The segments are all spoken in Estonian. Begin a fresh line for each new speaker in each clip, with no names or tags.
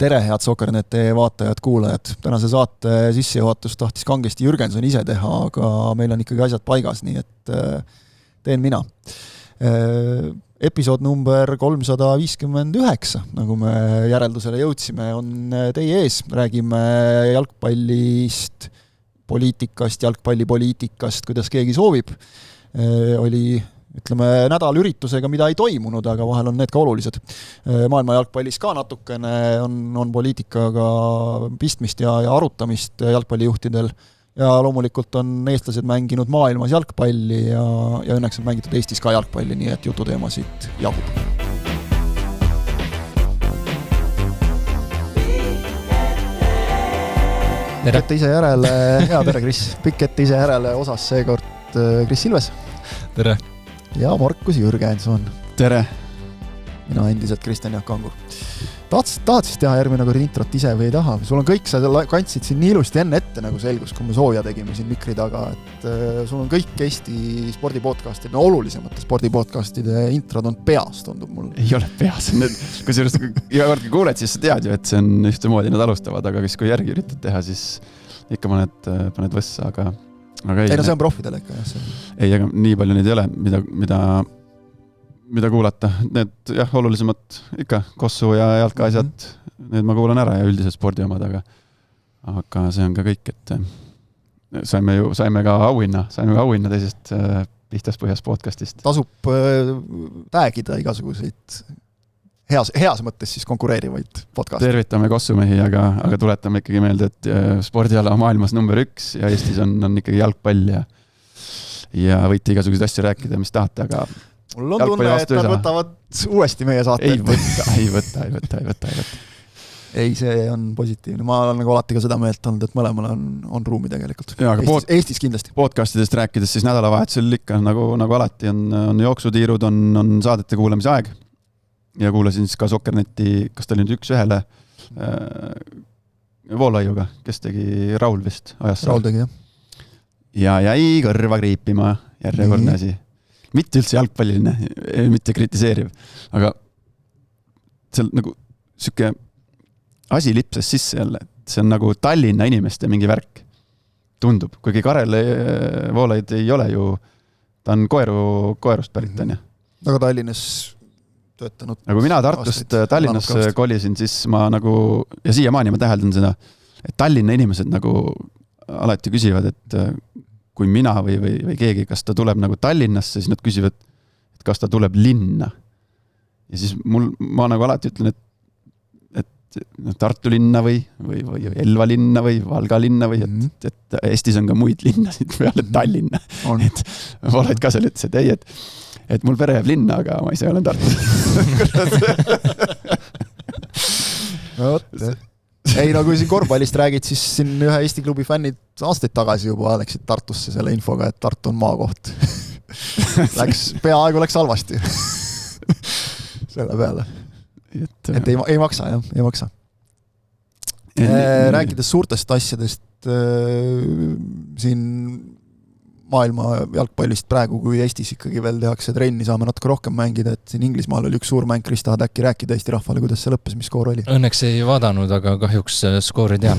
Tere, head Sokkernete vaatajad, kuulajad. Tänase saate sissejuhatust tahtis kangesti Jürgenson ise teha, aga meil on ikkagi asjad paigas, nii et teen mina. Episood number 359, nagu me järeldusele jõudsime, on teie ees. Räägime jalgpallist, poliitikast, jalgpallipoliitikast, kuidas keegi soovib. Oli nädal üritusega, mida ei toimunud, aga vahel on need ka olulised. Maailma jalgpallis ka natukene on poliitikaga pistmist ja arutamist jalgpallijuhtidel ja loomulikult on eestlased mänginud maailmas jalgpalli ja õnneks on mängitud Eestis ka jalgpalli, nii et jututeemasid jagub. Tere ise järele, tere Kris, pikk ise järele osas seekord Kris Silves.
Tere.
Ja Markus Jürgenson.
Tere.
Mina endiselt Kristjan Jaak Kangur. Tahad siis teha järgmine kord introt ise või ei taha? Sul on kõik, sa kandsid siin nii ilusti enne ette, nagu selgus, kui me sooja tegime siin mikri taga, et sul on kõik Eesti spordipodcastid, olulisemate spordipodcastide introd on peas, tundub mulle.
Ei ole peas. Kui sellest iga kord kui kuuled, siis sa tead ju, et see on ühtemoodi, nad alustavad, aga kui järgi üritad teha, siis ikka paned võssa, aga ei,
no see on profidele ikka.
Ei, aga nii palju neid ei ole, mida kuulata. Need olulisemad ikka, Kossu ja jalka asjad, need ma kuulan ära ja üldiselt spordi omad, aga see on ka kõik, et saime ka auhinna teisest Pihtas Põhjas podcastist.
Tasub täägida igasuguseid heas mõttes siis konkureerivaid podcasti.
Tervitame Kossumehi, aga tuletame ikkagi meelde, et spordiala maailmas number 1 ja Eestis on ikkagi jalgpall ja võite igasuguseid asju rääkida, mis tahate, aga
mul on tunne, et nad võtavad uuesti meie saate.
Ei võta.
Ei, see on positiivne. Ma olen nagu alati ka seda meelt olnud, et mõlemal on ruumi tegelikult.
Ja,
Eestis kindlasti.
Podcastidest rääkides siis nädalavahetusel ikka nagu alati on jooksutiirud, on saadete kuulamise aeg. Ja kuulasin siis ka Sokkerneti, kas ta oli nüüd 1-1 Voolaiuga, kes tegi Raul vist ajas.
Raul tegi, jah. Ja
jäi kõrva kriipima järjekordne asi. Mitte üldse jalgpalliline, mitte kritiseeriv, aga seal nagu süke asi lipses sisse jälle, et see on nagu Tallinna inimeste mingi värk. Tundub, kuigi Karel Voolaid ei ole ju, ta on koerust pärit, on ju.
Aga Tallinnas töötanud.
Nagu mina Tartust Tallinnas kolisin, siis ma nagu, ja siiamaani ma täheldan seda, et Tallinna inimesed nagu alati küsivad, et kui mina või keegi, kas ta tuleb nagu Tallinnasse, siis nad küsivad, et kas ta tuleb linna. Ja siis ma nagu alati ütlen, et Tartu linna või Elva linna või Valga linna või et Eestis on ka muid linnasid peale Tallinna. Et Voolaid ka seal ütles, et ei, et mul pere jääb linna, aga ma ise olen Tartus.
Ei, no kui siin korvpallist räägid, siis siin ühe Eesti klubi fännid aastaid tagasi juba läksid Tartusse selle infoga, et Tartu on maakoht. Peaaegu läks halvasti. Selle peale. Et ei maksa, jah, ei maksa. Rääkides suurtest asjadest siin maailma jalgpallist praegu, kui Eestis ikkagi veel tehakse trenni, saame natuke rohkem mängida, et siin Inglismaal oli üks suur mäng, Kris, tahad äkki rääkida Eesti rahvale, kuidas see lõppes, mis skoor oli?
Õnneks ei vaadanud, aga kahjuks skoori tean.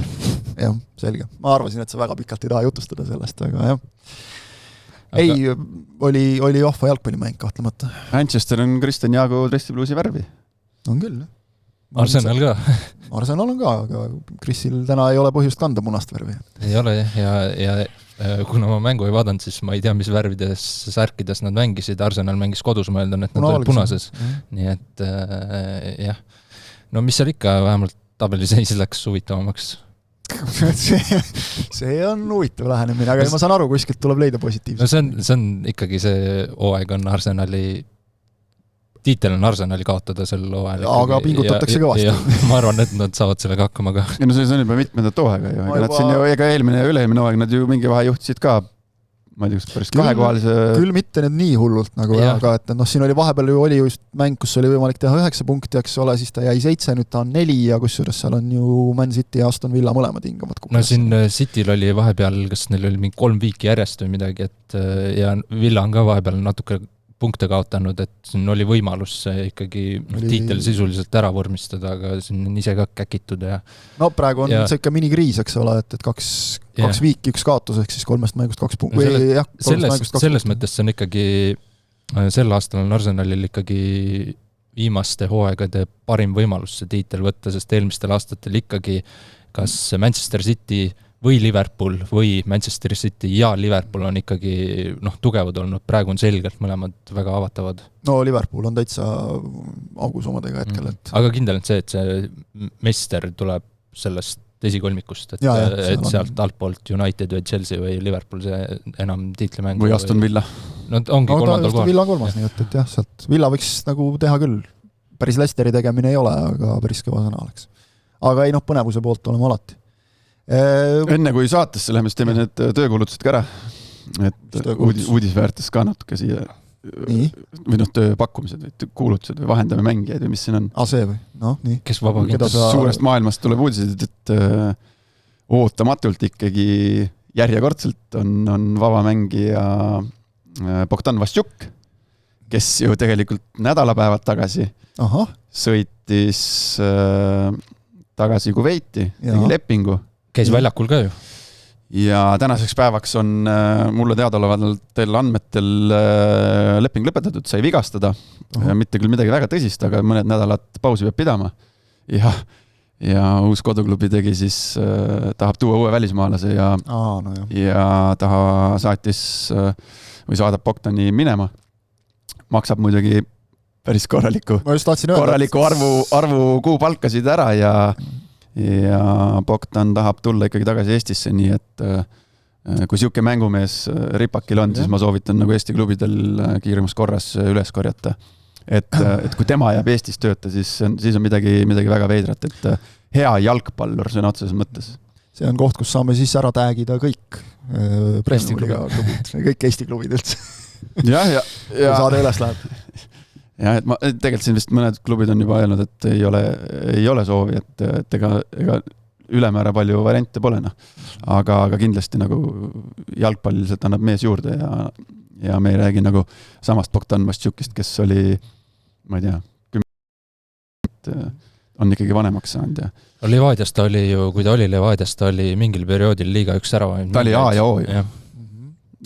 Jah, selge. Ma arvasin, et sa väga pikalt ei taha jutustada sellest, aga jah. Ei, oli johva jalgpallimäng kahtlemata.
Manchester on Kristjan Jaagu dressipluusi värvi.
On küll, jah.
Arsenal ka.
Arsenal on ka, aga Krisil täna ei ole põhjust kanda munast värvi.
Ei ole, ja kuna ma mängu ei vaadanud, siis ma ei tea, mis värvides särkides nad mängisid. Arsenal mängis kodus, ma eeldan, et nad olid punases. Nii et jah. No mis seal ikka vähemalt tabeliseis läks huvitavamaks?
See on huvitav lähenemine, aga ma saan aru, kuskilt tuleb leida positiivselt.
No see on ikkagi see hooaeg on Arsenali tiitel on Arsenali kaotada sel hooajal.
Aga pingutatakse kõvasti.
Ma arvan, et nad saavad sellega hakkama ka.
Ja no see on juba mitmendat hooaega ju. Nad siin ju eelmine ja üle-eelmine hooaeg, nad ju mingi vahe juhtisid ka, ma ei tea, päris kahekohalise.
Küll mitte need nii hullult nagu, aga et siin oli vahepeal ju oli just mäng, kus oli võimalik teha 9 punkti, eks ole, siis ta jäi 7, nüüd ta on 4 ja kusjuures seal on ju Man City ja Aston Villa mõlemad hingavad.
No siin Cityl oli vahepeal, kas neil oli mingi 3 viiki järjest või midagi, et ja Villa on ka vahepeal natuke punkte kaotanud, et siin oli võimalus ikkagi tiitel sisuliselt ära vormistada, aga siin on ise ka käkitud ja
no praegu on see ikka minikriis, eks ole, et kaks viiki, üks kaotus, ehk siis 3 mängust 2 punkti.
Selles mõttes see on ikkagi, sel aastal on Arsenalil ikkagi viimaste hooaegade parim võimalus see tiitel võtta, sest eelmistel aastatel ikkagi kas Manchester City või Liverpool või Manchester City ja Liverpool on ikkagi tugevad olnud, praegu on selgelt mõlemad väga avatavad.
No Liverpool on täitsa augus omadega hetkel. Et...
Aga kindel on see, et see meister tuleb sellest esikolmikust, et sealt altpoolt United või Chelsea või Liverpool see enam tiitlimängu.
Või Aston Villa.
No ongi kolmandal kohal.
Villa on 3, nii et jah, sealt Villa võiks nagu teha küll. Päris Leicesteri tegemine ei ole, aga päris kõva sõna oleks. Aga ei põnevuse poolt oleme alati.
Enne kui saatesse läheme, siis teeme need töökuulutused ka ära, et uudisväärtes ka natuke siia või tööpakkumised või kuulutused või vahendame mängijaid või mis siin on.
See või? Nii.
Kes vabakond?
Suurest maailmast tuleb uudised, et ootamatult ikkagi järjekordselt on vabamängija Bogdan Vaščuk, kes ju tegelikult nädalapäevad tagasi sõitis tagasi Kuveiti, tegi lepingu.
Käis väljakul ka ju.
Ja tänaseks päevaks on mulle teadaolevatel andmetel leping lõpetatud, sai vigastada. Mitte küll midagi väga tõsist, aga mõned nädalad pausi peab pidama. Ja uus koduklubi tegi siis, tahab tuua uue välismaalase ja taha saatis või saadab Bogdani minema. Maksab muidugi päris korraliku arvu kuupalkasid ära ja Bogdan tahab tulla ikkagi tagasi Eestisse, nii et kui siuke mängumees ripakil on, siis ma soovitan nagu Eesti klubidel kiiremas korras üles korjata. Et kui tema jääb Eestis tööta, siis on midagi väga veidrat, et hea jalgpallur sõna otseses mõttes.
See on koht, kus saame siis ära täägida kõik kõik Eesti klubid üldse.
Ja
saade üles läheb.
Ja, et tegelikult siin vist mõned klubid on juba öelnud, et ei ole soovi, et ega ülemäära palju variante pole. Aga kindlasti nagu jalgpalliliselt annab mees juurde ja me ei räägi nagu samast Bogdan Vaščukist, kes oli, ma ei tea, 10 on ikkagi vanemaks saanud.
Levadias ta oli ju, kui ta oli Levadias, ta oli mingil perioodil liiga üks ära.
Ta oli A ja O ju.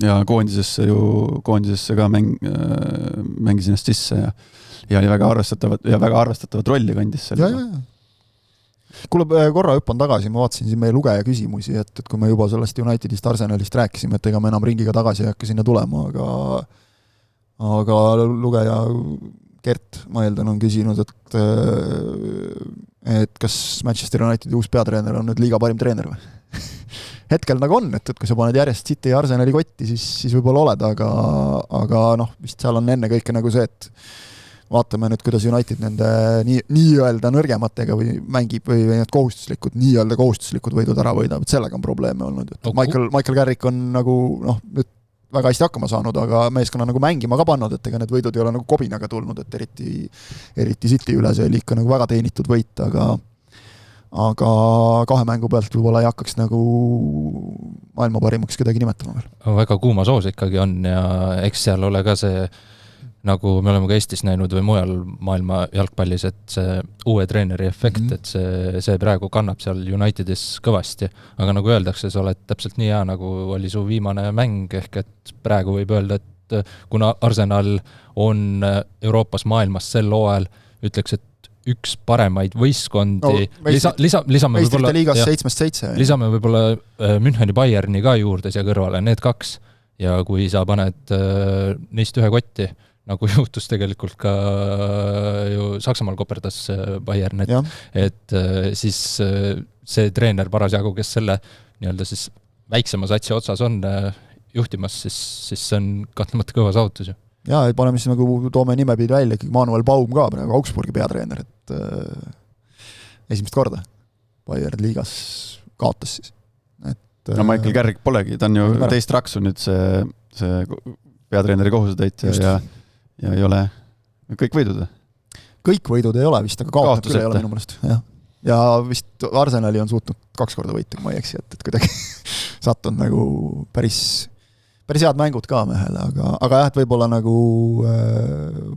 Ja koondisesse ka mängis ennast sisse ja oli väga arvestatavat rolli kandis seal.
Kuule, korra hüppan tagasi, ma vaatasin siin meie lugeja küsimusi, et kui me juba sellest Unitedist, Arsenalist rääkisime, et ega me enam ringiga tagasi ei hakka sinna tulema, aga lugeja Gert, ma eeldan, on küsinud, et kas Manchester Unitedi uus peatreener on nüüd liiga parim treener või? Hetkel nagu on, et kui sa paned järjest City ja Arsenali kotti, siis võib-olla oled, aga vist seal on enne kõike nagu see, et vaatame nüüd, kuidas United nende nii-öelda nõrgematega või mängib või need nii-öelda kohustuslikud võidud ära võidab, et sellega on probleeme olnud. Michael Carrick on nagu nüüd väga hästi hakkama saanud, aga meeskonna nagu mängima ka pannud, et ega need võidud ei ole nagu kobinaga tulnud, et eriti City üle see oli ikka nagu väga teenitud võit, aga 2 mängu pealt võib-olla ei hakkaks nagu maailma parimaks kedagi nimetama veel.
Väga kuuma soos ikkagi on ja eks seal ole ka see, nagu me oleme ka Eestis näinud või mujal maailma jalgpallis, et see uue treeneri efekt, et see praegu kannab seal Unitedis kõvasti. Aga nagu öeldakse, sa oled täpselt nii hea, nagu oli su viimane mäng, ehk et praegu võib öelda, et kuna Arsenal on Euroopas maailmas sel hooajal, ütleks, et üks paremaid võistkondi. Lisame
meistrite liigas 7-7.
Lisame võib-olla Müncheni Bayerni ka juurde siia kõrvale, need 2. Ja kui sa paned neist ühe kotti, nagu juhtus tegelikult ka ju Saksamaal koperdas Bayern, et siis see treener parasjagu, kes selle nii-öelda siis väiksema satsi otsas on juhtimas, siis see on kahtlemata kõva saavutus ju.
Ja, paneme siis nagu toome nimepidi välja, ikkagi Manuel Baum ka praegu Augsburgi peatreener, et esimest korda Bayern liigas kaotas siis.
Michael Carrick polegi, ta on ju teist raksu nüüd see peatreeneri kohusetäitja ja ei ole kõik võidud.
Kõik võidud ei ole vist, aga kaotab küll ei ole minu mõelest. Ja vist Arsenali on suutnud 2 korda võita, kui ma ei eksi, et kuidagi sattunud nagu päris päris head mängud ka mehele, aga jah, et võib-olla nagu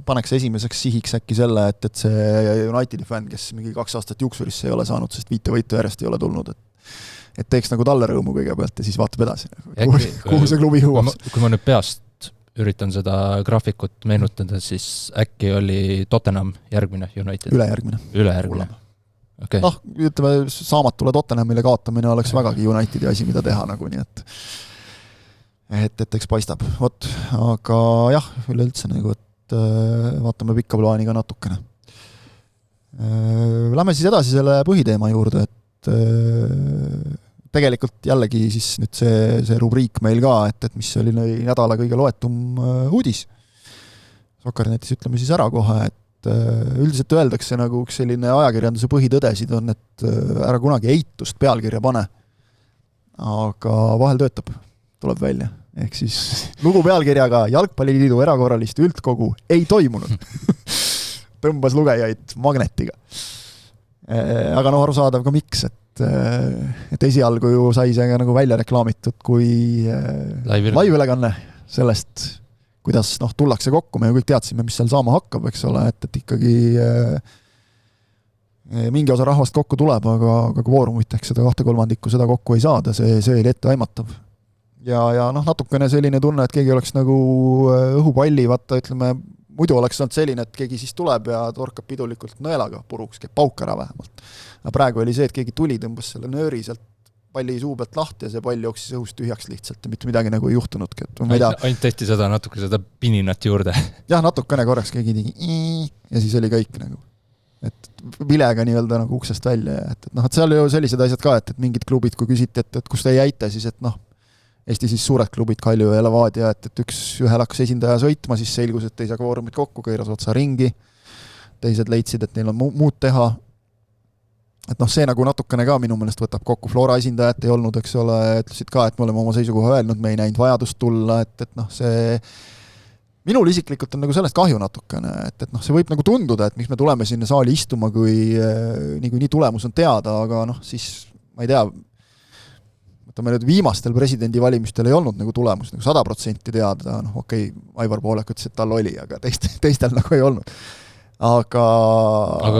paneks esimeseks sihiks äkki selle, et see Unitedi fänn, kes mingi 2 aastat juuksurisse ei ole saanud, sest 5 võitu järjest ei ole tulnud, et teeks nagu talle rõõmu kõigepealt ja siis vaatab edasi, kuhu see klubi jõuab.
Kui ma nüüd peast üritan seda graafikut meenutada, siis äkki oli Tottenham järgmine United? Ülejärgmine. Okay.
Noh, ütleme, saamatule Tottenhamile kaotamine oleks vägagi Unitedi asi, mida teha nagu, nii et eks paistab. Vot, aga jah, üleüldse nagu, et vaatame pikka plaaniga natukene. Lähme siis edasi selle põhiteema juurde, et tegelikult jällegi siis nüüd see rubriik meil ka, et mis oli nädala kõige loetum uudis. Soccernetis ütleme siis ära kohe, et üldiselt öeldakse nagu üks selline ajakirjanduse põhitõdesid on, et ära kunagi eitust pealkirja pane. Aga vahel töötab, tuleb välja. Ehk siis lugu pealkirjaga Jalgpalliliidu erakorralist üldkogu ei toimunud. Tõmbas lugejaid magnetiga. Aga arusaadav ka miks, et esialgu ju sai see nagu välja reklaamitud kui live-ülekanne sellest, kuidas tullakse kokku, me ju kõik teadsime, mis seal saama hakkab, eks ole, et ikkagi mingi osa rahvast kokku tuleb, aga kvoorumit ehk seda 2/3 seda kokku ei saada, see oli etteaimatav. Ja natukene selline tunne, et keegi oleks nagu õhupalli, vaata, ütleme, muidu oleks olnud selline, et keegi siis tuleb ja torkab pidulikult nõelaga puruks, käib pauk ära vähemalt. Aga praegu oli see, et keegi tuli, tõmbas selle nööri sealt palli suu pealt lahti ja see pall jooksis õhust tühjaks lihtsalt ja mitte midagi nagu ei juhtunudki.
Ainult tehti natuke seda pininat juurde.
Jah, natukene korraks keegi tegi ja siis oli kõik nagu. Et vilega nii-öelda nagu uksest välja. Et seal ju sellised asjad ka, et mingid klubid, kui küsiti, et kus te jäite, siis et Eesti siis suured klubid, Kalju ja Levadia, et ühel hakkas esindaja sõitma, siis selgus, et ei saa kvoorumit kokku, kõiras otsa ringi. Teised leidsid, et neil on muud teha. Et see nagu natukene ka minu meelest võtab kokku. Flora esindajat ei olnud, eks ole, ütlesid ka, et me oleme oma seisukoha öelnud, me ei näinud vajadust tulla, et see minul isiklikult on nagu sellest kahju natukene, et see võib nagu tunduda, et miks me tuleme sinna saali istuma, kui nii tulemus on teada, aga siis ma ei tea, võtame nüüd viimastel presidendivalimistel ei olnud nagu tulemus nagu 100% teada, okei, Aivar Poolek ütles, et tal oli, aga teistel nagu ei olnud. Aga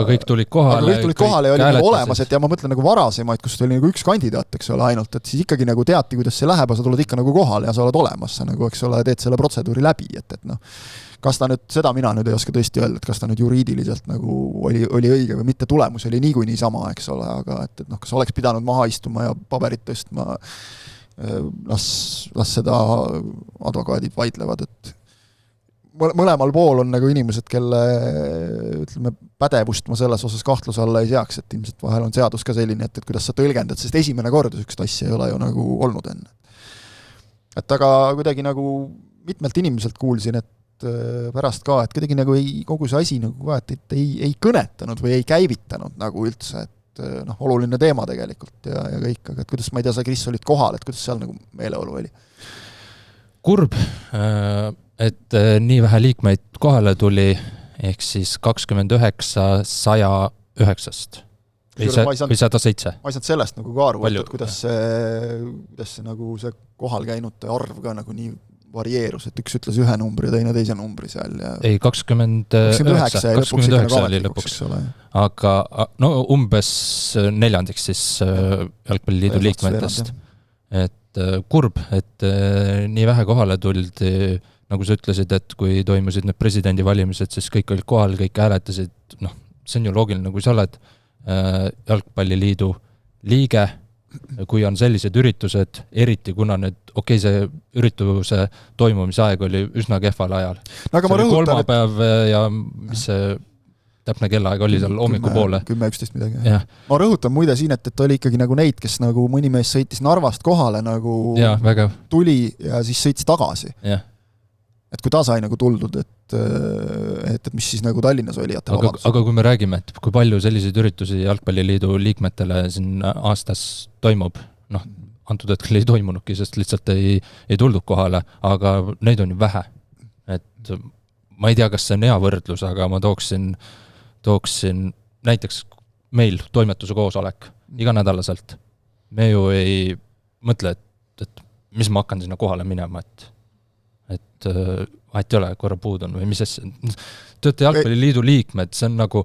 kõik tulid kohale.
Ja oli nagu olemas, et ja ma mõtlen nagu varasemaid, kus oli nagu üks kandidaat, eks ole, ainult, et siis ikkagi nagu teati, kuidas see läheb, sa tuled ikka nagu kohale ja sa oled olemas, sa nagu, eks ole, teed selle protseduuri läbi, et kas ta nüüd, seda mina nüüd ei oska tõesti öelda, et kas ta nüüd juriidiliselt nagu oli õige või mitte, tulemus oli niikuinii sama, eks ole, aga et kas oleks pidanud maha istuma ja paberit tõstma, las seda advokaadid vaidlevad, et mõlemal pool on nagu inimesed, kelle ütleme, pädevust ma selles osas kahtluse alla ei seaks, et ilmselt vahel on seadus ka selline, et kuidas sa tõlgendad, sest esimene kord sükst asja ei ole ju nagu olnud enne. Et aga kuidagi nagu mitmelt inimeselt kuulsin, et pärast ka, et kuidagi nagu kogu see asi nagu ka, et ei kõnetanud või ei käivitanud nagu üldse, et oluline teema tegelikult ja kõik, aga et kuidas, ma ei tea, sa Kris olid kohal, et kuidas seal nagu meeleolu oli?
Kurb, et nii vähe liikmeid kohale tuli, ehk siis 29 109-st või 107.
Ma ei saanud sellest nagu ka aru, et kuidas see nagu see kohal käinute arv ka nagu nii varieerus, et üks ütles ühe numbri ja teine teise numbri seal. Ja
ei, 29 oli lõpuks. Aga umbes neljandiks siis Jalgpalliliidu liikmetest. Et kurb, et nii vähe kohale tuldi, nagu sa ütlesid, et kui toimusid need presidendivalimised, siis kõik olid kohal, kõik hääletasid, see on ju loogiline, kui sa oled Jalgpalliliidu liige, kui on sellised üritused, eriti kuna nüüd, see ürituse toimumise aeg oli üsna kehval ajal. See oli kolmapäev ja mis see täpne kellaaeg oli seal hommiku poole.
10-11 midagi. Ja. Ma rõhutan muide siin, et oli ikkagi nagu neid, kes nagu mõni mees sõitis Narvast kohale nagu tuli ja siis sõitis tagasi.
Ja.
Et kui ta sai nagu tuldud, et mis siis nagu Tallinnas oli.
Aga kui me räägime, et kui palju selliseid üritusi Jalgpalliliidu liikmetele siin aastas toimub, antud hetkel ei toimunudki, sest lihtsalt ei tuldud kohale, aga neid on ju vähe. Et ma ei tea, kas see on hea võrdlus, aga ma tooksin näiteks meil toimetuse koosolek iganädalaselt. Me ju ei mõtle, et mis ma hakkan sinna kohale minema, et et vahet ei ole, korra puud on või mis asja. Tööte jalgpalliliidu liikmed, see on nagu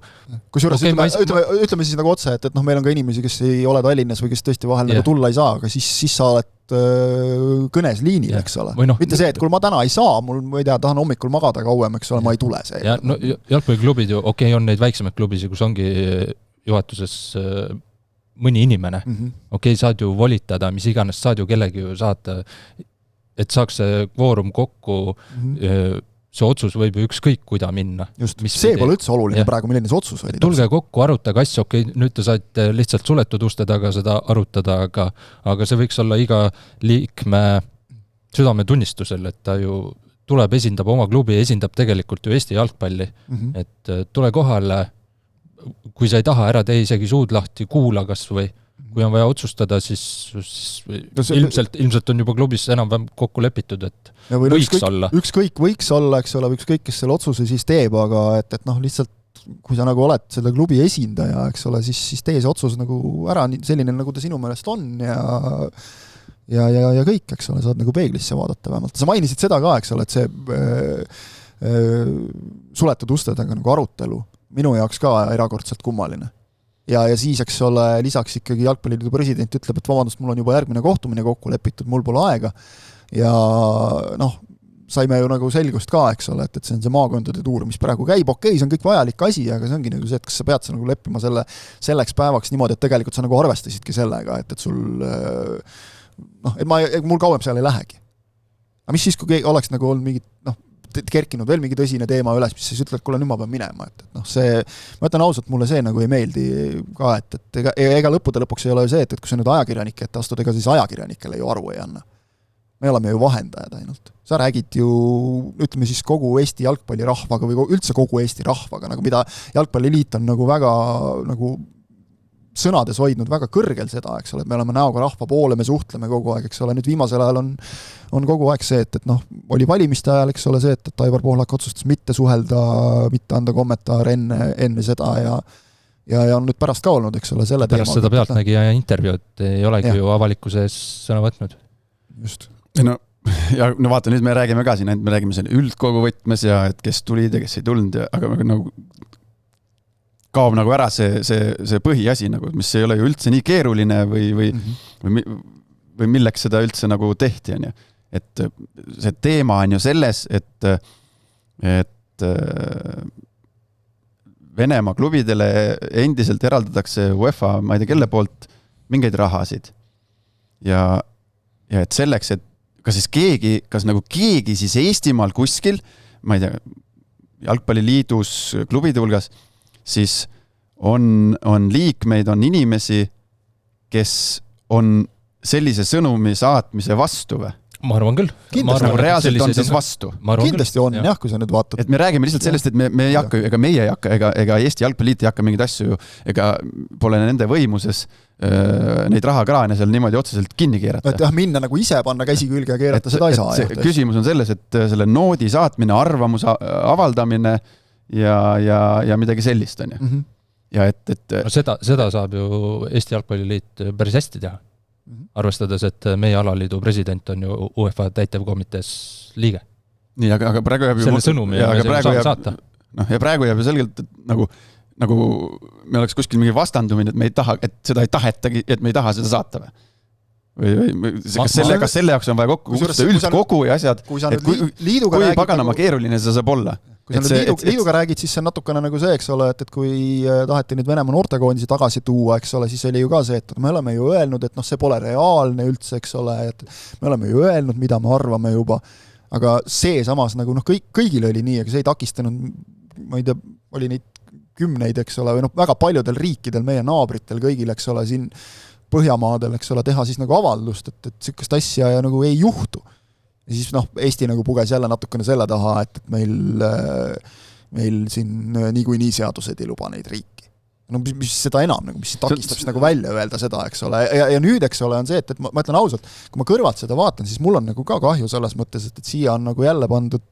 kusjuures ütleme siis nagu otse, et meil on ka inimesi, kes ei ole Tallinnas või kes tõesti vahel nagu tulla ei saa, aga siis sa oled kõnes liinil, eks ole. Mitte see, et kui ma täna ei saa, ma ei tea, tahan hommikul magada kauem, eks ole, ma ei tule see.
Ja, no, jalgpalliklubid ju, on neid väiksemaid klubisi, kus ongi juhatuses mõni inimene. Saad ju volitada, mis iganes saad ju kellegi ju saata, et saaks see kvoorum kokku, see otsus võib ju ükskõik kuida minna.
Just, see pole üldse oluline praegu, milline see otsus oli.
Tulge kokku, arutage asja, nüüd te saite lihtsalt suletud uste taga seda arutada, aga see võiks olla iga liikme südametunnistusel, et ta ju tuleb, esindab oma klubi, esindab tegelikult ju Eesti jalgpalli. Et tule kohale, kui sa ei taha, ära tee isegi suud lahti, kuula kas või kui on vaja otsustada, siis ilmselt on juba klubis enam-vähem kokku lepitud, et võiks olla.
Ükskõik võiks olla, eks ole, ükskõik, kes selle otsuse siis teeb, aga et lihtsalt, kui sa nagu oled selle klubi esindaja, eks ole, siis tee see otsus nagu ära selline, nagu ta sinu meelest on ja kõik, eks ole, saad nagu peeglisse vaadata vähemalt. Sa mainisid seda ka, eks ole, et see suletud uste taga nagu arutelu minu jaoks ka erakordselt kummaline. Ja siis, eks ole, lisaks ikkagi jalgpalliliidu president ütleb, et vabandust, mul on juba järgmine kohtumine kokku lepitud, mul pole aega. Ja saime ju nagu selgust ka, eks ole, et see on see maakondade tuur, mis praegu käib. Okei, see on kõik vajalik asi, aga see ongi nagu see, et kas sa pead nagu leppima selleks päevaks niimoodi, et tegelikult sa nagu arvestasidki sellega, et sul et mul kauem seal ei lähegi. Aga mis siis, kui oleks nagu olnud mingid, kerkinud veel mingi tõsine teema üles, mis siis ütled, kuule, nüüd ma pean minema. Et see, ma ütlen ausalt, mulle see nagu ei meeldi ka, et ega lõppude lõpuks ei ole see, et kui sa nüüd ajakirjanik, et astud, ega siis ajakirjanikele ju aru ei anna. Me oleme ju vahendajad ainult. Sa räägid ju, ütleme siis kogu Eesti jalgpallirahvaga või üldse kogu Eesti rahvaga, nagu mida jalgpalliliit on nagu väga nagu sõnades hoidnud väga kõrgel seda, eks ole, et me oleme näoga rahva poole, me suhtleme kogu aeg, eks ole, nüüd viimasel ajal on kogu aeg see, et oli valimiste ajal, eks ole, see, et Aivar Pohlak otsustas mitte suhelda, mitte anda kommentaar enne seda ja on nüüd pärast ka olnud, eks ole, selle
pärast teema. Seda pealtnägija intervjuu, et ei olegi ju avalikkuse ees sõna võtnud.
Just.
Ja vaata, nüüd me räägime ka siin, me räägime selle üldkogu võtmes ja et kes tulid ja kes ei tulnud, aga nagu kaob nagu ära see põhiasi, nagu, mis ei ole ju üldse nii keeruline või milleks seda üldse nagu tehti. On ju. Et see teema on ju selles, et Venemaa klubidele endiselt eraldatakse UEFA, ma ei tea, kelle poolt mingeid rahasid. Ja et selleks, et kas keegi siis Eestimaal kuskil, ma ei tea, jalgpalliliidus klubide hulgas, siis on liikmeid, on inimesi, kes on sellise sõnumi saatmise vastu või?
Ma arvan küll.
Kindlasti nagu reaalselt on siis vastu.
Kindlasti on, jah, kui sa nüüd vaatad.
Et me räägime lihtsalt sellest, et me ei hakka, ega Eesti jalgpalliliit ei hakka mingeid asju, ega pole nende võimuses neid rahakraane seal niimoodi otseselt kinni keerata.
Et minna nagu ise panna käsi külge ja keerata, seda ei saa.
Küsimus on selles, et selle noodi saatmine, arvamuse avaldamine ja midagi sellist on ju. Ja
no seda saab ju Eesti jalgpalliliit päris hästi teha. Arvestades, et meie alaliidu president on ju UEFA täitevkomitees liige.
Nii, aga praegu jääb ju
selle sõnumi ja me saame saata.
Ja praegu jääb ju selgelt, et nagu me oleks kuskil mingi vastandumine, et me ei taha, et seda ei tahetagi, et me ei taha seda saata või? Kas selle jaoks on vaja kokku üldkogu ja asjad, et kui paganama keeruline see saab olla?
Kui sa nüüd liiduga räägid, siis see on natukene nagu see, eks ole, et kui taheti nüüd Venemaa noortekoondisi tagasi tuua, eks ole, siis oli ju ka see, et me oleme ju öelnud, et see pole reaalne üldse, eks ole, et me oleme ju öelnud, mida me arvame juba, aga see samas nagu kõigil oli nii, aga see ei takistanud, ma ei tea, oli neid 10, eks ole, või väga paljudel riikidel, meie naabritel kõigil, eks ole, siin Põhjamaadel, eks ole, teha siis nagu avaldust, et sükast asja ja nagu ei juhtu. Ja siis Eesti nagu puges jälle natukene selle taha, et meil siin niikuinii seadused ei luba neid riiki. Mis seda enam, mis takistab nagu välja öelda seda, eks ole. Ja nüüd, eks ole, on see, et ma ütlen ausalt, kui ma kõrvalt seda vaatan, siis mul on nagu ka kahju selles mõttes, et siia on nagu jälle pandud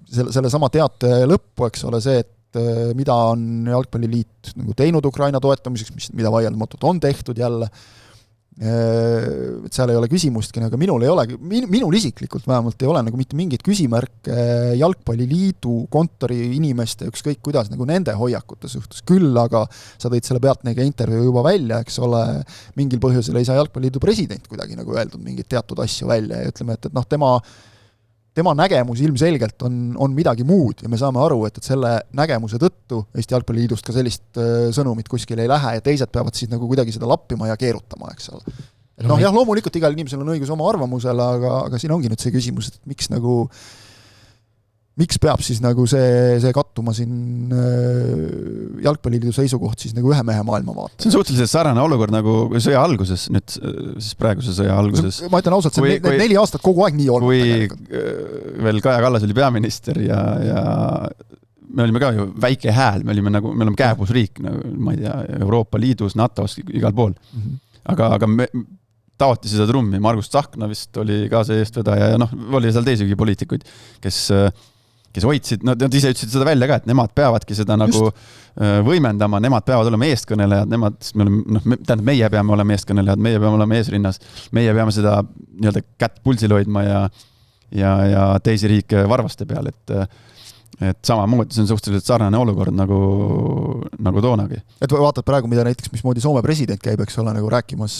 selle sama teate lõppu, eks ole, see, et mida on jalgpalliliit nagu teinud Ukraina toetamiseks, mida vaieldamatult on tehtud jälle. et seal ei ole küsimustki, aga minul ei ole, minul isiklikult vähemalt ei ole nagu mitte mingit küsimärke Jalgpalliliidu kontori inimeste, ükskõik kuidas nagu nende hoiakute suhtes, küll aga sa tõid selle Pealtnägija intervjuu juba välja, eks ole, mingil põhjusel ei saa Jalgpalliliidu president kuidagi nagu öeldud mingit teatud asju välja ja ütleme, et noh, tema nägemus ilmselgelt on midagi muud ja me saame aru, et selle nägemuse tõttu Eesti Jalgpalliliidust ka sellist sõnumit kuskil ei lähe ja teised peavad siis nagu kuidagi seda lappima ja keerutama, eks ole. Et noh, jah, loomulikult igal inimesel on õigus oma arvamusele, aga siin ongi nüüd see küsimus, et miks peab siis nagu see kattuma siin Jalgpalliliidu seisukoht siis nagu ühe mehe maailma vaata.
See on suhteliselt sarnane olukord nagu sõja alguses, nüüd siis praeguse sõja alguses.
Ma ütlen ausalt, see 4 aastat kogu aeg nii olnud.
Kui veel Kaja Kallas oli peaminister ja me olime ka ju väike hääl, me oleme kääbusriik, ma ei tea, Euroopa Liidus, NATOs, igal pool. Aga me taoti seda trummi, Margus Tsahkna vist oli ka see eestvedaja ja noh, oli seal teisigi poliitikuid, kes hoidsid, nad ise ütlesid seda välja ka, et nemad peavadki seda nagu võimendama, nemad peavad olema eestkõnelejad, meie peame olema eestkõnelejad, meie peame olema eesrinnas, meie peame seda nii-öelda kätt pulsil hoidma ja teisi riike varvaste peal, et samamoodi see on suhteliselt sarnane olukord nagu toonagi.
Et vaatad praegu, mida näiteks, mismoodi Soome president käib, eks ole, nagu rääkimas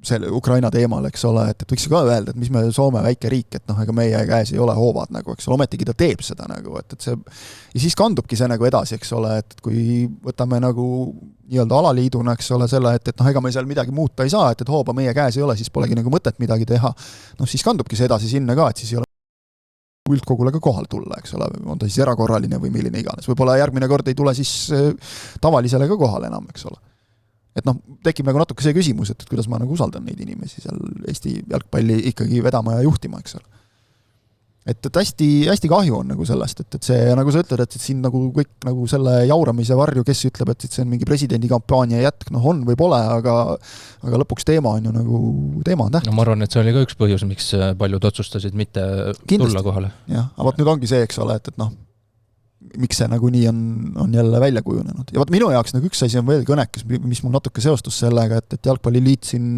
selle Ukraina teemal, eks ole, et võiks ka öelda, et mis me Soome väike riik, et noh, ega meie käes ei ole hoovad nagu, eks ole, ometigi ta teeb seda nagu, et see ja siis kandubki see nagu edasi, eks ole, et kui võtame nagu nii-öelda alaliiduna, eks ole, selle, et noh, ega me seal midagi muuta ei saa, et hooba meie käes ei ole, siis polegi nagu mõtet midagi teha. Noh, siis kandubki see edasi sinna ka, et siis ei ole üldkogule ka kohal tulla, eks ole, on ta siis erakorraline või milline iganes. Võib-olla järgmine kord ei tule siis tavalisele ka kohal enam, eks ole. Et noh, tekib nagu natuke see küsimus, et kuidas ma nagu usaldan neid inimesi seal Eesti jalgpalli ikkagi vedama ja juhtima, eks ole. Et hästi kahju on nagu sellest, et see, nagu sa ütled, et siin nagu kõik nagu selle jauramise varju, kes ütleb, et see on mingi presidendi kampaania jätk, noh on või pole, aga lõpuks teema on ju nagu, teema on tähtis.
No ma arvan, et see oli ka üks põhjus, miks paljud otsustasid mitte tulla kohale.
Jah, aga nüüd ongi see, eks ole, et noh, miks see nagu nii on jälle välja kujunenud. Ja minu jaoks nagu üks asi on veel kõnekas, mis mul natuke seostus sellega, et Jalgpalliliit siin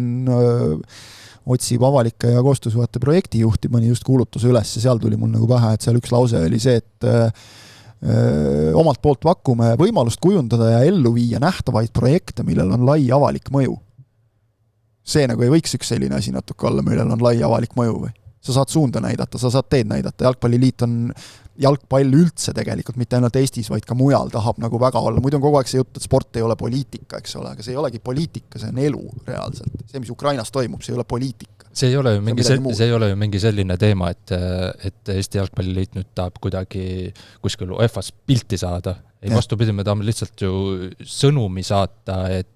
otsib avalike ja koostöösuhete projektijuhti, pani just kuulutuse üles ja seal tuli mul nagu pähe, et seal üks lause oli see, et omalt poolt pakume võimalust kujundada ja ellu viia nähtavaid projekte, millel on lai avalik mõju. See nagu ei võiks üks selline asi natuke olla, millel on lai avalik mõju või? Sa saad suunda näidata, sa saad teed näidata. Jalgpalliliit on jalgpall üldse tegelikult, mitte ainult Eestis, vaid ka mujal tahab nagu väga olla. Muidu on kogu aeg see jutt, et sport ei ole poliitika, eks ole, aga see ei olegi poliitika, see on elu reaalselt. See, mis Ukrainas toimub, see ei ole poliitika.
See ei ole ju mingi selline teema, et Eesti Jalgpalliliit nüüd tahab kuidagi kuskil UEFA-s pilti saada. Ei vastupidi, me tahame lihtsalt ju sõnumi saata, et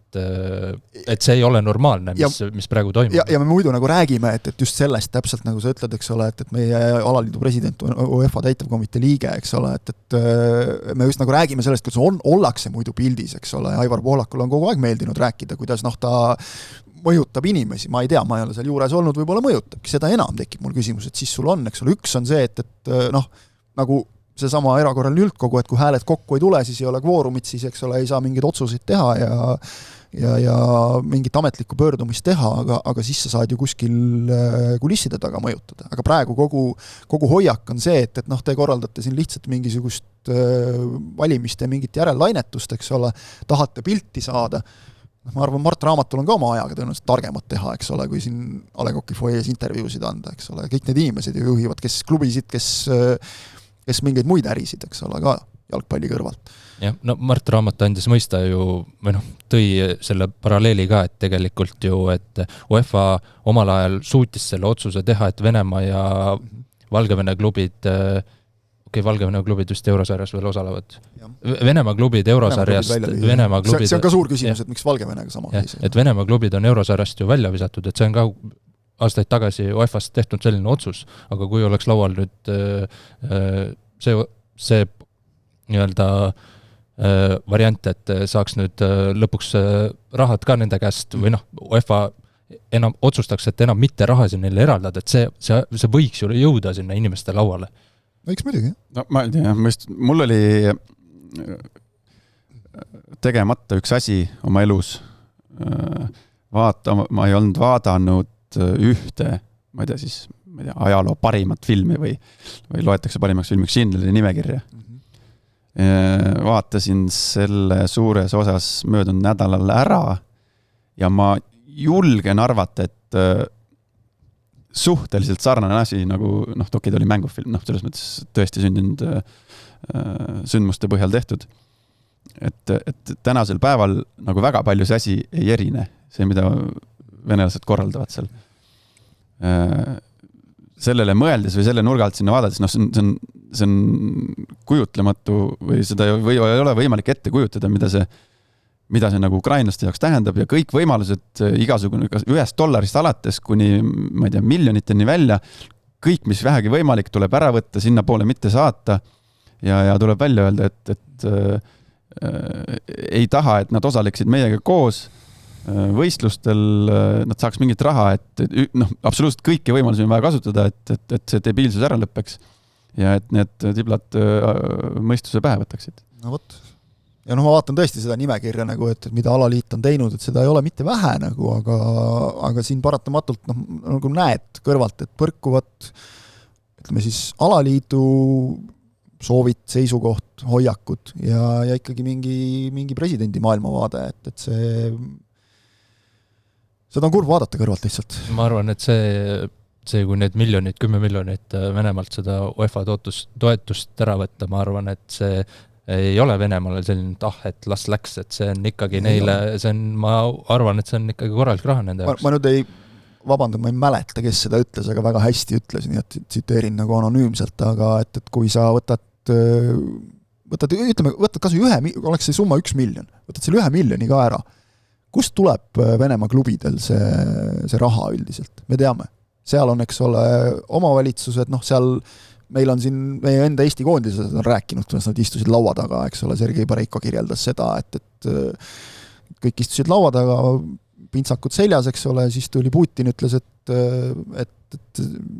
see ei ole normaalne, mis praegu toimub.
Ja me muidu nagu räägime, et just sellest täpselt nagu sa ütled, eks ole, et meie alaliidu president on UEFA täitevkomitee liige, eks ole, et me just nagu räägime sellest, kuidas ollakse muidu pildis, eks ole, Aivar Pohlakul on kogu aeg meeldinud rääkida, kuidas ta mõjutab inimesi, ma ei tea, ma ei ole seal juures olnud, võib-olla mõjutabki, seda enam tekib mul küsimus, et siis sul on, eks ole, üks on see, et noh, nagu see sama erakorraline üldkogu, et kui hääled kokku ei tule, siis ei ole kvoorumit, siis eks ole, ei saa mingeid otsuseid teha ja mingit ametlikku pöördumist teha, aga siis sa saad ju kuskil kulisside taga mõjutada. Aga praegu kogu hoiak on see, et noh, te korraldate siin lihtsalt mingisugust valimist ja mingit järellainetust, eks ole, tahate pilti saada. Ma arvan, Mart Raamatul on ka oma ajaga tõenäoliselt targemat teha, eks ole, kui siin A. Le Coq'i foyees intervjuusid anda, eks ole. Kõik need inimesed ju juhivad, kes klubisid, kes mingeid muid ärisid, eks ole, ka jalgpalli kõrvalt.
Ja, no Mart Raamat andis mõista ju, või noh, tõi selle paralleeli ka, et tegelikult ju, et UEFA omal ajal suutis selle otsuse teha, et Venemaa ja Valgevene klubid, Valgevene klubid just eurosarjas veel osalevad. Venemaa klubid eurosarjast,
see on ka suur küsimus, et miks Valgevenega sama käis.
Et Venemaa klubid on eurosarjast ju välja visatud, et see on ka aastaid tagasi UEFA-st tehtud selline otsus, aga kui oleks laual nüüd see nii-öelda variant, et saaks nüüd lõpuks rahad ka nende käest või noh, UEFA enam otsustaks, et enam mitte rahasid neile eraldada, et see võiks ju jõuda sinna inimeste lauale.
Võiks muidugi.
No ma ei tea, mul oli tegemata üks asi oma elus ma ei olnud vaadanud ühte, ma ei tea, ajaloo parimat filmi või loetakse parimaks filmiks Schindleri nimekirja. Vaatasin selle suures osas möödunud nädalal ära ja ma julgen arvata, et suhteliselt sarnane asi nagu, toki ta oli mängufilm, selles mõttes tõesti sündinud sündmuste põhjal tehtud. Et tänasel päeval nagu väga palju see asi ei erine, see, mida venelased korraldavad seal. Sellele mõeldes või selle nurga alt sinna vaadates, see on kujutlematu või seda ei ole võimalik ette kujutada, mida see nagu ukrainlaste jaoks tähendab ja kõik võimalused igasugune $1 alates kuni, ma ei tea, miljoniteni välja, kõik, mis vähegi võimalik, tuleb ära võtta, sinna poole mitte saata ja tuleb välja öelda, et ei taha, et nad osaleksid meiega koos võistlustel, nad saaks mingit raha, et absoluutselt kõiki võimalusi on vaja kasutada, et see debiilsus ära lõppeks ja et need tiblad mõistuse pähe võtaksid.
No võt. Ja ma vaatan tõesti seda nimekirja, nagu, et mida alaliit on teinud, et seda ei ole mitte vähe, nagu, aga siin paratamatult nagu näed kõrvalt, et põrkuvad ütleme siis alaliidu soovid, seisukoht, hoiakud ja ikkagi mingi presidendi maailmavaade, et seda on kurb vaadata kõrvalt lihtsalt.
Ma arvan, et see kui need 10 miljonit Venemaalt seda UEFA toetust ära võtta, ma arvan, et see ei ole Venemaale selline, et las läks, et see on ikkagi neile, ma arvan, et see on ikkagi korralik raha nende jaoks. Ma
nüüd ma ei mäleta, kes seda ütles, aga väga hästi ütles, nii et tsiteerin nagu anonüümselt, aga et kui sa võtad kas või oleks see summa 1 miljon, võtad selle 1 miljoni ka ära. Kust tuleb Venemaa klubidel see raha üldiselt? Me teame. Seal on, eks ole, omavalitsused, seal meil on siin meie enda Eesti koondised on rääkinud, kuidas nad istusid laua taga, eks ole, Sergei Bareiko kirjeldas seda, et kõik istusid laua taga, pintsakud seljas, eks ole, siis tuli Putin, ütles, et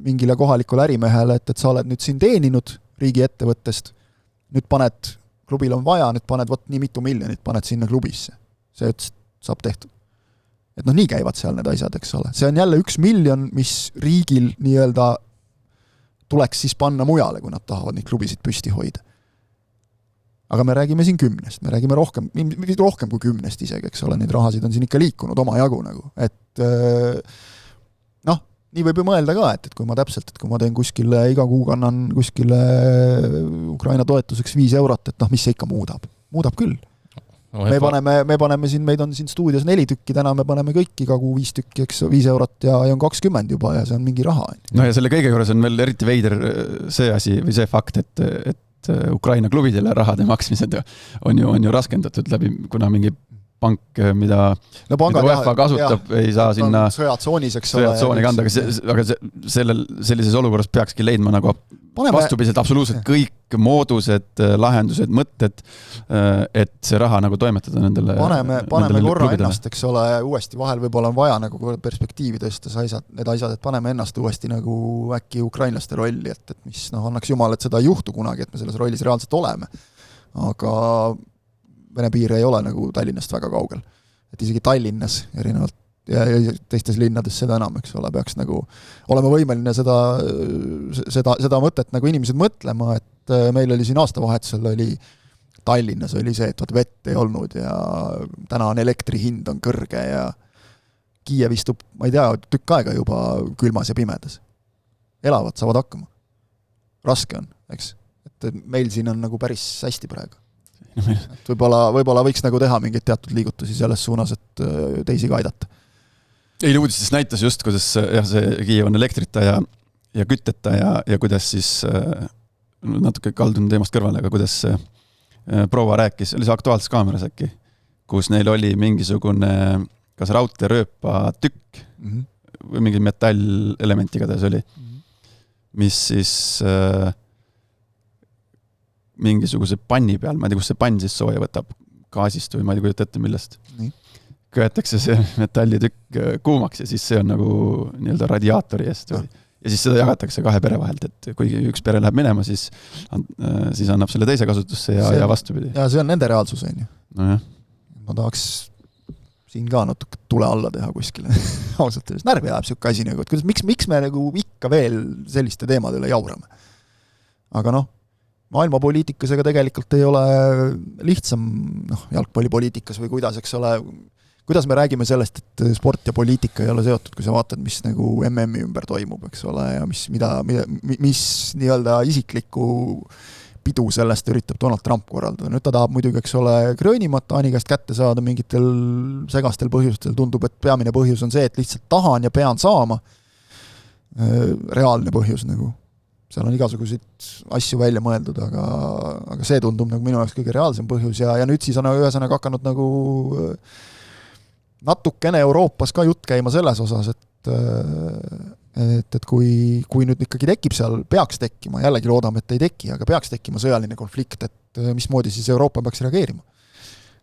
mingile kohalikule ärimehele, et sa oled nüüd siin teeninud riigi ettevõttest, nüüd paned, klubil on vaja, nüüd paned nii mitu miljonit, paned sinna klubisse. See saab tehtud. Et nii käivad seal need asjad, eks ole. See on jälle 1 miljon, mis riigil nii-öelda tuleks siis panna mujale, kui nad tahavad neid klubisid püsti hoida. Aga me räägime siin 10, me räägime rohkem kui 10 isegi, eks ole, neid rahasid on siin ikka liikunud oma jagu nagu. Et nii võib ju mõelda ka, et kui ma täpselt, et kui ma teen kuskile, iga kuu kannan kuskile Ukraina toetuseks 5 €, et mis see ikka muudab? Muudab küll. No, me paneme siin, meid on siin stuudios 4 tükki, täna me paneme kõik iga kuu 5 tükki, eks 5 € ja on 20 juba ja see on mingi raha.
No ja selle kõige juures on veel eriti veider see asi või see fakt, et Ukraina klubidele rahade maksmised on ju raskendatud läbi, kuna mingi pank, mida UEFA kasutab, ei saa sinna
sõjatsoonis, eks
ole. Sõjatsooni kanda, aga sellises olukorras peakski leidma nagu vastupiselt absoluutselt kõik moodused, lahendused, mõtted, et see raha nagu toimetada nendele
Paneme korra ennast, eks ole, uuesti vahel võib-olla on vaja nagu perspektiivi tõstes need asjad, et paneme ennast uuesti nagu äkki ukrainlaste rolli, et mis annaks jumal, et seda ei juhtu kunagi, et me selles rollis reaalselt oleme. Aga Vene piir ei ole nagu Tallinnast väga kaugel. Et isegi Tallinnas erinevalt ja teistes linnades seda enam, eks ole, peaks nagu olema võimeline seda mõtet nagu inimesed mõtlema, et meil oli siin aastavahetusel oli Tallinnas oli see, et vett ei olnud ja täna on elektri hind on kõrge ja Kiiev istub, ma ei tea, tükk aega juba külmas ja pimedas. Elavad, saavad hakkama. Raske on, eks. Et meil siin on nagu päris hästi praegu. Et võib-olla võiks nagu teha mingeid teatud liigutusi selles suunas, et teisi ka aidata.
Eile uudistes näitas just, kuidas see Kiiev on elektrita ja kütteta ja kuidas siis natuke kaldun teemast kõrvale, aga kuidas proua rääkis, oli see Aktuaalses Kaameras äkki, kus neil oli mingisugune kas raudteerööpa tükk või mingi metallelement igatahes oli, mis siis mingisuguse panni peal, ma ei tea, kus see pann siis sooja võtab gaasist või ma ei kujuta ette millest. Köetakse see metallitükk kuumaks ja siis see on nagu nii-öelda radiaatori eest või. Ja siis seda jagatakse 2 pere vahelt, et kui üks pere läheb minema, siis annab selle teise kasutusse ja vastupidi.
Ja see on nende reaalsus, on ju.
No jah.
Ma tahaks siin ka natuke tule alla teha kuskile. Ausalt öeldes närvi ajab siuke asi nagu, et miks me nagu ikka veel selliste teemade üle jaurame. Aga noh, maailmapoliitikas ega tegelikult ei ole lihtsam jalgpallipoliitikas või kuidas, eks ole, kuidas me räägime sellest, et sport ja poliitika ei ole seotud, kui sa vaatad, mis nagu MM-i ümber toimub, eks ole, ja mis nii-öelda isiklikku pidu sellest üritab Donald Trump korraldada. Nüüd ta tahab muidugi, eks ole, Gröönimaat Taani käest kätte saada mingitel segastel põhjustel. Tundub, et peamine põhjus on see, et lihtsalt tahan ja pean saama. Reaalne põhjus nagu. Seal on igasuguseid asju välja mõeldud, aga see tundub nagu minu jaoks kõige reaalsem põhjus ja nüüd siis on ühesõnaga hakanud nagu natukene Euroopas ka jutt käima selles osas, et kui nüüd ikkagi tekib seal, peaks tekkima, jällegi loodame, et ei teki, aga peaks tekkima sõjaline konflikt, et mismoodi siis Euroopa peaks reageerima.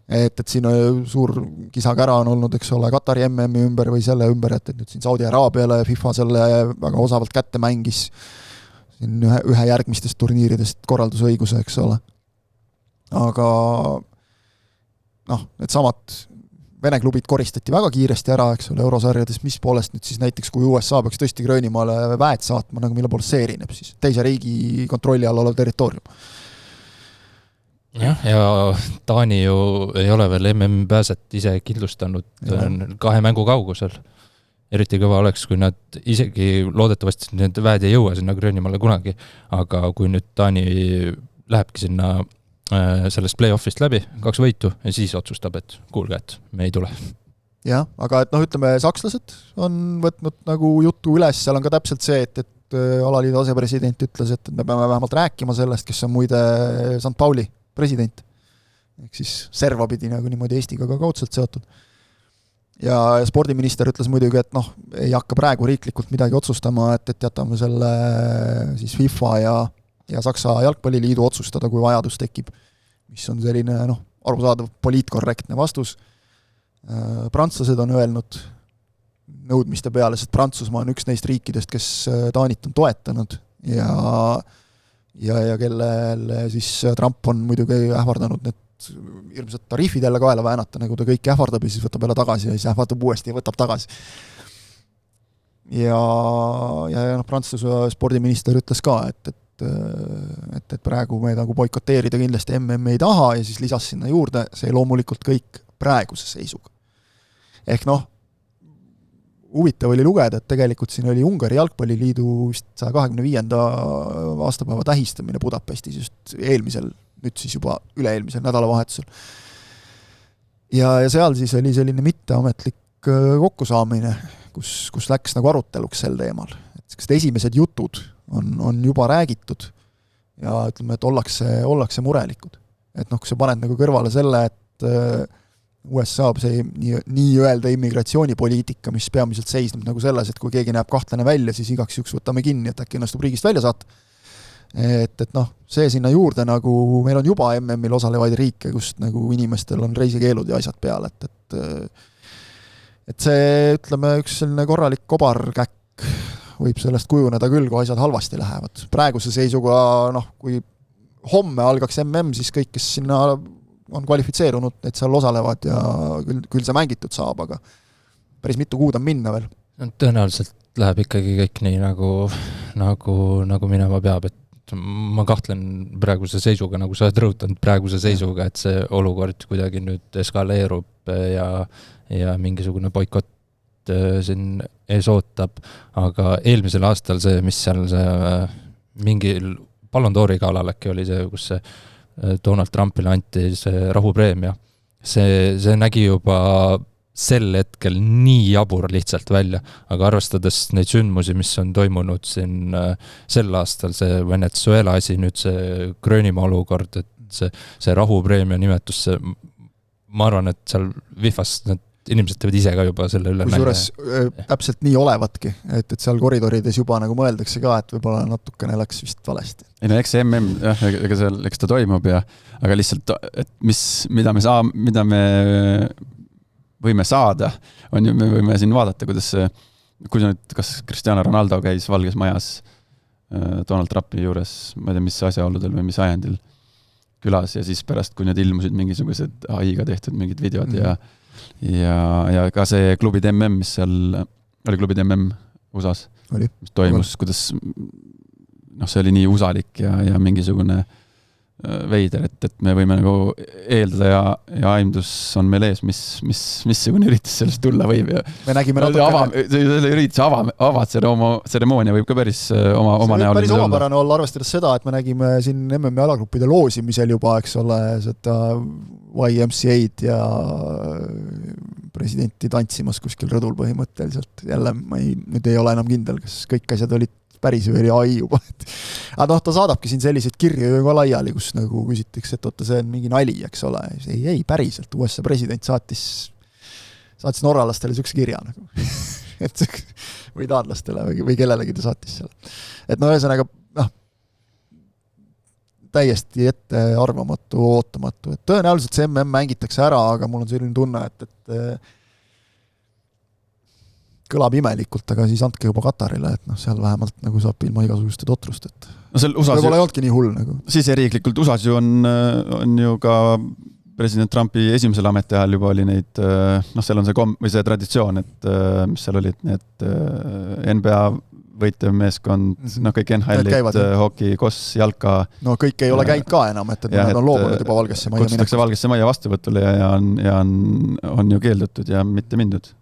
Et siin suur kisakära on olnud, eks ole, Katari MM-i ümber või selle ümber, et nüüd siin Saudi Araabiale FIFA selle väga osavalt kätte mängis siin ühe järgmistest turniiridest korraldusõiguse, eks ole. Aga need samad Vene klubid koristati väga kiiresti ära, eks ole, eurosarjades, mis poolest nüüd siis näiteks, kui USA peaks tõesti Gröönimaale väed saatma, nagu mille poolest see erineb siis, teise riigi kontrolli all olev territoorium.
Jah, ja Taani ju ei ole veel MM-pääset ise kindlustanud 2 mängu kaugusel. Eriti kõva oleks, kui nad isegi loodetavasti need väed ei jõua sinna Gröönimaale kunagi, aga kui nüüd Taani lähebki sinna sellest play-offist läbi, 2 võitu ja siis otsustab, et kuulge, et me ei tule.
Jah, aga et ütleme, sakslased on võtnud nagu jutu üles, seal on ka täpselt see, et alaliidu asepresident ütles, et me peame vähemalt rääkima sellest, kes on muide St. Pauli president. Ehk siis serva pidi nagu niimoodi Eestiga ka kaudselt seotud. Ja spordiminister ütles muidugi, et ei hakka praegu riiklikult midagi otsustama, et jätame selle siis FIFA ja Saksa jalgpalliliidu otsustada, kui vajadus tekib, mis on selline arusaadav poliitkorrektne vastus. Prantslased on öelnud nõudmiste peale, sest Prantsusmaa on üks neist riikidest, kes Taanit on toetanud ja kellele siis Trump on muidugi ähvardanud need ilmselt tariifid jälle kaela väänata, nagu ta kõik ähvardab ja siis võtab jälle tagasi ja siis ähvardab uuesti ja võtab tagasi. Ja Prantsuse spordiminister ütles ka, et praegu me nagu boikoteerida kindlasti MM ei taha ja siis lisas sinna juurde, see loomulikult kõik praeguse seisuga. Ehk huvitav oli lugeda, et tegelikult siin oli Ungari jalgpalliliidu 125. aastapäeva tähistamine Budapestis just eelmisel, nüüd siis juba üle-eelmisel nädalavahetusel. Ja seal siis oli selline mitteametlik kokkusaamine, kus läks nagu aruteluks sel teemal. Et esimesed jutud on juba räägitud ja ütleme, et ollakse murelikud. Et kui sa paned nagu kõrvale selle, et USA see nii-öelda immigratsioonipoliitika, mis peamiselt seisneb nagu selles, et kui keegi näeb kahtlane välja, siis igaks juks võtame kinni, et äkki õnnestub riigist välja saata. Et see sinna juurde nagu, meil on juba MM-il osalevaid riike, kus nagu inimestel on reisikeelud ja asjad peal, et see, ütleme, üks selline korralik kobarkäkk võib sellest kujuneda küll, kui asjad halvasti lähevad. Praeguse seisuga, kui homme algaks MM, siis kõik, kes sinna on kvalifitseerunud, et seal osalevad ja küll see mängitud saab, aga päris mitu kuud on minna veel.
Tõenäoliselt läheb ikkagi kõik nii, nagu minema peab, et ma kahtlen praeguse seisuga, nagu sa oled rõhutanud praeguse seisuga, et see olukord kuidagi nüüd eskaleerub ja mingisugune boikott siin ees ootab, aga eelmisel aastal see, mis seal see mingil Ballon d'Ori galal äkki oli see, kus see Donald Trumpile anti see rahupreemia. See nägi juba sel hetkel nii jabur lihtsalt välja, aga arvestades neid sündmusi, mis on toimunud siin sel aastal, see Venezuela asi, nüüd see Gröönimaa olukord, et see rahupreemia nimetus, ma arvan, et seal VIFAs need inimesed teevad ise ka juba selle üle
kusjuures täpselt nii olevatki, et seal koridorides juba nagu mõeldakse ka, et võib-olla natukene läks vist valesti.
Ei no eks MM, eks ta toimub aga lihtsalt, et mida me võime saada, on ju, me võime siin vaadata, kas Cristiano Ronaldo käis Valges Majas Donald Trumpi juures, ma ei tea, mis asjaoludel või mis ajendil külas ja siis pärast, kui need ilmusid mingisugused AI-ga tehtud mingid videod ja ja ka see klubide MM, mis seal oli klubide MM USA-s, mis toimus, kuidas see oli nii usalik ja mingisugune veider, et me võime nagu eeldada ja aimdus on meil ees, missugune üritus sellest tulla võib.
Me nägime
selle ürituse avatseremoonia võib ka päris oma näol.
Päris omapärane olla, arvestades seda, et me nägime siin MM-i alagruppide loosimisel juba, eks ole, seda YMCA-d ja presidenti tantsimas kuskil rõdul põhimõtteliselt. Jälle, nüüd ei ole enam kindel, kas kõik asjad olid päris või oli AI juba. Aga ta saadabki siin selliseid kirju ka laiali, kus nagu küsitakse, et see on mingi nali, eks ole. Ei, päriselt. USA president saatis norralastele sükse kirja nagu. või taadlastele või kellelegi ta saatis seal. Et ühesõnaga, täiesti ette arvamatu, ootamatu. Et tõenäoliselt see MM mängitakse ära, aga mul on selline tunne, et kõlab imelikult, aga siis andke juba Katarile, et seal vähemalt nagu saab ilma igasuguste totrust, et võib-olla ei olnudki nii hull nagu.
Siseriiklikult USAs ju on ju ka president Trumpi esimesel ametiajal juba oli neid, seal on see traditsioon, et mis seal olid need NBA võitev meeskond, kõik NHL-id, hoki, koss, jalka.
No kõik ei ole käinud ka enam, et nad on loobunud juba Valgesse Majja.
Kutsutakse Valgesse Majja vastuvõtule ja on ju keeldutud ja mitte mindud.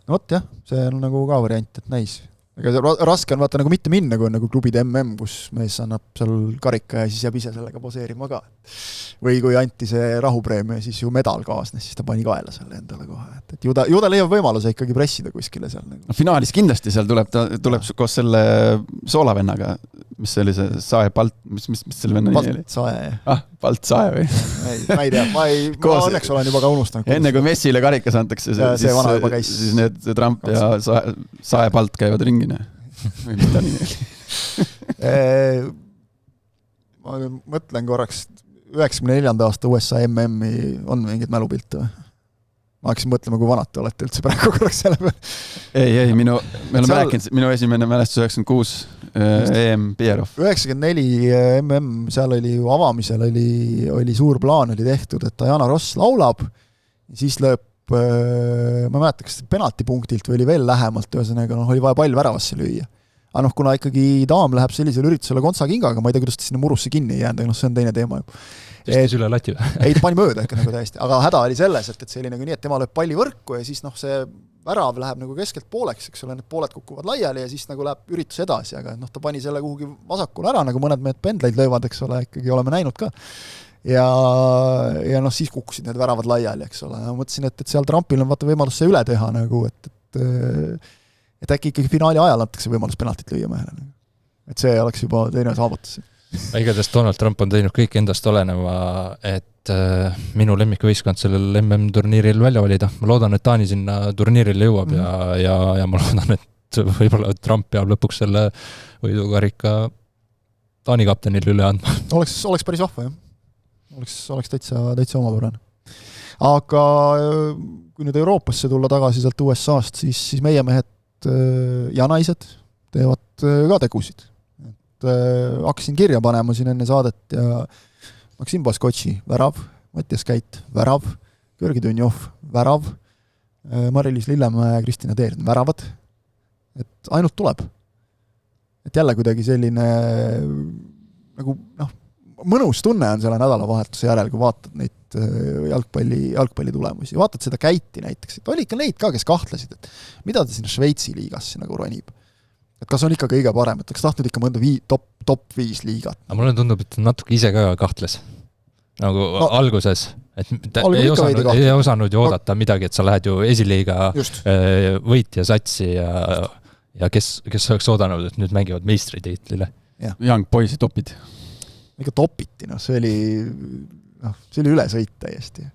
No vot jah, see on nagu ka variant, et näis. Ega raske on vaata nagu mitte minna, kui on nagu klubide MM, kus mees annab seal karika ja siis jääb ise sellega poseerima ka. Või kui anti see rahupreemia, siis ju medal kaasnes, siis ta pani kaela selle endale kohe. Et ju ta leiab võimaluse ikkagi pressida kuskile seal. Nagu.
No, finaalis kindlasti seal tuleb koos selle soolavennaga, mis oli see Sae Palt, mis selle venna nimi oli?
Sae.
Palt Sae või?
Ma ei tea, ma õnneks olen juba ka unustanud.
Enne kui Messile karikas antakse, siis need Trump ja Sae Palt käivad ringina. Või mida nimi oli?
Ma mõtlen korraks 94. aasta USA MM-i on mingid mälupilte või? Ma hakkasin mõtlema, kui vanad te olete üldse praegu korraks selle peal.
Ei, me oleme rääkinud, minu esimene mälestus 96 EM Pierov.
94 MM, seal oli ju avamisel, oli suur plaan, oli tehtud, et Diana Ross laulab, siis lööb, ma mäleta, kas penaltipunktilt või oli veel lähemalt, ühesõnaga, oli vaja pall väravasse lüüa. Aga kuna ikkagi daam läheb sellisele üritusele kontsakingaga, ma ei tea, kuidas ta sinna murusse kinni ei jäänud, aga see on teine teema ju.
Tõstis üle lati või?
Ei, ta pani mööda ikka nagu täiesti, aga häda oli selles, et see oli nagu nii, et tema lööb palli võrku ja siis see värav läheb nagu keskelt pooleks, eks ole, need pooled kukuvad laiali ja siis nagu läheb üritus edasi, aga ta pani selle kuhugi vasakule ära, nagu mõned mehed pendleid löövad, eks ole, ikkagi oleme näinud ka. Ja siis kukkusid need väravad laiali, eks ole. Ma mõtlesin, et seal Trumpil on vaata võimalus see üle teha nagu, et äkki ikkagi finaali ajal antakse võimalus penaltit lüüa mehele. Et see oleks juba teine saavutus.
Igatahes Donald Trump on teinud kõik endast oleneva, et minu lemmikvõistkond sellel MM-turniiril välja valida. Ma loodan, et Taani sinna turniirile jõuab ja ma loodan, et võib-olla Trump peab lõpuks selle võidukarika Taani kaptenil üle andma.
Oleks päris vahva, jah. Oleks täitsa omapärane. Aga kui nüüd Euroopasse tulla tagasi sealt USA-st, siis meie mehed ja naised teevad ka tegusid. Hakkasin kirja panema siin enne saadet ja Maksim Baskotši, värav, Mattias Käit, värav, Georgi Dunjov, värav, Mari-Liis Lillemäe ja Kristina Teern, väravad. Et ainult tuleb. Et jälle kuidagi selline nagu, mõnus tunne on selle nädalavahetuse järel, kui vaatad neid jalgpalli tulemusi. Vaatad seda Käiti näiteks, et oli ikka neid ka, kes kahtlesid, et mida ta sinna Šveitsi liigasse nagu ronib. Et kas on ikka kõige parem, et oleks tahtnud ikka mõnda top 5 liigat.
Aga mulle tundub, et natuke ise ka kahtles. Nagu alguses. Et ei osanud ju oodata midagi, et sa lähed ju esiliiga võitja satsi ja kes oleks oodanud, et nüüd mängivad meistritiitlile.
Young Boysi topid.
Ikka topiti, see oli ülesõit täiesti.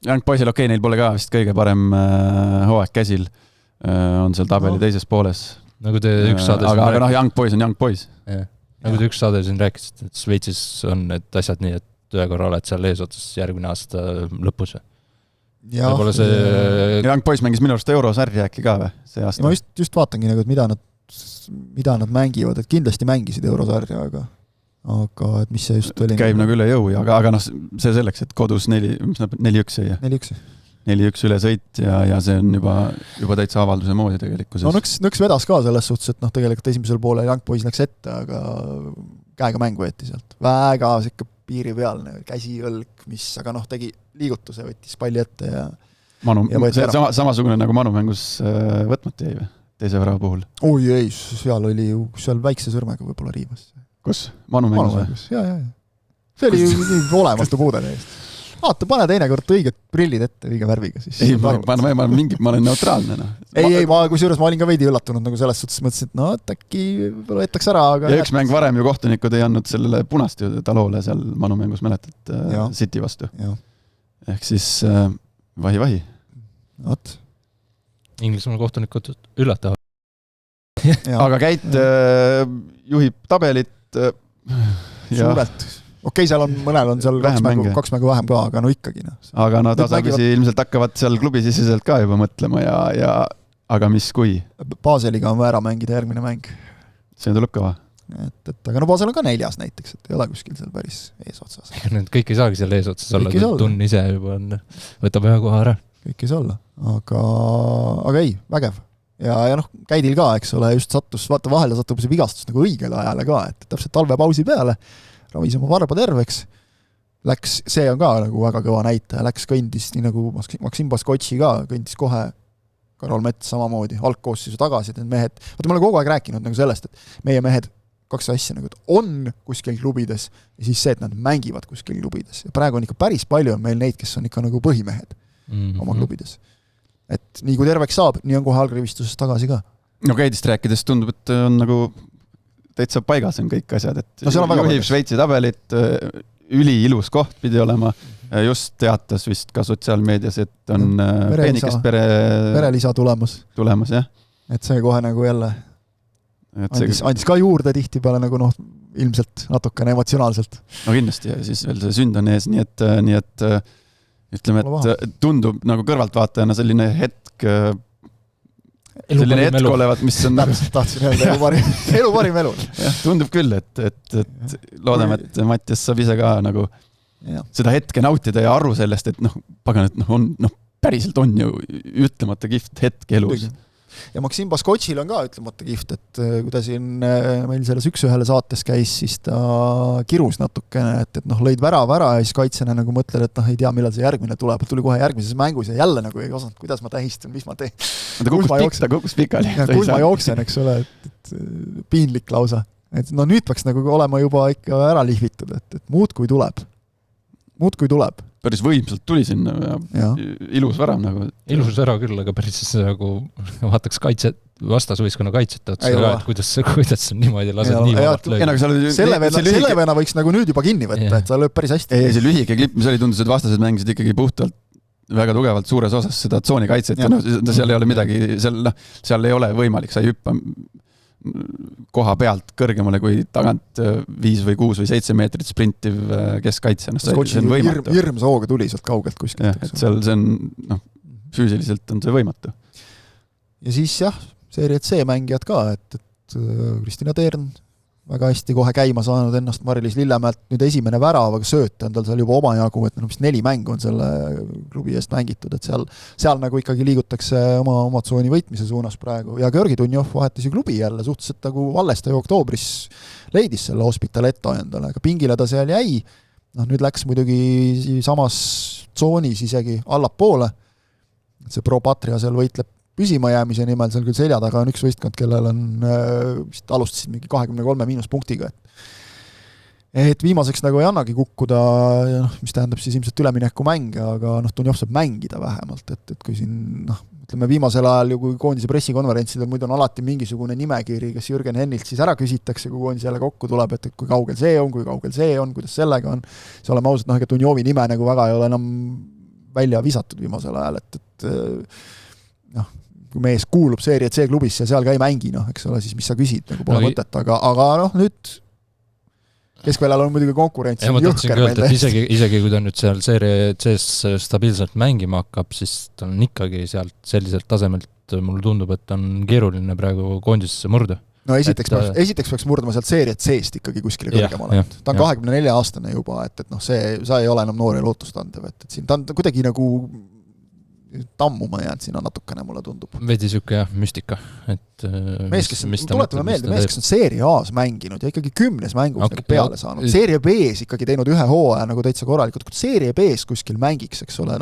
Young Boysil neil pole ka vist kõige parem hooaeg käsil. On seal tabeli teises pooles.
Nagu te üks saade
aga Young Boys on Young Boys.
Nagu te üks saade siin rääkisid, et Šveitsis on need asjad nii, et ühe korra oled seal eesotsas järgmine aasta lõpus.
Young Boys mängis minu arust eurosärgi äkki ka või see aasta?
Ma just vaatangi, et mida nad mängivad, et kindlasti mängisid eurosärja, aga et mis see just oli?
Käib nagu üle jõu, aga see selleks, et kodus 4-1 jäi.
4-1.
4-1 ülesõit ja see on juba täitsa avalduse moodi tegelikkuses.
No nõks vedas ka selles suhtes, et tegelikult esimesel poole Young Boys läks ette, aga käega mäng võeti sealt. Väga siuke piiripealne, käsi, õlg, mis aga tegi liigutuse, võttis palli ette ja
samasugune nagu Manumängus võtmata jäi või? Teise värava puhul?
Oi ei, seal väikse sõrmega võib-olla riivas.
Kus? Manumängus?
Jaa. See oli nii olematu puude täiesti. Vaata, pane teinekord õiged prillid ette õige värviga. Siis
ei, ma olen neutraalne. No.
Ei, kusjuures ma olin ka veidi üllatunud nagu selles suhtes, mõtlesin, et äkki võetaks ära. Aga
ja üks mäng varem ju kohtunikud ei andnud sellele punast ju Taloole seal Manumängus mäletad City vastu. Ja. Ehk siis vahi.
Oot.
Inglismaal kohtunikud üllatavad.
Aga Käit juhib tabelit
suurelt. Okei, seal mõnel on seal kaks mängu vähem ka, aga ikkagi.
Aga tasapisi ilmselt hakkavad seal klubisiseselt ka juba mõtlema aga mis kui?
Baseliga on ära mängida järgmine mäng.
See tuleb kõva.
Aga Basel on ka 4 näiteks, et ei ole kuskil seal päris eesotsas.
Kõik ei saagi seal eesotsas olla, Tunn ise juba võtab ühe koha ära.
Kõik ei saa olla, aga ei, vägev. Ja Käidil ka, eks ole, just sattus, vaata vahele satub see vigastus nagu õigele ajale ka, et täpselt talvepausi peale ravis oma varba terveks, see on ka nagu väga kõva näitaja, kõndis nii nagu Maksim Baskotši ka, kõndis kohe Karol Mets samamoodi, algkoosseisu tagasi, et need mehed, vaata ma olen kogu aeg rääkinud nagu sellest, et meie mehed 2 asja nagu on kuskil klubides ja siis see, et nad mängivad kuskil klubides. Ja praegu on ikka päris palju on meil neid, kes on ikka nagu põhimehed oma klubides. Et nii kui terveks saab, nii on kohe algrivistuses tagasi ka.
No Käidist rääkides tundub, et on nagu täitsa paigas on kõik asjad, et juhib Šveitsi tabelit, üliilus koht pidi olema, just teatas vist ka sotsiaalmeedias, et on peenikest
perelisa tulemas,
jah.
Et see kohe nagu jälle andis ka juurde tihti peale nagu ilmselt natukene emotsionaalselt.
No kindlasti ja siis veel see sünd on ees, nii et ütleme, et tundub nagu kõrvaltvaatajana selline hetk selline hetk olevat, mis on
tahtsin öelda elu parim elu.
Tundub küll, et loodame, et Mattias saab ise ka nagu seda hetke nautida ja aru sellest, et pagan, et päriselt on ju ütlemata kihvt hetk elus.
Ja Maksim Baskotšil on ka ütlemata kihvt, et kui ta siin meil selles 1-1 saates käis, siis ta kirus natukene, et lõid värava ära ja siis kaitsena nagu mõtled, et ei tea, millal see järgmine tuleb, tuli kohe järgmises mängus ja jälle nagu ei osanud, kuidas ma tähistan, mis ma teen.
Ta kukkus pikali.
Kus ma jooksen, eks ole, et piinlik lausa. Et nüüd peaks nagu olema juba ikka ära lihvitud, et muud kui tuleb.
Päris võimsalt tuli sinna ja ilus värav nagu.
Ilus värav küll, aga päris nagu vaataks vastasvõiskonna kaitset otsa ka, et kuidas see niimoodi lased nii vabalt löögi.
Selle venna võiks nagu nüüd juba kinni võtta, et ta lööb päris hästi.
Ei, see lühike klipp, mis oli tundus, et vastased mängisid ikkagi puhtalt väga tugevalt suures osas seda tsooni kaitset ja seal ei ole midagi, seal ei ole võimalik, sa ei hüppa koha pealt kõrgemale kui tagant 5 või 6 või 7 meetrit sprintiv keskkaitse.
See on võimatu. Hirmsa hooga tuli sealt kaugelt kuskilt.
Et seal see on, füüsiliselt on see võimatu.
Ja siis seeriat C mängijad ka, et Kristina Teern väga hästi kohe käima saanud ennast Mari-Liis Lillemäelt, nüüd esimene värav, aga sööt on tal seal juba omajagu, et vist 4 mängu on selle klubi eest mängitud, et seal nagu ikkagi liigutakse oma tsooni võitmise suunas praegu. Ja Georgi Tunjov vahetas ju klubi jälle, suhteliselt nagu alles ta ju oktoobris leidis selle Hospitaletto endale, aga pingile ta seal jäi. Nüüd läks muidugi samas tsoonis isegi allapoole, et see Pro Patria seal võitleb püsimajäämise nimel, seal küll selja taga on üks võistkond, kellel on alustasid mingi 23 miinuspunktiga. Et viimaseks nagu ei annagi kukkuda, mis tähendab siis ilmselt ülemineku mänge, aga Tunjov saab mängida vähemalt, et kui siin ütleme viimasel ajal ju kui koondise pressikonverentsidel muidu on alati mingisugune nimekiri, kes Jürgen Hennilt siis ära küsitakse, kui koondis jälle kokku tuleb, et kui kaugel see on, kuidas sellega on. See oleme ausalt, ega Tunjovi nime nagu väga ei ole enam välja visatud viimasel ajal, et kui mees kuulub seeria C klubisse ja seal ka ei mängi, eks ole, siis mis sa küsid, nagu pole mõtet, aga nüüd keskväljal on muidugi konkurents.
Ja ma tahtsin öelda, et isegi kui ta nüüd seal seeria C-s stabiilselt mängima hakkab, siis ta on ikkagi sealt selliselt tasemelt, mulle tundub, et on keeruline praegu koondisesse murda.
No esiteks peaks murdma sealt seeriat C-st ikkagi kuskile kõrgemale. Ta on 24 aastane juba, et sa ei ole enam noor ja lootustandev, et siin ta on kuidagi nagu tammuma jäänud sinna natukene, mulle tundub.
Veidi siuke müstika, et
tuletame meelde, mees, kes on Seeria A-s mänginud ja ikkagi 10 mängus nagu peale saanud. Seeria B-s ikkagi teinud ühe hooaja nagu täitsa korralikult, kui Seeria B-s kuskil mängiks, eks ole,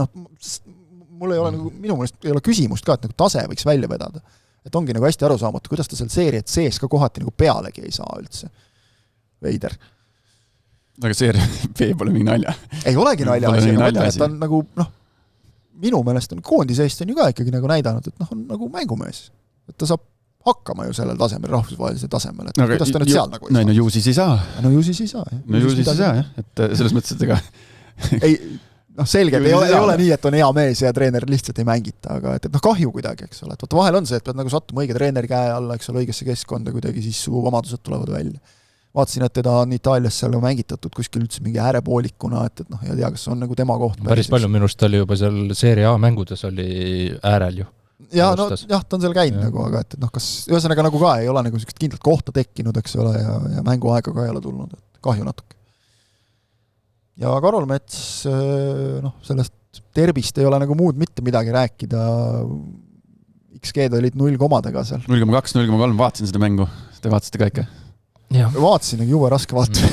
mul ei ole nagu, minu mõelest ei ole küsimust ka, et nagu tase võiks välja vedada. Et ongi nagu hästi arusaamatu, kuidas ta seal Seeriat sees ka kohati nagu pealegi ei saa üldse. Veider.
Aga Seeria B pole mingi nalja.
Ei olegi nalja asi, aga ta on nagu, minu meelest on koondisest on ju ka ikkagi nagu näidanud, et on nagu mängumees. Et ta saab hakkama ju sellel tasemel, rahvusvahelisel tasemel, et kuidas ta nüüd seal nagu
ei saa. No ju siis ei saa.
No ju siis ei saa, jah.
No ju siis ei saa, jah. Et selles mõttes, et ega...
ei, selgelt ei ole nii, et on hea mees ja treener lihtsalt ei mängita, aga et kahju kuidagi, eks ole. Et vahel on see, et pead nagu sattuma õige treeneri käe alla, eks ole, õigesse keskkonda kuidagi, siis su omadused tulevad välja. Vaatasin, et teda on Itaalias seal mängitatud kuskil üldse mingi äärepoolikuna, et ei tea, kas on nagu tema koht.
Päris palju minust oli juba seal Seeria A mängudes oli äärel ju.
Ja, ta on seal käinud nagu, aga et kas ühesõnaga nagu ka ei ole nagu sellist kindlat kohta tekkinud, eks ole, ja mänguaega ka ei ole tulnud, et kahju natuke. Ja Karol Mets, sellest terbist ei ole nagu muud mitte midagi rääkida. XG-d olid 0 komadega seal.
0,2, 0,3, vaatasin seda mängu. Te vaatasite ka ikka?
Vaatasin, aga juue raske vaata.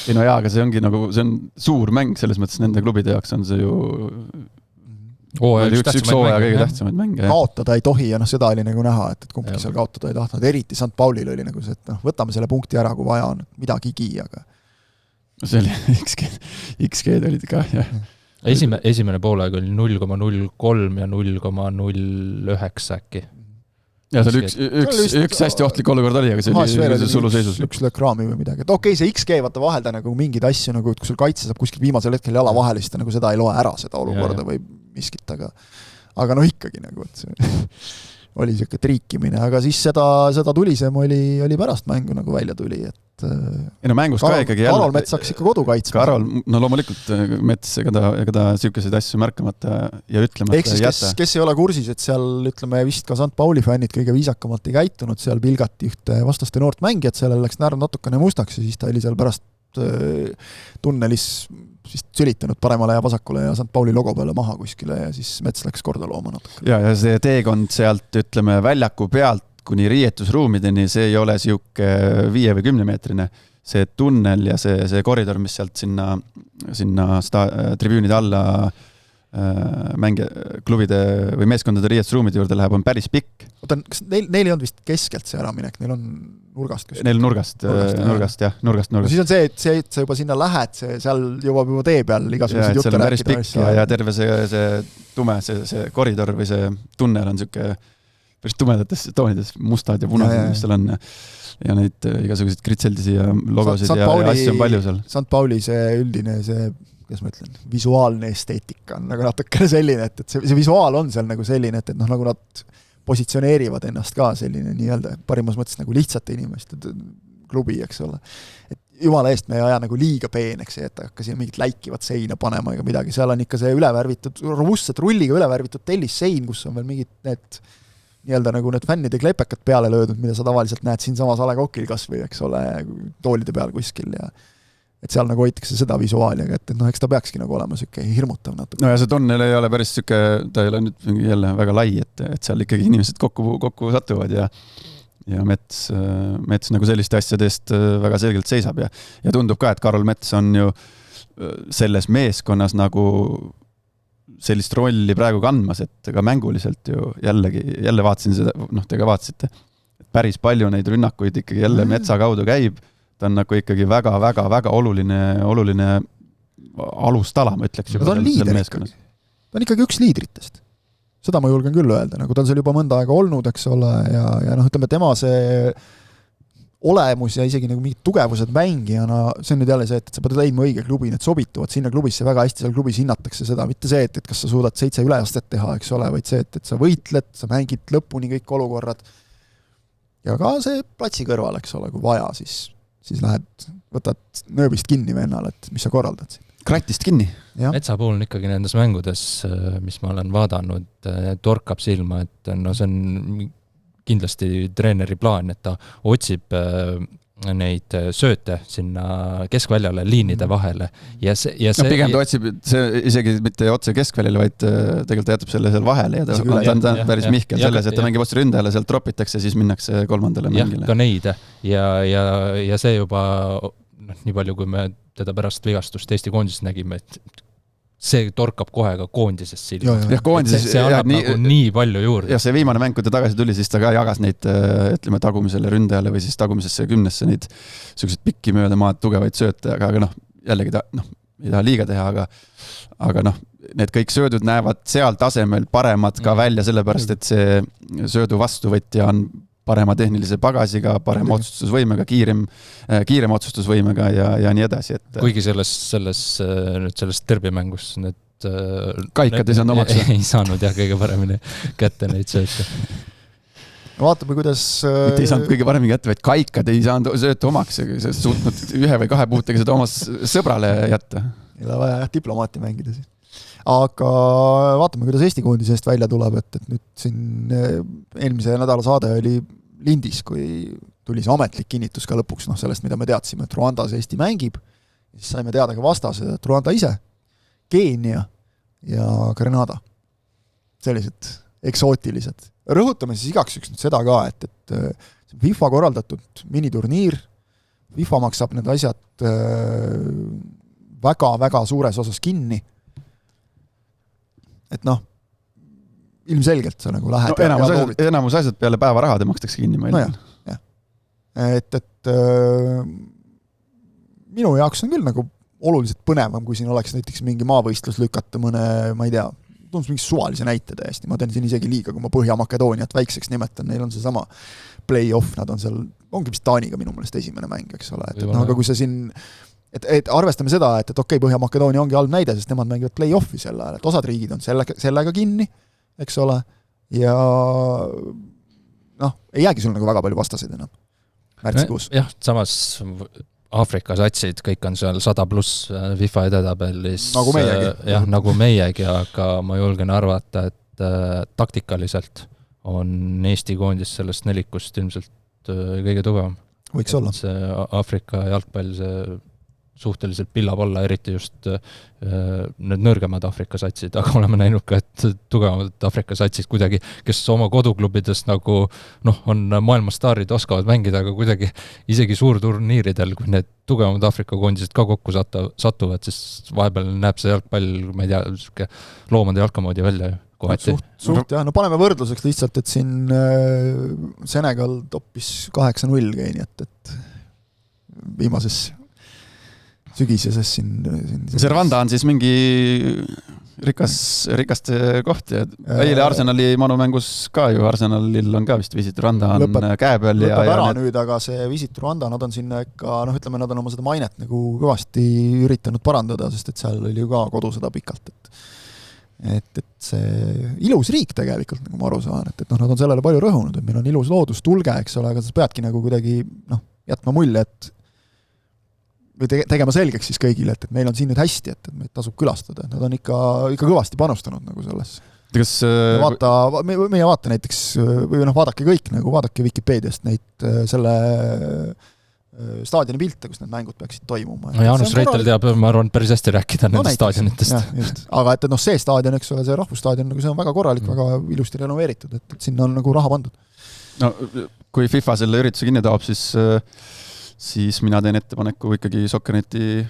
Ei no jaa, aga see ongi nagu, see on suur mäng, selles mõttes nende klubide jaoks on see ju üks hooaja kõige tähtsamaid mänge.
Kaotada ei tohi ja seda oli nagu näha, et kumbki seal kaotada ei tahtnud. Eriti St. Paulil oli nagu see, et võtame selle punkti ära, kui vaja on midagigi, aga
see oli XG-d olid ka, jah.
Esimene poolaeg oli 0,03 ja 0,09 äkki.
Ja see oli üks hästi ohtlik olukord oli, aga see oli suluseisus.
Üks löök raami või midagi. Et okei, see XG vaata vahelda nagu mingid asju, nagu, et kui sul kaitse saab kuskil viimasel hetkel jala vahele, siis ta nagu seda ei loe ära, seda olukorda või miskit, aga ikkagi nagu, et see oli siuke triikimine, aga siis seda tulisem oli pärast mängu nagu välja tuli, et
mängus ka ikkagi jälle
Karol Mets saaks ikka kodu kaitsma.
Karol, loomulikult Mets, ega ta siukeseid asju märkamata ja ütlemata
ei jäta. Kes ei ole kursis, et seal ütleme vist ka St. Pauli fännid kõige viisakamalt ei käitunud, seal pilgati ühte vastaste noort mängijat, sellel läks närv natukene mustaks ja siis ta oli seal pärast tunnelis sülitanud paremale ja vasakule ja St. Pauli logo peale maha kuskile ja siis Mets läks korda looma natuke.
Ja see teekond sealt, ütleme, väljaku pealt kuni riietusruumideni, see ei ole siuke 5 või 10 meetrine. See tunnel ja see koridor, mis sealt sinna tribüünide alla klubide või meeskondade riietusruumide juurde läheb, on päris pikk.
Kas neil ei olnud vist keskelt see äraminek, neil on nurgast?
Neil nurgast, jah, nurgast.
Siis on see, et sa juba sinna lähed, seal jõuab juba tee peal igasugused jutte
rääkida. See on päris pikk ja terve see tume, see koridor või see tunnel on siuke päris tumedates toonides, mustad ja punased, mis seal on ja neid igasuguseid kritseldisi ja logosid ja asju on palju seal.
St. Pauli see üldine, kuidas ma ütlen, visuaalne esteetika on nagu natukene selline, et see visuaal on seal nagu selline, et nagu nad positsioneerivad ennast ka selline nii-öelda parimas mõttes nagu lihtsate inimeste klubi, eks ole. Et jumala eest me ei aja nagu liiga peeneks, et hakka siia mingit läikivat seina panema ega midagi. Seal on ikka see ülevärvitud, robustset rulliga ülevärvitud tellissein, kus on veel mingid need nii-öelda nagu need fännide klepekad peale löödud, mida sa tavaliselt näed siin samas Alekokil kas või, eks ole, toolide peal kuskil ja et seal nagu hoitakse seda visuaali, aga et eks ta peakski nagu olema siuke hirmutav natuke.
No ja see tunnel ei ole päris siuke, ta ei ole nüüd jälle väga lai, et seal ikkagi inimesed kokku satuvad ja Mets nagu selliste asjade eest väga selgelt seisab ja tundub ka, et Karol Mets on ju selles meeskonnas nagu sellist rolli praegu kandmas, et ka mänguliselt ju jälle vaatasin seda, te ka vaatasite, päris palju neid rünnakuid ikkagi jälle Metsa kaudu käib, ta on nagu ikkagi väga oluline alustala, ma ütleks juba.
Ta on liider ikkagi. Ta on ikkagi üks liidritest. Seda ma julgen küll öelda, nagu ta on seal juba mõnda aega olnud, eks ole, ja ütleme, tema see olemus ja isegi nagu mingid tugevused mängijana, see on nüüd jälle see, et sa pead leidma õige klubi, need sobituvad sinna klubisse väga hästi, seal klubis hinnatakse seda, mitte see, et kas sa suudad 7 üleastet teha, eks ole, vaid see, et sa võitled, sa mängid lõpuni kõik olukorrad ja ka see platsi kõrval, eks ole, kui vaja, siis lähed, võtad nööbist kinni vennal, et mis sa korraldad siin.
Kratist kinni.
Metsa puhul ikkagi nendes mängudes, mis ma olen vaadanud, torkab silma, et see on kindlasti treeneri plaan, et ta otsib neid sööte sinna keskväljale liinide vahele ja see
pigem ta otsib see isegi mitte otse keskväljale, vaid tegelikult jätab selle seal vahele ja ta on päris mihkel selles, et ta mängib otse ründajale, sealt tropitakse, siis minnakse kolmandale mängile.
Ka neid ja see juba nii palju, kui me teda pärast vigastust Eesti koondisest nägime, et see torkab kohe ka koondises silma. See annab nii palju juurde.
Ja see viimane mäng, kui ta tagasi tuli, siis ta ka jagas neid, ütleme, tagumisele ründajale või siis tagumisesse 10-sse neid sellised pikki mööda maad tugevaid sööte, aga jällegi ta ei taha liiga teha, aga need kõik söödud näevad seal tasemel paremad ka välja, sellepärast, et see söödu vastuvõtja on parema tehnilise pagasiga, parema otsustusvõimega, kiirem otsustusvõimega ja nii edasi.
Kuigi selles derbimängus need
kaikad ei saanud omaks.
Ei saanud kõige paremini kätte neid sööte.
Vaatame, kuidas...
Mitte ei saanud kõige paremini kätte, vaid kaikad ei saanud sööte omaks. See suutnud 1 või 2 puutega seda omas sõbrale jätta.
Ei ole vaja diplomaati mängida siis. Aga vaatame, kuidas Eesti koondisest välja tuleb, et nüüd siin eelmise nädala saade oli lindis, kui tuli see ametlik kinnitus ka lõpuks sellest, mida me teadsime, et Rwandas Eesti mängib, siis saime teada ka vastased, et Rwanda ise, Keenia ja Grenada. Sellised eksootilised. Rõhutame siis igaks üks nüüd seda ka, et FIFA korraldatud miniturniir, FIFA maksab need asjad väga-väga suures osas kinni, et ilmselgelt sa lähed
enamus asjad peale päevarahade makstakse kinni meil.
Jah. Et minu jaoks on küll oluliselt põnevam, kui siin oleks näiteks mingi maavõistlus lükata mõne, ma ei tea, tundus mingi suvalise näite täiesti, ma teen siin isegi liiga, kui ma Põhja-Makedooniat väikseks nimetan, neil on see sama play-off, nad on seal, ongi vist Taaniga minu mõnest esimene mäng, eks ole, et aga kui sa siin et arvestame seda, et okei, Põhja-Makedoonia ongi halb näide, sest nemad mängivad play-offi sel ajal, et osad riigid on sellega kinni, eks ole, ja ei jäägi sul väga palju vastaseid enam märtsikuus.
Jah, samas Aafrika satsid, kõik on seal 100+ FIFA edetabelis.
Nagu meiegi.
Jah, nagu meiegi, aga ma julgen arvata, et taktikaliselt on Eesti koondis sellest nelikust ilmselt kõige tugevam.
Võiks olla.
See Aafrika jalgpall, see suhteliselt pillab olla, eriti just need nõrgemad Aafrika satsid, aga oleme näinud ka, et tugevamad Aafrika satsid kuidagi, kes oma koduklubidest on maailmastaarid, oskavad mängida, aga kuidagi isegi suurturniiridel, kui need tugevamad Aafrika koondised ka kokku satuvad, siis vahepeal näeb see jalgpall, ma ei tea, loomade jalkamoodi välja kohati.
Suht jah, paneme võrdluseks lihtsalt, et siin Senegal toppis 8-0 Keeniat, et viimases sügiseses siin...
See Rwanda on siis mingi rikaste koht ja eile Arsenali manumängus ka ju, Arsenalil on ka vist visit Rwanda on käe peal.
Lõpeb ära nüüd, aga see visit Rwanda, nad on sinna ikka, ütleme, nad on oma seda mainet kõvasti üritanud parandada, sest et seal oli ju ka kodusõda pikalt, et see ilus riik tegelikult, nagu ma aru saan, et nad on sellele palju rõhunud, et meil on ilus loodus, tulge, eks ole, aga sa peadki kuidagi jätma mulje, et või tegema selgeks siis kõigile, et meil on siin nüüd hästi, et meid tasub külastada. Nad on ikka kõvasti panustanud sellesse. Meie vaata näiteks, või vaadake kõik, vaadake Wikipeediast neid selle staadioni pilte, kus need mängud peaksid toimuma.
Jaanus Reitel teab, ma arvan, päris hästi rääkida nendest staadionitest.
Aga et see staadion, eks ole, see rahvusstaadion, see on väga korralik, väga ilusti renoveeritud, et sinna on raha pandud.
No, kui FIFA selle ürituse kinni taab, siis mina teen ettepaneku ikkagi Sokkerneti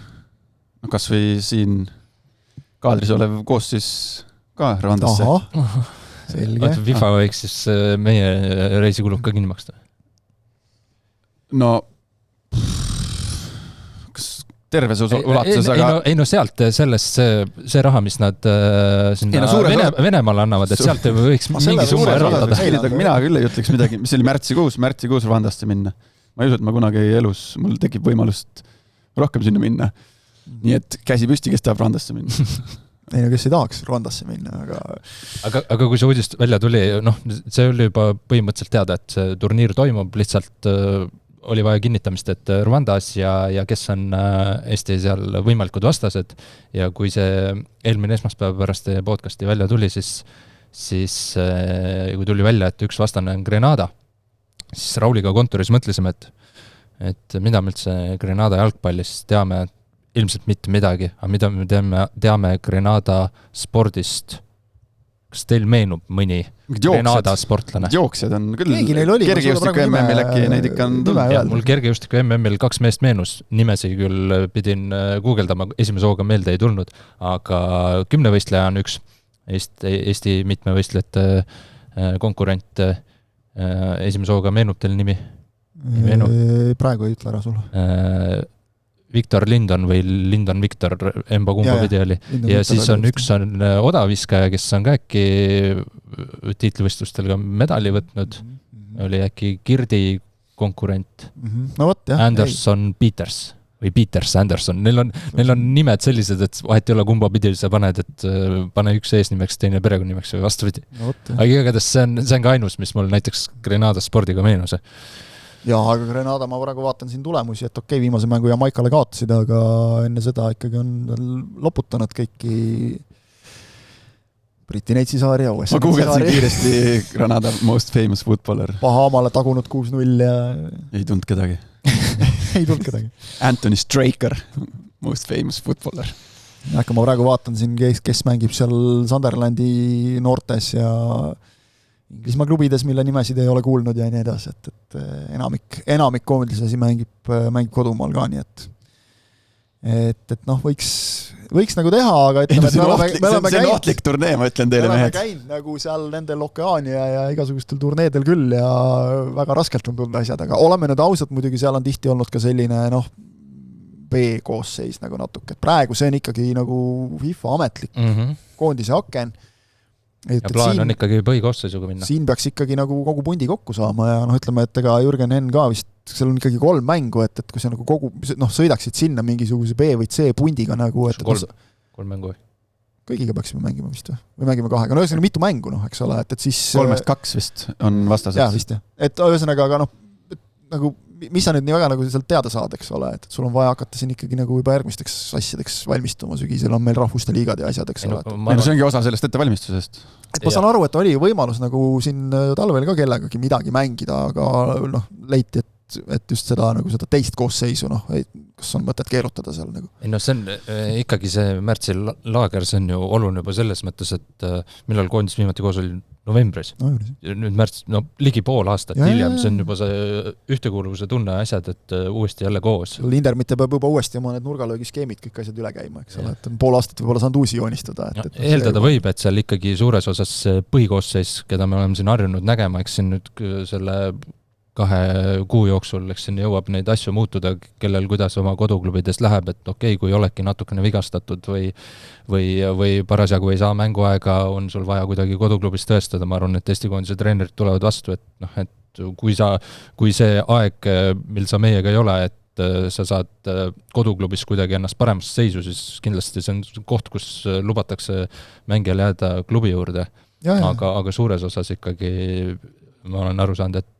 kas või siin kaadris olev koostis ka Rwandasse.
Selge.
FIFA võiks siis meie reisikulud ka kinni maksta?
No kas terves ulatuses, aga...
Ei no sealt sellest see raha, mis nad sinna Venemaale annavad, et sealt võiks mingi summa eraldada.
Mina küll ei ütleks midagi, mis oli märtsikuus Rwandasse minna. Ma ei usu, et ma kunagi elus, mul tekib võimalust rohkem sinna minna. Nii et käsi püsti, kes tahab Rwandasse minna.
Ei no, kes ei tahaks Rwandasse minna,
aga kui see uudist välja tuli, see oli juba põhimõtteliselt teada, et see turniir toimub, lihtsalt oli vaja kinnitamist, et Rwandas ja kes on Eesti seal võimalikud vastased ja kui see eelmine esmaspäev pärast teie podcasti välja tuli, siis kui tuli välja, et üks vastane on Grenada, siis Rauliga kontoris mõtlesime, et et mida me üldse Grenada jalgpallist teame, ilmselt mitte midagi, aga mida me teame Grenada spordist, kas teil meenub mõni Grenada sportlane?
Jooksjad on küll,
kergejõustiku
MM-il äkki neid ikka on
tulnud. Mul kergejõustiku MM-il 2 meest meenus, nimesi küll pidin guugeldama, esimese hooga meelde ei tulnud, aga 10-võistleja on üks Eesti mitmevõistlejate konkurent, esimese hooga meenub teil nimi?
Praegu ei ütle ära sulle.
Victor Lindon või Lindon Victor, emba kumba pidi oli. Ja siis on üks odaviskaja, kes on ka äkki tiitlivõistlustel ka medali võtnud. Oli äkki Girdi konkurent.
No võt, jah.
Anderson Peters või Peters Anderson. Neil on nimed sellised, et vahet ei ole kumba pidi sa paned, et pane üks eesnimeks, teine perekonnimeks või vastupidi.
No võt,
aga igatahes see on ka ainus, mis mul näiteks Grenada spordiga meenus.
Jaa, aga Grenada ma praegu vaatan siin tulemusi, et okei, viimase mängu Jamaikale kaotasid, aga enne seda ikkagi on loputanud kõiki Briti Neitsi-saari ja USA
ma kuugeldasin kiiresti Grenada most famous footballer.
Bahamale tagunud 6-0 ja...
Ei tulnud kedagi.
Ei tulnud kedagi.
Anthony Straker, most famous footballer.
Aga ma praegu vaatan siin, kes mängib seal Sunderlandi noortes ja Inglismaa klubides, mille nimesid ei ole kuulnud ja nii edasi, et enamik koondisesi mängib kodumaal ka, nii et noh, võiks nagu teha, aga ütleme,
see on ohtlik turnee, ma ütlen teile mehed.
Me oleme käinud nagu seal nendel Okeaania ja igasugustel turneedel küll ja väga raskelt on tulnud asjad, aga oleme nüüd ausad, muidugi seal on tihti olnud ka selline B-koosseis nagu natuke, et praegu see on ikkagi nagu FIFA ametlik koondise aken.
Ja plaan on ikkagi põhikoosseisuga minna.
Siin peaks ikkagi nagu kogu pundi kokku saama ja ütleme, et ega Jürgen Henn ka vist, seal on ikkagi 3 mängu, et kui see nagu kogu, sõidaksid sinna mingisuguse B või C pundiga nagu, et
3 mängu või?
Kõigiga peaksime mängima vist või mängime 2, aga ühesõnaga mitu mängu, eks ole, et siis
3-2 vist on vastased.
Jah, vist jah. Et ühesõnaga, aga nagu mis sa nüüd nii väga nagu sealt teada saad, eks ole, et sul on vaja hakata siin ikkagi nagu juba järgmisteks asjadeks valmistuma, sügisel on meil rahvuste liigad ja asjad, eks ole.
See ongi osa sellest ettevalmistusest.
Et ma saan aru, et oli võimalus nagu siin talvel ka kellegagi midagi mängida, aga leiti, et just seda teist koosseisu, kas on mõtet keerutada seal nagu.
See on ikkagi see märtsi laager, see on ju oluline juba selles mõttes, et millal koondis viimati koos oli novembris. Nüüd märts, ligi pool aastat hiljem, see on juba see ühtekuuluvuse tunne asjad, et uuesti jälle koos.
Lindermitte peab juba uuesti oma need nurgalöögiskeemid kõik asjad üle käima, eks ole, et pool aastat võib-olla saanud uusi joonistada.
Eeldada võib, et seal ikkagi suures osas põhikoosseis, keda me oleme siin harjunud nägema, eks siin nüüd selle 2 kuu jooksul, eks siin jõuab neid asju muutuda, kellel kuidas oma koduklubides läheb, et okei, kui oledki natukene vigastatud või parasjagu ei saa mänguaega, on sul vaja kuidagi koduklubis tõestada, ma arvan, et Eesti koondise treenerid tulevad vastu, et kui see aeg, mil sa meiega ei ole, et sa saad koduklubis kuidagi ennast paremast seisu, siis kindlasti see on koht, kus lubatakse mängijal jääda klubi juurde, aga suures osas ikkagi ma olen aru saanud, et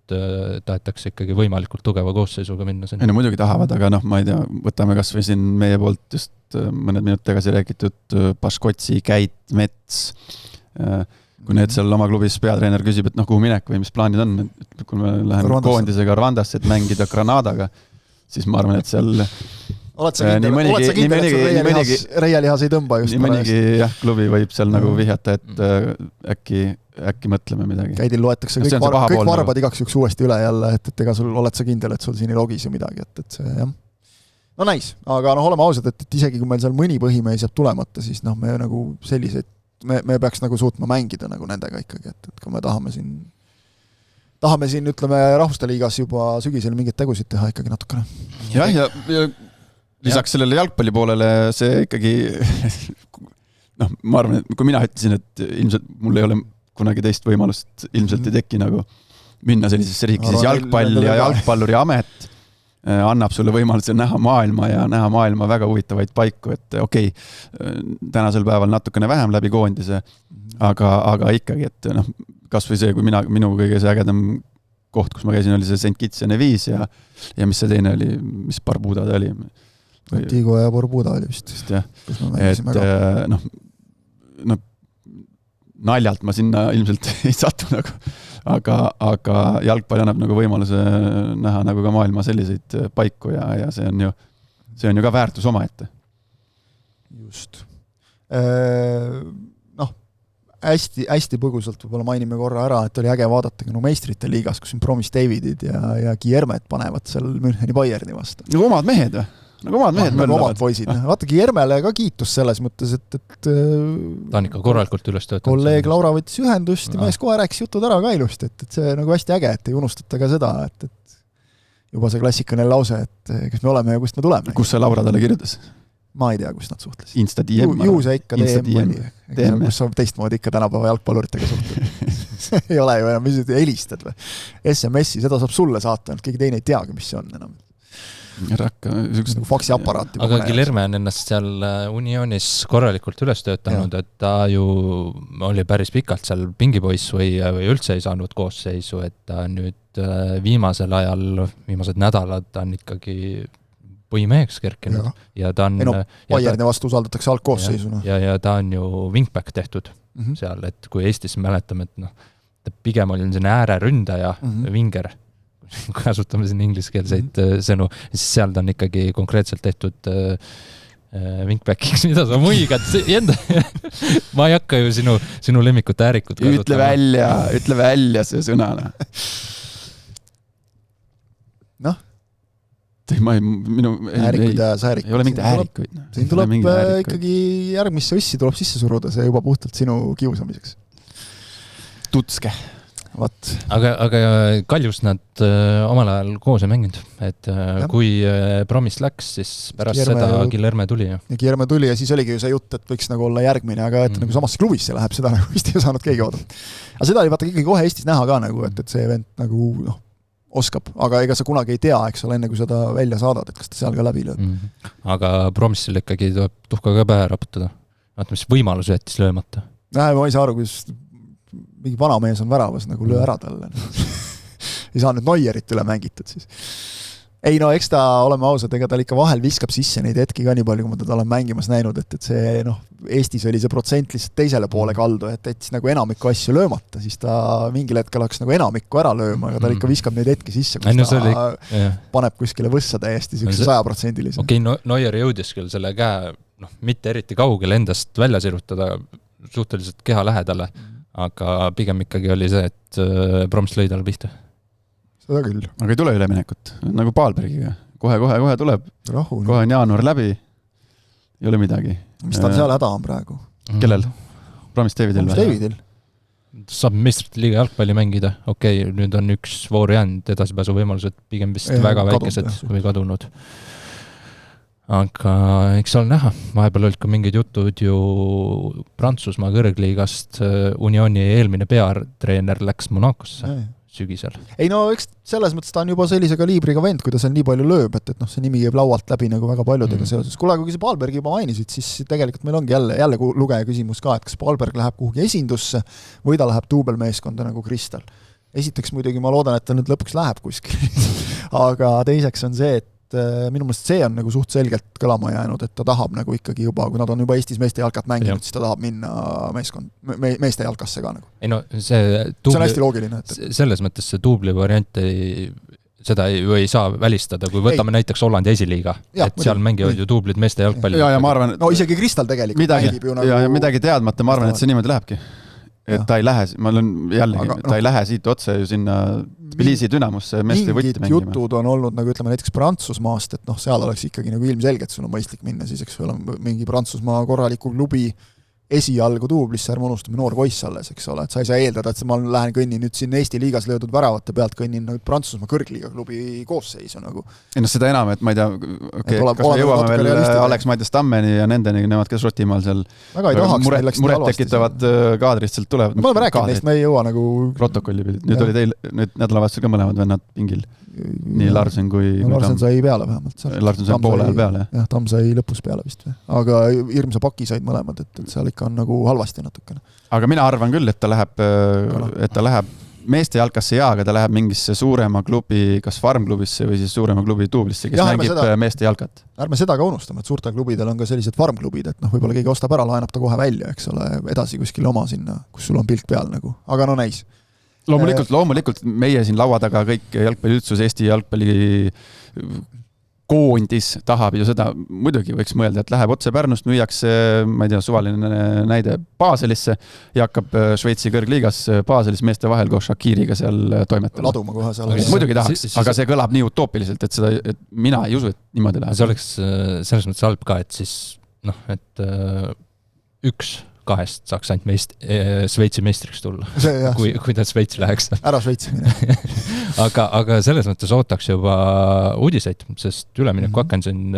tahetakse ikkagi võimalikult tugeva koosseisuga minna sinna.
Muidugi tahavad, aga ma ei tea, võtame kas või siin meie poolt just mõned minut tagasi räägitud Paškotsi, Käit, Mets, kui need seal oma klubis peatreener küsib, et kuhu minek või mis plaanid on, et kui me läheme koondisega Rwandasse, et mängida Granadaga, siis ma arvan, et seal
oled sa kindel, et sul reialihas ei tõmba just
nii mõnigi klubi võib seal nagu vihjata, et äkki mõtleme midagi.
Käidil loetakse kõik varbad igaks juks uuesti üle jälle, et ega sul oled sa kindel, et sul siin ei logis ju midagi, et see jah. No näis, aga oleme ausad, et isegi kui meil seal mõni põhimees jääb tulemata, siis me nagu selliseid, me peaks nagu suutma mängida nagu nendega ikkagi, et kui me tahame siin ütleme rahvuste liigas juba sügisel mingid tegusid teha ikkagi natukene.
Jah, ja lisaks sellele jalgpalli poolele see ikkagi ma arvan, et kui mina ütlesin, et ilmselt mul ei ole kunagi teist võimalust, ilmselt ei teki nagu minna sellisesse riiki, siis jalgpall ja jalgpalluri amet annab sulle võimaluse näha maailma väga huvitavaid paiku, et okei, tänasel päeval natukene vähem läbi koondise, aga ikkagi, et kas või see, kui minu kõige see ägedam koht, kus ma käisin, oli see St. Kitts ja Nevis ja mis see teine oli, mis Barbuda ta oli?
Antigua ja Barbuda oli vist.
Jah, et naljalt ma sinna ilmselt ei satu nagu, aga jalgpall annab nagu võimaluse näha nagu ka maailma selliseid paiku ja see on ju ka väärtus omaette.
Just. Hästi põgusalt võib-olla mainime korra ära, et oli äge vaadata ka meistrite liigas, kus Promis Davidid ja Guillermet panevad seal Müncheni Bayerni vastu.
Nagu omad mehed või? Nagu
omad poisid. Vaata Guillermele ka kiitus selles mõttes, et
ta on ikka korralikult üles töötanud.
Kolleeg Laura võttis ühendust ja mees kohe rääkis jutud ära ka ilusti, et see nagu hästi äge, et ei unustata ka seda, et juba see klassikaline lause, et kes me oleme ja kust me tuleme.
Kus see Laura talle kirjutas?
Ma ei tea, kus nad suhtles.
Insta DM.
Ju see ikka DM oli. Kus on teistmoodi ikka tänapäeva jalgpalluritega suhtled. Ei ole ju enam, mis nüüd helistad või? SMS-i, seda saab sulle saata, keegi teine ei teagi, mis see on enam. Nagu faksiaparaati.
Aga Guillerme on ennast seal Unionis korralikult üles töötanud, et ta ju oli päris pikalt seal pingipoiss või üldse ei saanud koosseisu, et ta nüüd viimasel ajal, viimased nädalad ta on ikkagi põhimeheks kerkinud ja ta on
Bayerni vastu usaldatakse algkoosseisuna.
Ja ta on ju wingback tehtud seal, et kui Eestis mäletame, et ta pigem oli selline ääreründaja, winger, kasutame siin ingliskeelseid sõnu, siis seal ta on ikkagi konkreetselt tehtud wingbackiks, mida sa muigad enda. Ma ei hakka ju sinu lemmikut äärikut
kasutama. Ütle välja see sõnana.
Äärikuid ja säärikuid.
Ei ole mingit äärikuid.
Siin tuleb ikkagi järgmisse õssi tuleb sisse suruda, see juba puhtalt sinu kiusamiseks.
Tutske.
Aga Kaljus nad omal ajal koos ei mänginud, et kui Promis läks, siis pärast seda Guillerme tuli.
Ja Guillerme tuli ja siis oligi ju see jutt, et võiks nagu olla järgmine, aga et nagu samasse klubisse läheb, seda nagu vist ei saanud keegi oodata. Aga seda oli vaata ikkagi kohe Eestis näha ka nagu, et see event nagu oskab, aga ega sa kunagi ei tea, eks ole, enne kui seda välja saadad, et kas ta seal ka läbi lööb.
Aga Promissil ikkagi tuleb tuhka ka pähe raputada. Vaata, mis võimalus jättis löömata.
Ma ei saa aru, kus mingi vana mees on väravas, nagu löö ära talle. Ei saa nüüd Neuerit üle mängitud siis. Ei eks ta, oleme ausad, ega tal ikka vahel viskab sisse neid hetki ka nii palju, kui ma teda olen mängimas näinud, et see Eestis oli see protsent lihtsalt teisele poole kaldu, et jättis nagu enamikku asju löömata, siis ta mingil hetkel hakkas nagu enamikku ära lööma, aga tal ikka viskab neid hetki sisse, kus ta paneb kuskile võssa täiesti 100%.
Okei, Neuer jõudis küll selle käe mitte eriti kaugele endast välja sirutada suhteliselt keha lähedale, aga pigem ikkagi oli see, et Proms lõi tal pihta.
Seda küll.
Aga ei tule üleminekut, nagu Paalbergiga. Kohe tuleb, kohe on jaanuar läbi, ei ole midagi.
Mis tal seal häda on praegu?
Kellel? Promis Davidil?
Saab meistrite liiga jalgpalli mängida. Okei, nüüd on üks voor jäänud, edasipääsu võimalused pigem vist väga väikesed või kadunud. Aga eks ole näha, vahepeal olid ka mingid jutud ju Prantsusmaa kõrgliigast, Unioni eelmine peatreener läks Monacosse sügisel.
Ei eks selles mõttes ta on juba sellise kaliibriga vend, kui ta seal nii palju lööb, et see nimi jääb laualt läbi nagu väga paljudega seoses. Kuule, kui see Paalbergi juba mainisid, siis tegelikult meil ongi jälle lugeja küsimus ka, et kas Paalberg läheb kuhugi esindusse või ta läheb duubelmeeskonda nagu Kristal. Esiteks muidugi ma loodan, et ta nüüd lõpuks läheb kuskil. Aga teiseks on see, et minu meelest see on nagu suht selgelt kõlama jäänud, et ta tahab nagu ikkagi juba, kui nad on juba Eestis meeste jalkat mänginud, siis ta tahab minna meeste jalkasse ka nagu.
See
on hästi loogiline.
Selles mõttes see duubli variant seda ei saa välistada, kui võtame näiteks Hollandi esiliiga, et seal mängivad ju duublid meeste jalgpalli.
Ja ma arvan,
isegi Kristal tegelikult mängib ju nagu...
Ja midagi teadmata, ma arvan, et see niimoodi lähebki. Et ta ei lähe, ta ei lähe siit otse ju sinna Tbilisi Dünamusse meeste võtti mängima.
Mingid jutud on olnud, nagu ütleme näiteks Prantsusmaast, et seal oleks ikkagi nagu ilmselgelt sul on mõistlik minna, siis eks ole mingi Prantsusmaa korraliku klubi esialgu duublisse, ärme unustame noor poiss alles, eks ole, et sa ei saa eeldada, et ma lähen kõnnin nüüd siin Eesti liigas löödud väravate pealt, kõnnin nagu Prantsusmaa kõrgliiga klubi koosseisu nagu.
Seda enam, et ma ei tea, kas me jõuame veel Alex Maides Tammeni ja nendeni, nemad, kes Rotimaal seal muret tekitavad kaadrist sealt tulevad.
Me oleme rääkinud neist, me ei jõua nagu...
Protokolli pildid. Nüüd oli teil nädalavahetusel ka mõlemad vennad pingil. Nii Larsen kui...
Larsen sai peale vähemalt.
Larsen sai poole ajal peale.
Jah, Tamm sai lõpus peale vist. Aga hirmsa paki said mõlemad, et seal ikka on nagu halvasti natukene.
Aga mina arvan küll, et ta läheb meeste jalkasse aga ta läheb mingisse suurema klubi, kas farmklubisse või siis suurema klubi duublisse, kes mängib meeste jalkat.
Ärme seda ka unustame, et suurtel klubidel on ka sellised farmklubid, et võib-olla keegi ostab ära, laenab ta kohe välja, eks ole, edasi kuskile oma sinna, kus sul on pilk peal nagu, aga no näis.
Loomulikult meie siin laua taga kõik jalgpalliüldsus, Eesti jalgpalli koondis tahab ju seda, muidugi võiks mõelda, et läheb otse Pärnust, müüakse, ma ei tea, suvaline näide Baselisse ja hakkab Šveitsi kõrgliigas Baselis meeste vahel koos Shakiriga seal toimetama.
Laduma kohe seal.
Muidugi tahaks, aga see kõlab nii utoopiliselt, et mina ei usu, et niimoodi läheb.
See oleks selles mõttes halb ka, et siis et üks kahest saaks ainult Šveitsi meistriks tulla, kui ta Šveitsi läheks.
Ära Šveitsi mine.
aga selles mõttes ootaks juba uudiseid, sest ülemineku aken siin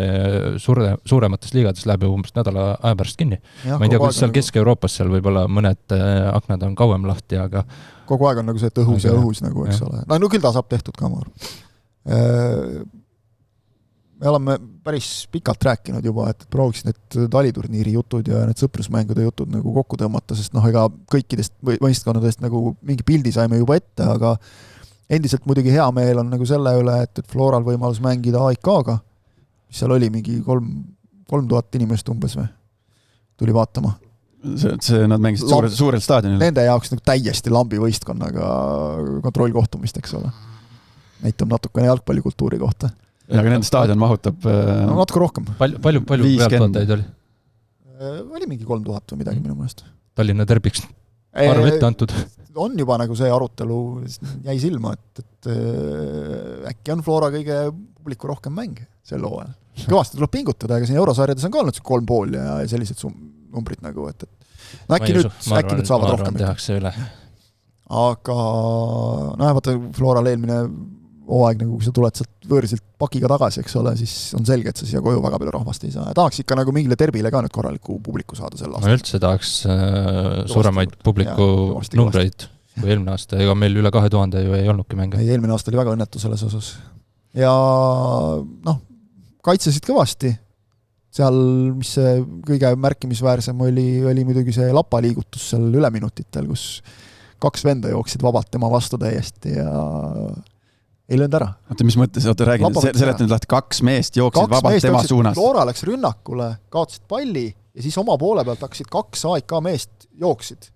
suuremates liigades läheb ju umbes nädala aja pärast kinni. Ma ei tea, kuidas seal Kesk-Euroopas seal võib-olla mõned aknad on kauem lahti, aga
kogu aeg on nagu see, et õhus ja õhus nagu, eks ole. No küll ta saab tehtud ka, ma arvan. Me oleme päris pikalt rääkinud juba, et prooviks need taliturniiri jutud ja need sõprusmängude jutud nagu kokku tõmmata, sest ega kõikidest võistkonnadest nagu mingi pildi saime juba ette, aga endiselt muidugi hea meel on nagu selle üle, et Floral võimalus mängida AIK-ga, mis seal oli mingi 3000 inimest umbes või? Tuli vaatama.
Nad mängisid suurel staadionil.
Nende jaoks nagu täiesti lambi võistkonnaga kontrollkohtumist, eks ole. Näitab natukene jalgpallikultuuri kohta.
Aga nende staadion mahutab
natuke rohkem.
Palju pealtvaatajaid oli?
Oli mingi 3000 või midagi minu mõelest.
Tallinna terbiks arv ette antud.
On juba nagu see arutelu jäi silma, et äkki on Flora kõige publiku rohkem mäng sel hooajal. Kõvasti tuleb pingutada, aga siin eurosarjades on ka olnud 3,5 ja sellised numbrid nagu, et äkki nüüd saavad rohkem.
Tehakse üle.
Aga vaata Floral eelmine hooaeg, nagu kui sa tuled sealt võõrsilt pakiga tagasi, eks ole, siis on selge, et sa siia koju väga palju rahvast ei saa. Ja tahaks ikka nagu mingile terbile ka nüüd korraliku publiku saada sel aastal.
Ma üldse tahaks suuremaid publiku numbreid kui eelmine aasta. Ega meil üle 2000 ju ei olnudki mänge.
Eelmine aasta oli väga õnnetu selles osas. Ja kaitsesid kõvasti. Seal, mis see kõige märkimisväärsem oli muidugi see lapaliigutus seal üleminutitel, kus 2 venda jooksid vabalt tema vastu täiesti ja ei löönud ära.
Oota, mis mõttes? Oota, räägin, seleta nüüd lahti, 2 meest jooksid vabalt tema suunas.
Flora läks rünnakule, kaotasid palli ja siis oma poole pealt hakkasid 2 AIK meest jooksid.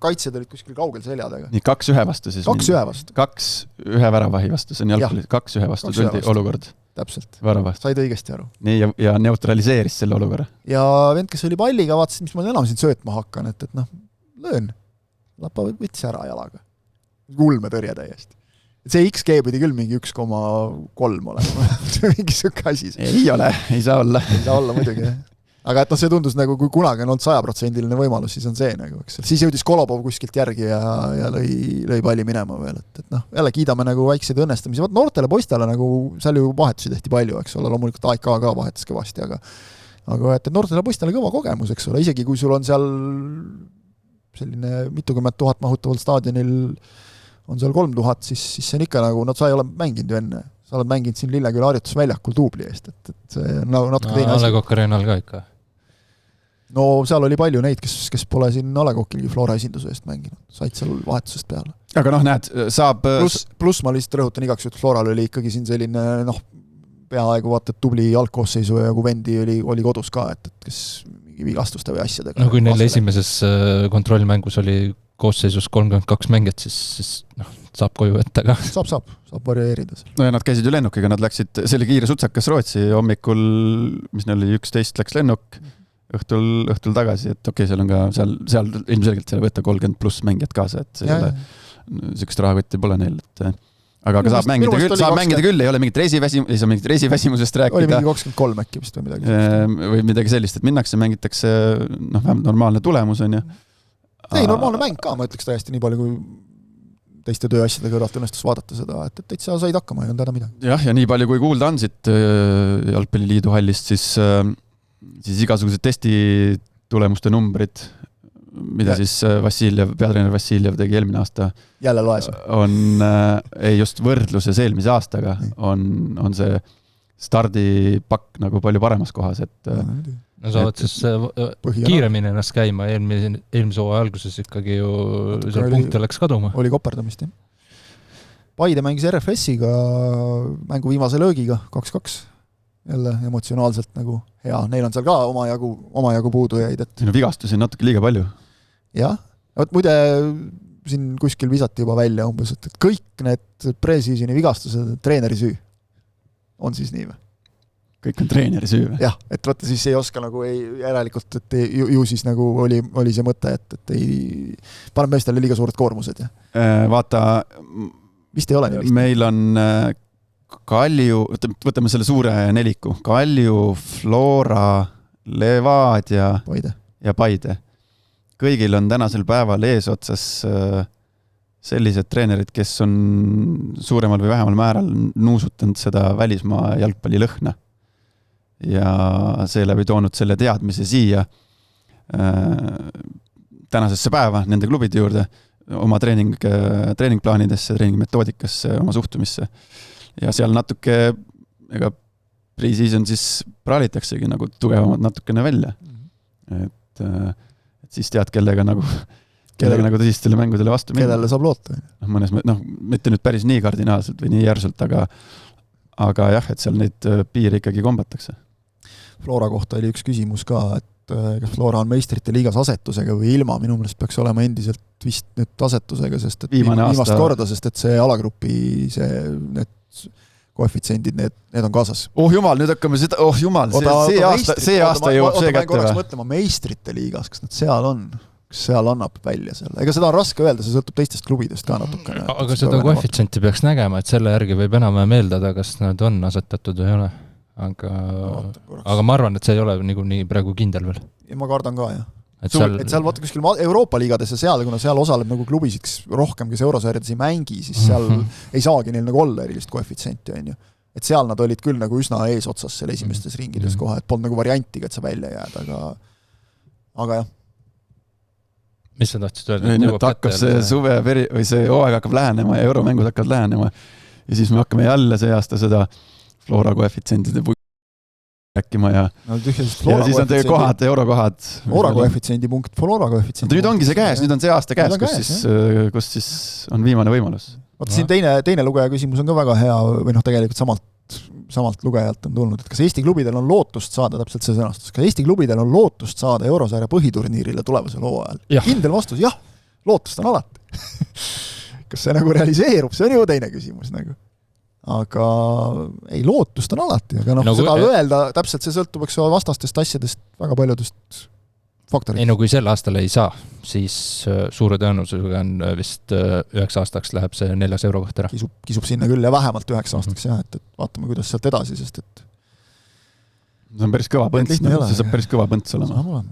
Kaitsjad olid kuskil kaugel seljadega.
Nii 2-1 vastu siis?
2-1 vastu.
2-1 väravahi vastu, see on jalgpalli. 2-1 vastu tuldi olukord.
Täpselt.
Väravast.
Said õigesti aru.
Nii, ja neutraliseeris selle olukorra.
Ja vend, kes oli palliga, vaatasid, mis ma enam siin söötma hakkan, et löön. Lapa võttis ära jalaga. Ulme tõrje täiesti. See XG pidi küll mingi 1,3 olema. Mingi sõkke asi.
Ei ole, ei saa olla.
Ei saa olla muidugi. Aga et see tundus nagu, kui kunagi on olnud 100% võimalus, siis on see nagu, eks. Siis jõudis Kolobov kuskilt järgi ja lõi palli minema veel. Et jälle kiidame nagu väikseid õnnestamisi. Vaat noortele poistele nagu seal ju vahetusi tehti palju, eks ole. Loomulikult AIK ka vahetus kõvasti, aga et noortele poistele kõva kogemus, eks ole. Isegi kui sul on seal selline mitukümmend 000 mahutaval staadionil on seal 3000, siis see on ikka nagu, sa ei ole mänginud ju enne. Sa oled mänginud siin Lilleküla harjutusväljakul duubli eest, et see on natuke teine asi.
Alekok Arenal ka ikka.
No seal oli palju neid, kes pole siin Alekokilgi Flora esinduse eest mänginud. Said seal vahetusest peale.
Aga näed, saab...
Plus ma lihtsalt rõhutan igaks, et Floral oli ikkagi siin selline, peaaegu vaata, et tubli jalgkoosseisu ja kui vendi oli kodus ka, et kes mingi vigastuste või asjadega.
No kui neil esimeses kontrollmängus oli koosseisus 32 mängijat, siis saab koju ette ka.
Saab varieerida.
No ja nad käisid ju lennukiga, nad läksid, see oli kiire sutsakas Rootsi, hommikul, mis neil oli 11 läks lennuk, õhtul tagasi, et okei, seal on ka, seal ilmselgelt seal võtta 30 pluss mängijad kaasa, et see ei ole, sellist rahakotti pole neil, et aga saab mängida küll, ei ole mingit reisiväsimusest rääkida.
Oli mingi 23 äkki vist või midagi.
Või midagi sellist, et minnakse, mängitakse vähemalt normaalne tulemus on ju.
Ei, normaalne mäng ka, ma ütleks täiesti nii palju, kui teiste tööasjade kõrvalt õnnestus vaadata seda, et täitsa said hakkama, ei on täna midagi.
Jah, ja nii palju kui kuulda on siit Jalgpalliliidu hallist, siis igasugused testitulemuste numbrid, mida siis peatreener Vassiljev tegi eelmine aasta,
jälle loes.
Ei just võrdluses eelmise aastaga, on see stardipakk nagu palju paremas kohas, et
no saavad siis kiiremini ennast käima, eelmise hooaja alguses ikkagi ju seal punkte läks kaduma.
Oli koperdamist, jah. Paide mängis RFS-iga mängu viimase löögiga 2-2. Jälle emotsionaalselt nagu hea. Neil on seal ka omajagu puudujaid.
Siin on vigastusi natuke liiga palju.
Jah. Muide, siin kuskil visati juba välja umbes, et kõik need pre-seasoni vigastused treeneri süü. On siis nii või?
Kõik on treeneri süü või?
Jah, et vaata siis ei oska nagu järelikult, et ju siis nagu oli see mõte, et ei paneb meestele liiga suured koormused. Ja.
Vaata,
vist ei ole nii lihtne.
Meil on Kalju, võtame selle suure neliku, Kalju, Flora, Levadia ja Paide. Kõigil on tänasel päeval eesotsas sellised treenerid, kes on suuremal või vähemal määral nuusutanud seda välismaa jalgpalli lõhna. Ja seeläbi toonud selle teadmise siia tänasesse päeva nende klubide juurde, oma treeningplaanidesse, treeningmetoodikasse, oma suhtumisse. Ja seal natuke pre-season siis praalitaksegi nagu tugevamad natukene välja. Et siis tead, kellega nagu tõsistele mängudele vastu minna.
Kellele saab loota.
Mõnes, mitte nüüd päris nii kardinaalselt või nii järsult, aga jah, et seal neid piire ikkagi kombatakse.
Flora kohta oli üks küsimus ka, et kas Flora on meistrite liigas asetusega või ilma, minu meelest peaks olema endiselt vist nüüd asetusega, sest et viimast korda, sest et see alagrupi need koefitsendid, need on kaasas.
Jumal, nüüd hakkame seda, jumal, see aasta jõuab see kätte või?
Mõtlema meistrite liigas, kas nad seal on? Kas seal annab välja selle? Ega seda on raske öelda, see sõltub teistest klubidest ka natukene.
Aga seda koefitsenti peaks nägema, et selle järgi võib enam meeldada, kas nad on asetatud või ei ole. Aga ma arvan, et see ei ole nii praegu kindel veel.
Ja ma kardan ka, jah. Et seal vaata kuskil Euroopa liigades ja seal, kuna seal osaleb nagu klubisiks rohkem, kes eurosarjades ei mängi, siis seal ei saagi neil nagu olla erilist koefitsenti, on ju. Et seal nad olid küll nagu üsna eesotsas seal esimestes ringides kohe, et polnud nagu variantiga, et sa välja jääd, aga jah.
Mis sa tahtsid öelda?
Hakkab see suve või see hooaeg hakkab lähenema ja euromängud hakkavad lähenema ja siis me hakkame jälle see aasta seda Flora koefitsentide rääkima ja siis on teie kohad, eurokohad.
Flora koefitsiendi punkt, Flora koefitsiendi.
Nüüd ongi see käes, nüüd on see aasta käes, kus siis on viimane võimalus.
Vaata siin teine lugeja küsimus on ka väga hea või tegelikult samalt lugejalt on tulnud, et kas Eesti klubidel on lootust saada, täpselt see sõnastus, kas Eesti klubidel on lootust saada eurosarja põhiturniirile tulevasel hooajal? Kindel vastus, jah, lootust on alati. Kas see nagu realiseerub, see on ju teine küsimus nagu. Aga ei, lootust on alati, aga seda öelda, täpselt see sõltub vastastest asjadest, väga paljudest faktorid.
Kui sel aastal ei saa, siis suure tõenäosusega on vist 9 aastaks läheb see 4 euro koht ära.
Kisub sinna küll ja vähemalt 9 aastaks, jah, et vaatame, kuidas sealt edasi, sest et
see on päris kõva põnts, see saab päris kõva põnts olema.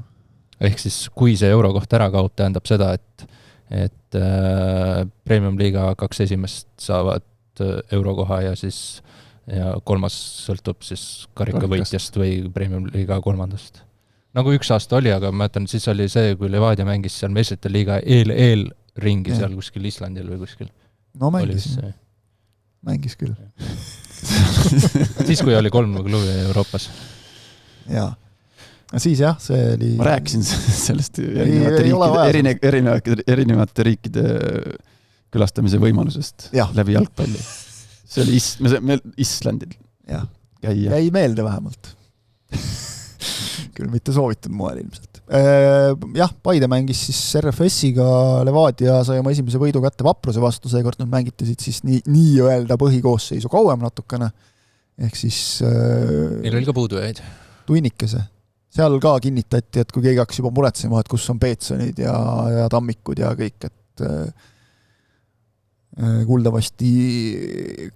Ehk siis, kui see euro koht ära kaob, tähendab seda, et Premium Liiga 2 esimest saavad eurokoha ja siis ja 3. sõltub siis karikavõitjast või Premium Liiga 3. Nagu 1 aasta oli, aga ma mäletan, siis oli see, kui Levadia mängis seal meistrite liiga eelringi seal kuskil Islandil või kuskil.
No mängis küll.
Siis, kui oli 3 klubi Euroopas.
Jaa. Siis jah, see oli...
Ma rääkisin sellest erinevate riikide külastamise võimalusest läbi jalgpalli. See oli Islandil.
Jäi meelde vähemalt. Küll mitte soovitud moel ilmselt. Jah, Paide mängis siis RFS-iga, Levadia sai oma esimese võidu kätte Vapruse vastu, seekord nad mängitasid siis nii-öelda põhikoosseisu kauem natukene. Ehk siis...
Neil oli ka puudujaid.
Tunnikese. Seal ka kinnitati, et kui keegi hakkas juba muretsema, et kus on Peetsonid ja Tammikud ja kõik, et kuuldavasti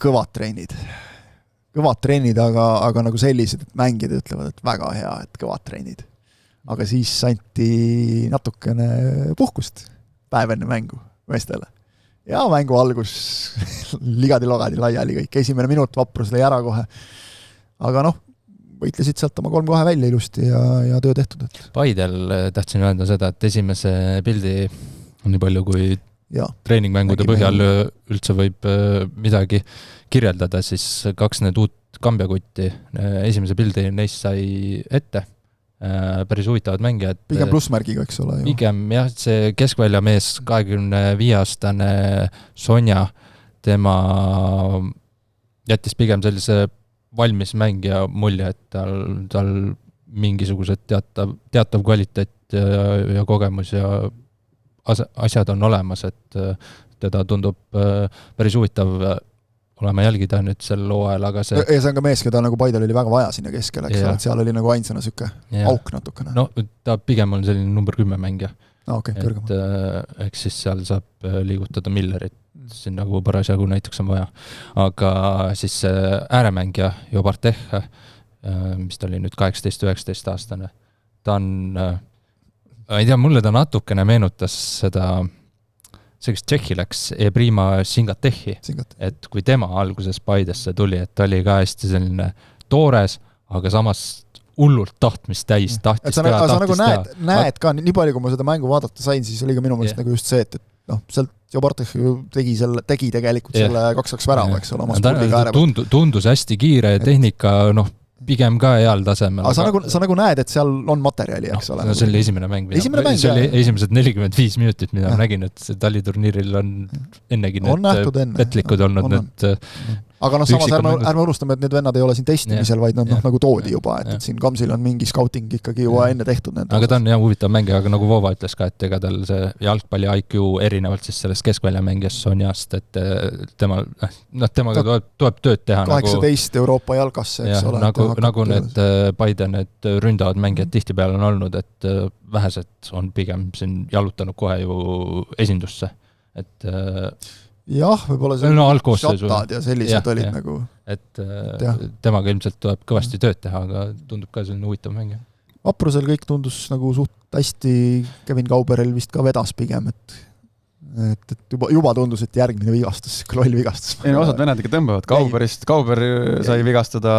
kõvad treenid, aga nagu sellised, et mängijad ütlevad, et väga hea, et kõvad treenid. Aga siis anti natukene puhkust päev enne mängu meestele. Ja mängu algus ligadi-logadi laiali kõik. Esimene minut Vaprus lõi ära kohe. Aga võitlesid sealt oma 3-2 välja ilusti ja töö tehtud.
Paidel tahtsin öelda seda, et esimese pildi on nii palju kui treeningmängude põhjal üldse võib midagi kirjeldada, siis 2 need uut Kambjakutti esimese pildi neist sai ette päris huvitavad mängijad.
Pigem plussmärgiga, eks ole.
Pigem jah, see keskväljamees, 25-aastane Sonja, tema jättis pigem sellise valmis mängija mulje, et tal mingisugused teatav kvaliteet ja kogemus ja asjad on olemas, et teda tundub päris huvitav olema jälgida nüüd sel hooajal, aga see...
Ja see on ka mees, keda nagu Paidel oli väga vaja sinna keskele, eks ole, et seal oli nagu ainsana süke auk natukene.
No ta pigem on selline number 10 mängija.
Okay,
eks siis seal saab liigutada Millerit, siin nagu parasjagu näiteks on vaja. Aga siis ääremängija Jobarteh, mis ta oli nüüd 18-19 aastane, ta on, ma ei tea, mulle ta natukene meenutas seda selleks Tšehhi läks Ebrima Singatehi, et kui tema alguses Paidesse tuli, et ta oli ka hästi selline toores, aga samas hullult tahtmist täis, tahtis teha.
Sa nagu näed ka, nii palju kui ma seda mängu vaadata sain, siis oli ka minu mõelest nagu just see, et sealt Jobarteh tegi tegelikult selle 2-2 värava, eks ole, oma spordiga äärevad.
Tundus hästi kiire tehnika, pigem ka heal tasemel.
Aga sa nagu näed, et seal on materjali, eks ole.
No see oli esimene mäng. See oli esimesed 45 minutit, mida ma nägin, et see taliturniiril on ennegi need petlikud olnud.
Aga samas ärme unustame, et need vennad ei ole siin testimisel, vaid nad nagu toodi juba, et siin Kamsil on mingi scouting ikkagi juba enne tehtud.
Aga ta on jah huvitav mängija, aga nagu Vova ütles ka, et ega tal see jalgpalli IQ erinevalt siis sellest keskväljamängijast Sonjast, et temaga tuleb tööd teha.
18 Euroopa jalgasse, eks ole.
Nagu need Paide need ründavad mängijad tihtipeale on olnud, et vähesed on pigem siin jalutanud kohe ju esindusse, et
jah, võib-olla šatad ja sellised olid nagu.
Et temaga ilmselt tuleb kõvasti tööd teha, aga tundub ka selline huvitav mängija.
Vaprusel kõik tundus nagu suht hästi, Kevin Kauberel vist ka vedas pigem, et juba tundus, et järgmine vigastus, loll vigastus.
Ei, osad venadega tõmbavad. Kauber sai vigastada.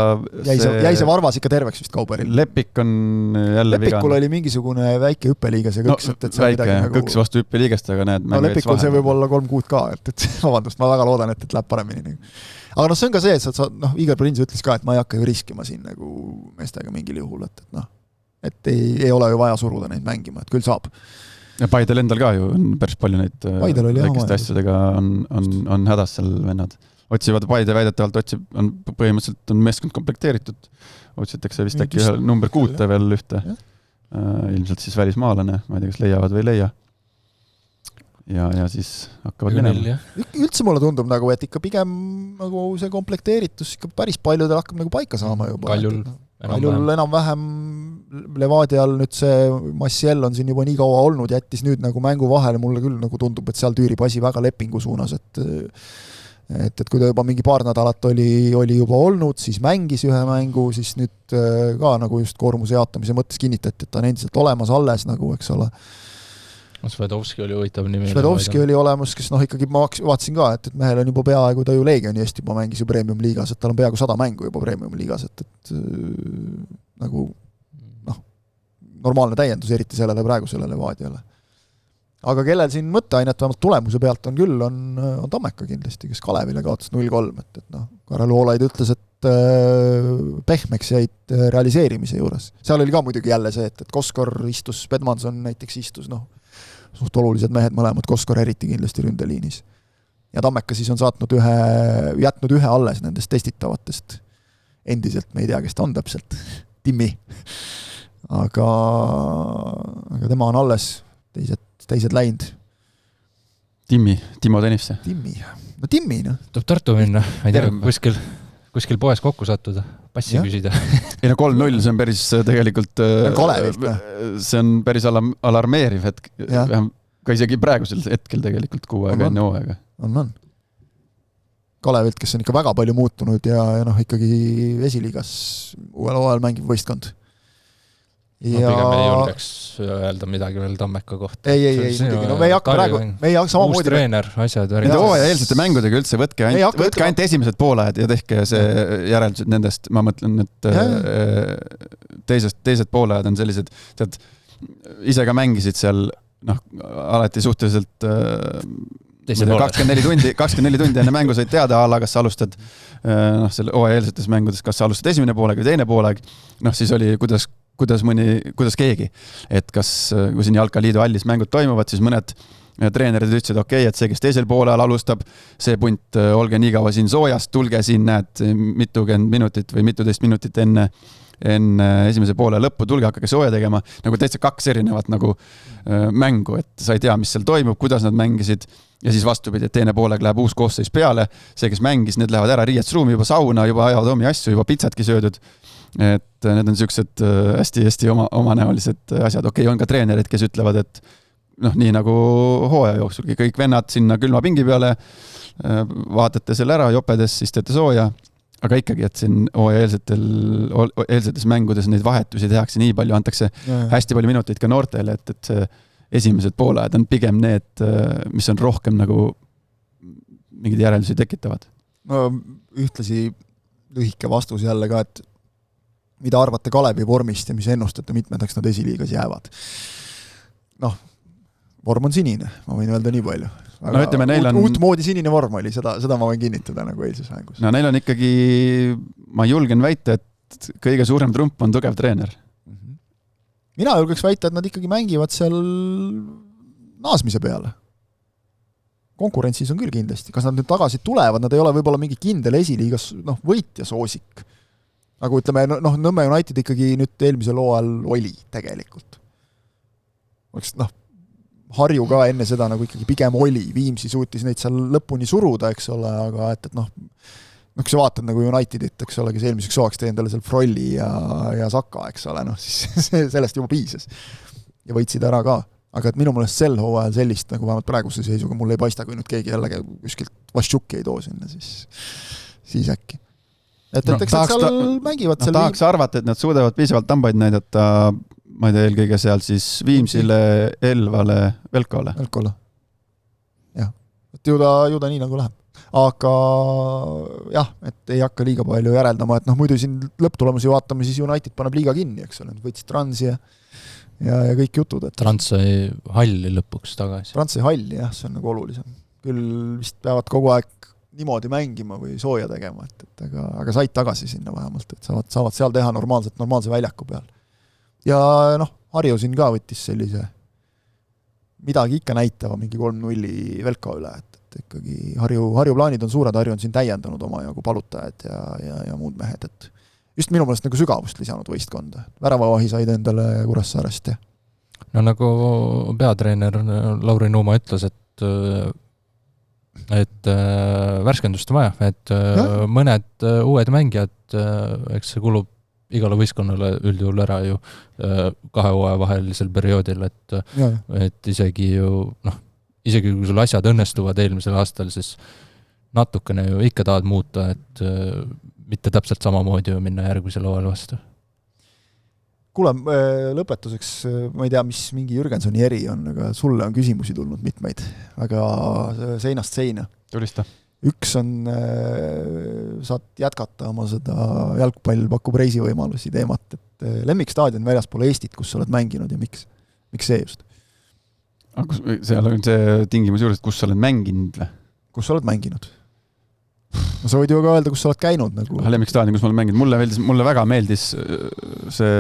Jäi see varvas ikka terveks vist Kauberil.
Lepik on jälle viga.
Lepikul oli mingisugune väike hüppeliigas ja kõks.
Väike, kõks vastu hüppeliigast, aga näed.
Lepikul see võib olla 3 kuud ka, et vabandust, ma väga loodan, et läheb paremini. Aga see on ka see, et Igor Prins ütles ka, et ma ei hakka ju riskima siin nagu meestega mingil juhul, et ei ole ju vaja suruda neid mängima, et küll saab.
Ja Paidel endal ka ju on päris palju neid väikeste asjadega on hädas seal vennad. Otsivad Paide väidetavalt, on põhimõtteliselt on meeskond komplekteeritud. Otsitakse vist äkki ühe number 6 veel ühte. Ilmselt siis välismaalane, ma ei tea, kas leiavad või ei leia. Ja siis hakkavad minema.
Üldse mulle tundub nagu, et ikka pigem nagu see komplekteeritus ikka päris paljudel hakkab nagu paika saama juba. Kaljul enam-vähem Levadial nüüd see Massiel on siin juba nii kaua olnud, jättis nüüd nagu mängu vahele, mulle küll nagu tundub, et seal tüürib asi väga lepingu suunas, et kui ta juba mingi paar nädalat oli juba olnud, siis mängis ühe mängu, siis nüüd ka nagu just koormuse jaatamise mõttes kinnitati, et ta on endiselt olemas alles nagu, eks ole.
Svedovski oli huvitav nimi.
Svedovski oli olemas, kes ikkagi ma vaatasin ka, et mehel on juba peaaegu, ta ju Leegioni eest juba mängis ju Premium liigas, et tal on peaaegu 100 mängu juba Premium liigas, et nagu normaalne täiendus, eriti sellele praegusele Levadiale. Aga kellel siin mõtteainet vähemalt tulemuse pealt on küll, on Tammeka kindlasti, kes Kalevile kaotas 0-3, et Karel Voolaid ütles, et pehmeks jäid realiseerimise juures. Seal oli ka muidugi jälle see, et Koskor istus, Pedmanson näiteks istus, suht olulised mehed mõlemad, Koskor eriti kindlasti ründeliinis. Ja Tammeka siis on jätnud ühe alles nendest testitavatest. Endiselt me ei tea, kes ta on täpselt. Timmi. Aga tema on alles, teised läinud.
Timo Tõnisse.
Timmi.
Tuleb Tartu minna, ma ei tea, kuskil poes kokku sattuda, passi küsida.
Ei 3-0, see on päris tegelikult see on päris alarmeeriv hetk, ka isegi praegusel hetkel tegelikult 6 aega enne hooaega.
On. Kalevilt, kes on ikka väga palju muutunud ja ikkagi esiliigas uuel hooajal mängib võistkond.
Pigem ei julgeks öelda midagi veel Tammeka kohta.
Ei, me ei hakka praegu,
uus treener, asjad.
Nende hooaja eelsete mängudega üldse võtke ainult esimesed poolajad ja tehke see järeldused nendest, ma mõtlen, et teised poolajad on sellised, tead, ise ka mängisid seal, alati suhteliselt 24 tundi enne mängu said teada, kas sa alustad selle hooaja eelsetes mängudes, kas sa alustad esimene poolega või teine poolega, siis oli, kuidas kuidas keegi. Et kas, kui siin Jalkaliidu hallis mängud toimuvad, siis mõned treenerid ütlesid, okei, et see, kes teisel poolel alustab, see punt, olge nii kaua siin soojast, tulge siin, näed, mitukümmend minutit või mituteist minutit enne esimese poole lõppu, tulge hakake sooja tegema, nagu täitsa kaks erinevat nagu mängu, et sa ei tea, mis seal toimub, kuidas nad mängisid ja siis vastupidi, et teine poolega läheb uus koosseis peale, see, kes mängis, need lähevad ära riietusruumi, juba sauna, juba ajavad omi asju, juba pitsatki söödud, et need on siuksed hästi-hästi omanäolised asjad, okei, on ka treenerid, kes ütlevad, et nii nagu hooaja jooksulgi, kõik vennad sinna külma pingi peale, vaatate selle ära jopedes, siis teete sooja, aga ikkagi, et siin eelsetes mängudes neid vahetusi tehakse nii palju, antakse hästi palju minuteid ka noortele, et see esimesed poolajad on pigem need, mis on rohkem nagu mingeid järeldusi tekitavad.
No ühtlasi lühike vastus jälle ka, et mida arvate Kalevi vormist ja mis ennustate, mitmendaks nad esiliigas jäävad? Vorm on sinine, ma võin öelda nii palju.
No ütleme, neil on...
Uut moodi sinine vorm oli, seda ma võin kinnitada nagu eilses mängus.
No neil on ikkagi, ma julgen väita, et kõige suurem trump on tugev treener.
Mina julgeks väita, et nad ikkagi mängivad seal naasmise peale. Konkurentsis on küll kindlasti. Kas nad nüüd tagasi tulevad, nad ei ole võib-olla mingi kindel esiliigas võitja soosik. Nagu ütleme, Nõmme United ikkagi nüüd eelmisel hooajal oli tegelikult. Harju ka enne seda nagu ikkagi pigem oli, Viimsi suutis neid seal lõpuni suruda, eks ole, aga et kui sa vaatad nagu Unitedit, eks ole, kes eelmiseks hooaks tee endale seal Frolli ja Saka, eks ole, siis sellest juba piisas. Ja võitsid ära ka. Aga et minu mõelest sel hooajal sellist, nagu vähemalt praeguse seisuga mulle ei paista, kui nüüd keegi jälle kuskilt Vaščuki ei too sinna, siis äkki. Et eks nad seal mängivad seal...
Tahaks arvata, et nad suudavad piisavalt tambaid näidata, ma ei tea, eelkõige seal siis Viimsile, Elvale, Velkole.
Jah, et ju ta nii nagu läheb. Aga jah, et ei hakka liiga palju järeldama, et muidu siin lõpptulemusi vaatame, siis United paneb liiga kinni, eks ole, võtsid Transi ja kõik jutud. Et...
Trans sai halli lõpuks tagasi.
Trans sai halli, jah, see on nagu olulisem. Küll vist peavad kogu aeg niimoodi mängima või sooja tegema, aga said tagasi sinna vähemalt, et saavad seal teha normaalse väljaku peal. Ja Harju siin ka võttis sellise midagi ikka näitava mingi 3-0 Velka üle, et ikkagi Harju plaanid on suured, Harju on siin täiendanud oma jagu palutajad ja muud mehed, et just minu mõelest nagu sügavust lisanud võistkonda. Väravavahi said endale Kuressaarest.
No nagu peatreener Lauri Nuuma ütles, et värskendust on vaja, et mõned uued mängijad, eks see kulub igale võistkonnale üldjuhul ära ju 2 hooaja vahelisel perioodil, et isegi kui sul asjad õnnestuvad eelmisel aastal, siis natukene ju ikka tahad muuta, et mitte täpselt samamoodi ju minna järgmisel hooajal vastu.
Kuule, lõpetuseks, ma ei tea, mis mingi Jürgensoni eri on, aga sulle on küsimusi tulnud mitmeid, aga seinast seina.
Tulista.
Üks on, saad jätkata oma seda jalgpall pakub reisivõimalusi teemat, et lemmikstaadion väljaspool Eestit, kus sa oled mänginud ja miks see just?
Seal on see tingimus juures, et kus sa oled mänginud või?
Kus sa oled mänginud? No sa võid ju ka öelda, kus sa oled käinud. Nagu...
Lemmikstaadion, kus ma olen mänginud. Mulle väga meeldis see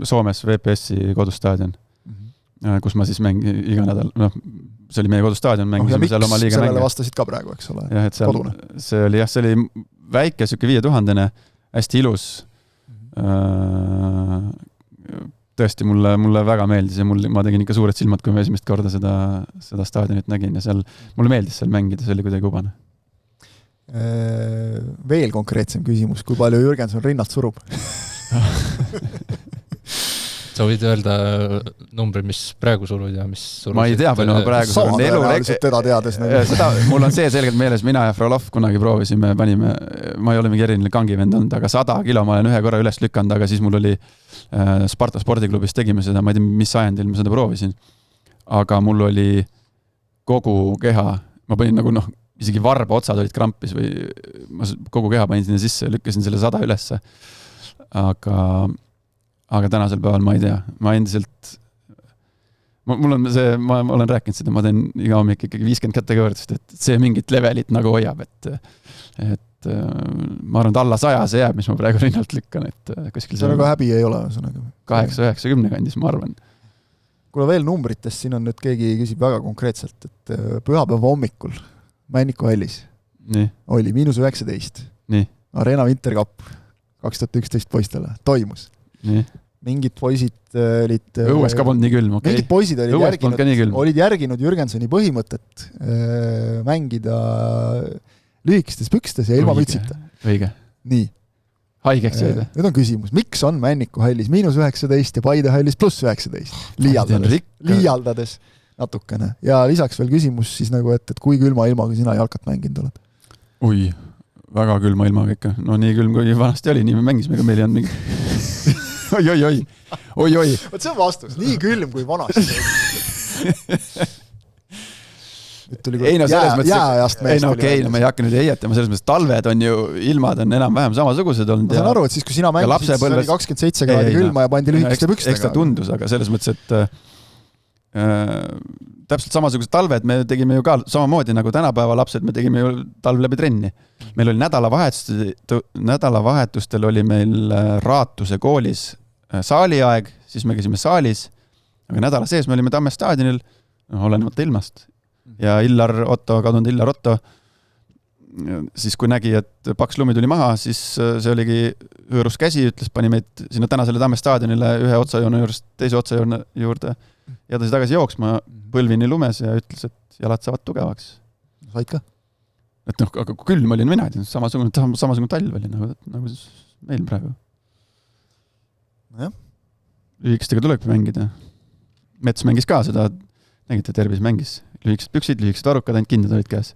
Soomes VPS-i kodustaadion, kus ma siis mängin iga nädal, see oli meie kodustaadion, mängisime seal oma liiga mänge.
Sellele vastasid ka praegu, eks ole,
jah,
kodune.
See oli väike, siuke 5000, hästi ilus. Tõesti, mulle väga meeldis ja ma tegin ikka suured silmad, kui ma esimest korda seda staadionit nägin ja seal, mulle meeldis seal mängida, see oli kuidagi ubane.
Veel konkreetsem küsimus, kui palju Jürgenson rinnalt surub?
Sa võid öelda numbri, mis praegu surud ja mis surud.
Ma ei tea, palju ma praegu surun.
Teda teades.
Mul on see selgelt meeles, mina ja Frolov kunagi proovisime, ma ei ole mingi eriline kangivend olnud, aga 100 kilo ma olen ühe korra üles lükanud, aga siis mul oli Sparta spordiklubis tegime seda, ma ei tea, mis ajendil ma seda proovisin. Aga mul oli kogu keha, ma panin nagu isegi varba otsad olid krampis või ma kogu keha panin sinna sisse ja lükkasin selle 100 ülesse. Aga tänasel päeval ma ei tea, ma endiselt ma olen rääkinud seda, ma teen iga hommik ikkagi 50 kategooriast, et see mingit levelit nagu hoiab, et et ma arvan, et alla 100 see jääb, mis ma praegu rinnalt lükkan, et kuskil
see nagu häbi ei ole.
8-90 kandis, ma arvan.
Kuule veel numbritest, siin on nüüd keegi küsib väga konkreetselt, et pühapäeva hommikul Männiku hallis oli -19.
Nii.
Arena Wintercup 2011 poistele toimus.
Nii.
Mingid poisid olid
õues ka polnud nii külm, okei.
Mingid poisid olid järginud Jürgensoni põhimõtet mängida lühikestes pükstes ja ilma mütsita.
Õige.
Nii.
Haigeks jäid.
Nüüd on küsimus, miks on Männiku hallis -19 ja Paide hallis +19? Liialdades natukene. Ja lisaks veel küsimus siis nagu, et kui külma ilmaga sina jalkat mänginud oled?
Ui, väga külma ilmaga ikka. No nii külm kui vanasti oli, nii me mängisime, ega meil ei olnud mingi... Oi.
Võt see on vastus, nii külm kui vanasti. Jääajast meest.
Okei, me ei hakka nüüd heietama, selles mõttes talved on ju, ilmad on enam-vähem samasugused olnud.
Ma saan aru, et siis kui sina mängisid, siis oli 27 kraadi külma ja pandi lühikeste pükstega.
Eks ta tundus, aga selles mõttes, et täpselt samasugused talved me tegime ju ka samamoodi nagu tänapäeva lapsed, me tegime ju talv läbi trenni. Meil oli nädalavahetustel oli meil Raatuse koolis saaliaeg, siis me käisime saalis, aga nädala sees me olime Tamme staadionil, olenevalt ilmast. Ja kadunud Illar Otto, siis kui nägi, et paks lumi tuli maha, siis see oligi hõõrus käsi, ütles, pani meid sinna tänasele Tamme staadionile ühe otsajoone juurest teise otsajoone juurde ja ta tagasi jooksma põlvini lumes ja ütles, et jalad saavad tugevaks.
Said ka?
Et noh, aga kui külm olin mina, samasugune talv oli nagu meil praegu. Lühikestega tulebki mängida. Mets mängis ka seda, nägite, Tervis mängis. Lühikesed püksid, lühikesed arukad, ainult kindad olid käes.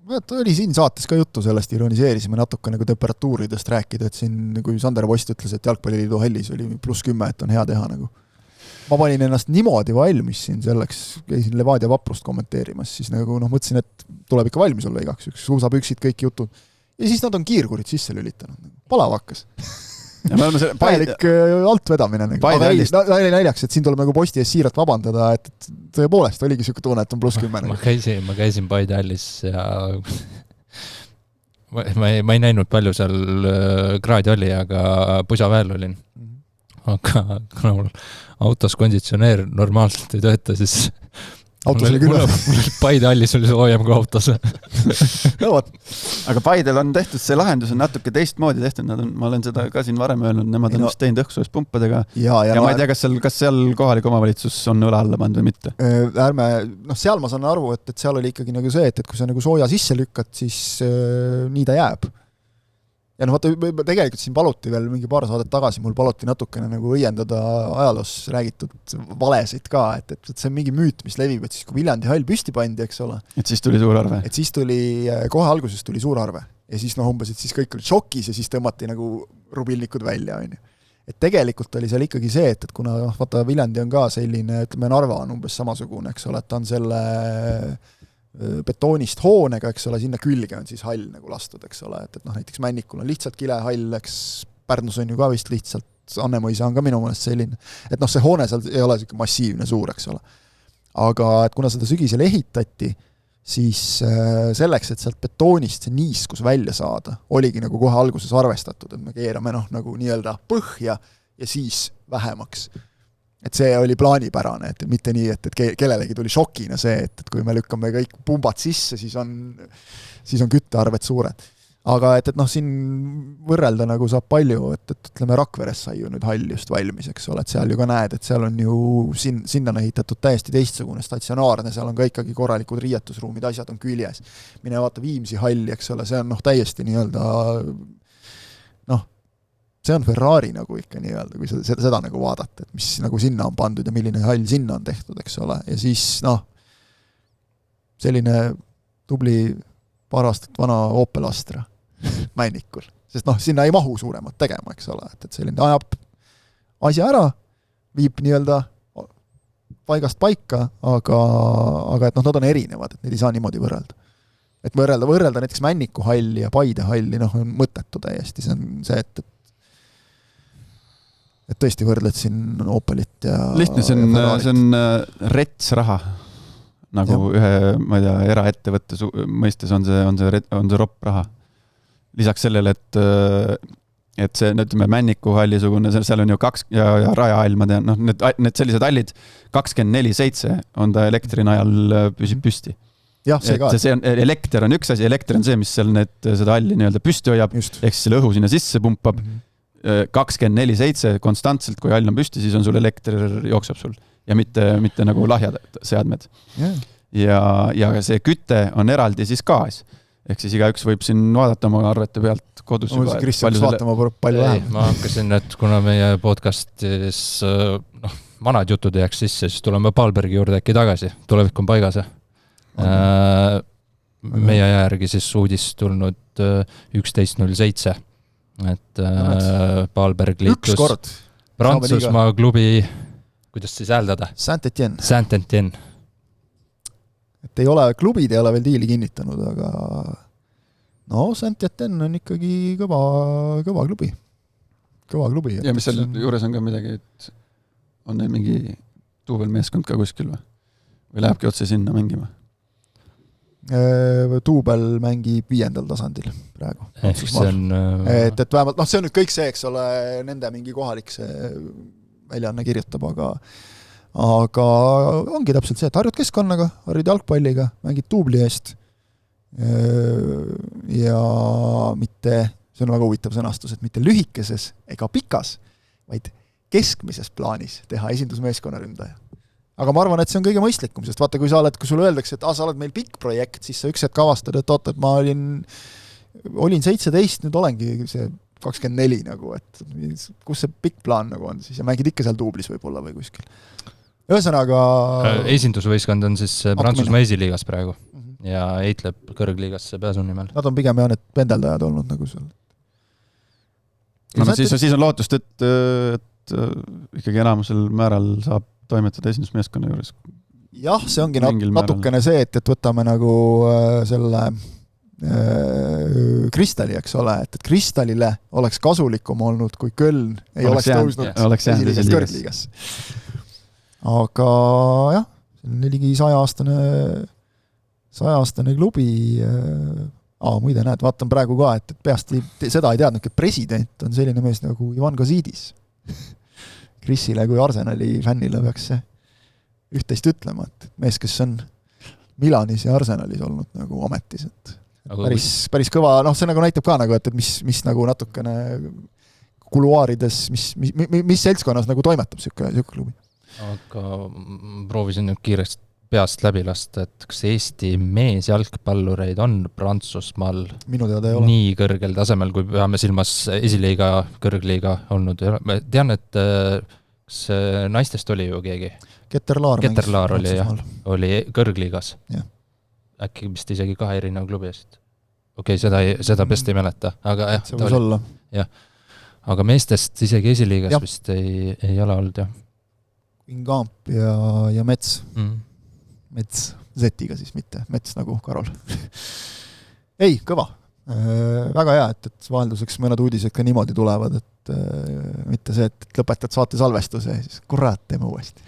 Oli siin saates ka juttu sellest, ironiseerisime natuke nagu temperatuuridest rääkida, et siin, kui Sander Post ütles, et Jalgpalliliidu hallis oli +10, et on hea teha nagu. Ma panin ennast niimoodi valmis siin selleks, käisin Levadia Vaprust kommenteerimas, siis nagu mõtlesin, et tuleb ikka valmis olla igaks üks, suusapüksid, kõik jutud. Ja siis nad on kiirkurid sisse lülitanud. Palav hakkas. Täielik altvedamine. Aga ei näljaks, et siin tuleb nagu Posti ees siiralt vabandada, et tõepoolest oligi siuke tunne, et on +10.
Ma käisin Paide hallis ja ma ei näinud palju seal kraadi oli, aga pusaväel olin. Aga kuna mul autos konditsioneer normaalselt ei tööta, siis
autos oli küll.
Paide hallis oli soojem kui autos.
Aga Paidel on tehtud, see lahendus on natuke teistmoodi tehtud, ma olen seda ka siin varem öelnud, nemad on just teinud õhksoojas pumpadega ja ma ei tea, kas seal kohalik omavalitsus on õla alla pannud või mitte.
Seal ma saan aru, et seal oli ikkagi nagu see, et kui sa nagu sooja sisse lükkad, siis nii ta jääb. Ja vaata, tegelikult siin paluti veel mingi paar saadet tagasi, mul paluti natukene nagu õiendada ajaloos räägitud valesid ka, et see on mingi müüt, mis levib, et siis kui Viljandi hall püsti pandi, eks ole.
Et siis tuli suur arve.
Et siis kohe alguses tuli suur arve. Ja siis umbes, et siis kõik olid šokis ja siis tõmmati nagu rubilnikud välja. Et tegelikult oli seal ikkagi see, et kuna vaata Viljandi on ka selline, ütleme Narva on umbes samasugune, eks ole, et ta on selle betoonist hoonega, eks ole, sinna külge on siis hall nagu lastud, eks ole, et näiteks Männikul on lihtsalt kilehall, eks Pärnus on ju ka vist lihtsalt, Annemõisa on ka minu mõelest selline, et see hoone seal ei ole selline massiivne suur, eks ole. Aga et kuna seda sügisel ehitati, siis selleks, et sealt betoonist see niiskus välja saada, oligi nagu kohe alguses arvestatud, et me keerame nagu nii-öelda põhja ja siis vähemaks. Et see oli plaanipärane, et mitte nii, et kellelegi tuli šokina see, et kui me lükkame kõik pumbad sisse, siis on küttearved suured. Aga et siin võrrelda nagu saab palju, et ütleme Rakveres sai ju nüüd hall just valmis, eks ole, et seal ju ka näed, et seal on ju sinna on ehitatud täiesti teistsugune statsionaarne, seal on ka ikkagi korralikud riietusruumid, asjad on küljes. Mine vaata Viimsi halli, eks ole, see on täiesti nii-öelda see on Ferrari nagu ikka nii-öelda, kui seda nagu vaadata, et mis nagu sinna on pandud ja milline hall sinna on tehtud, eks ole. Ja siis selline tubli paar aastat vana Opel Astra Männikul. Sest sinna ei mahu suuremat tegema, eks ole. Et selline ajab asja ära, viib nii-öelda paigast paika, aga et nad on erinevad, et neid ei saa niimoodi võrrelda. Et võrrelda näiteks Männiku halli ja Paide halli, on mõttetu täiesti. See on see, et tõesti võrdled siin Opelit ja...
Lihtne, see on rets raha. nagu ühe, ma ei tea, eraettevõtte mõistes on see ropp raha. Lisaks sellele, et see, ütleme, Männikuhallisugune, seal on ju ja Rajahall, ma tean, need sellised hallid 24/7 on ta elektri najal püsib püsti.
Jah, see ka.
Elekter on üks asi, elekter on see, mis seal seda halli nii-öelda püsti hoiab, ehk siis selle õhu sinna sisse pumpab 24/7 konstantselt, kui hall on püsti, siis on sul elekter jookseb sul ja mitte nagu lahjad seadmed. Ja see küte on eraldi siis gaas. Ehk siis igaüks võib siin vaadata oma arvete pealt kodus juba.
Kristjan vaatama palju vähem.
Ma hakkasin, et kuna meie podcastis vanad jutud jääks sisse, siis tuleme Palbergi juurde äkki tagasi. Tulevik on paigas. Meie järgi siis uudis tulnud 11.07. Et Palberg liitus Prantsusmaa klubi, kuidas siis hääldada? Saint-Étienne.
Et ei ole, klubid ei ole veel diili kinnitanud, aga Saint-Étienne on ikkagi kõva klubi. Kõva klubi.
Ja mis seal juures on ka midagi, et on neil mingi duubelmeeskond ka kuskil või lähebki otse sinna mängima?
Duubel mängib 5. tasandil praegu. Et vähemalt, see on nüüd kõik see, eks ole, nende mingi kohalik see väljaanne kirjutab, aga ongi täpselt see, et harjud keskkonnaga, harjud jalgpalliga, mängid duubli eest ja mitte, see on väga huvitav sõnastus, et mitte lühikeses ega pikas, vaid keskmises plaanis teha esindusmeeskonna ründaja. Aga ma arvan, et see on kõige mõistlikum, sest vaata, kui sulle öeldakse, et sa oled meil pikk projekt, siis sa üks hetk avastad, et oota, et ma olin 17, nüüd olengi see 24 nagu, et kus see pikk plaan nagu on siis ja mängid ikka seal duublis võib-olla või kuskil. Ühesõnaga
esindusvõistkond on siis Prantsusmaa esiliigas praegu ja eitleb kõrgliigasse pääsu nimel.
Nad on pigem need pendeldajad olnud nagu seal.
Siis on lootust, et ikkagi enamusel määral saab toimetada esindusmeeskonna juures.
Jah, see ongi natukene see, et võtame nagu selle Kristali, eks ole, et Kristalile oleks kasulikum olnud, kui Köln ei oleks tõusnud esiliigast kõrgliigas. Aga jah, ligi 100-aastane klubi. Muide, näed, vaatan praegu ka, et peast seda ei teadnud, et president on selline mees nagu Ivan Gazidis. Krissile kui Arsenali fännile peaks see üht-teist ütlema, et mees, kes on Milanis ja Arsenalis olnud nagu ametis, et päris kõva, see nagu näitab ka nagu, et mis nagu natukene kuluaarides, mis seltskonnas nagu toimetab siuke klubi.
Aga proovisin nüüd kiiresti peast läbi lasta, et kas Eesti meesjalgpallureid on Prantsusmaal
minu teada ei ole
nii kõrgel tasemel, kui peame silmas esiliiga, kõrgliiga olnud. Ma tean, et kas naistest oli ju keegi? Ketterlaar oli kõrgliigas. Äkki vist isegi 2 erineva klubi eest. Okei, seda best ei mäleta. Aga jah,
see võis olla.
Aga meestest isegi esiliigas vist ei ole olnud, jah.
Ingamp ja Mets. Mets Z-iga siis mitte, Mets nagu Karol. Ei, kõva. Väga hea, et vahelduseks mõned uudised ka niimoodi tulevad, et mitte see, et lõpetad saate salvestuse ja siis kurat, teeme uuesti.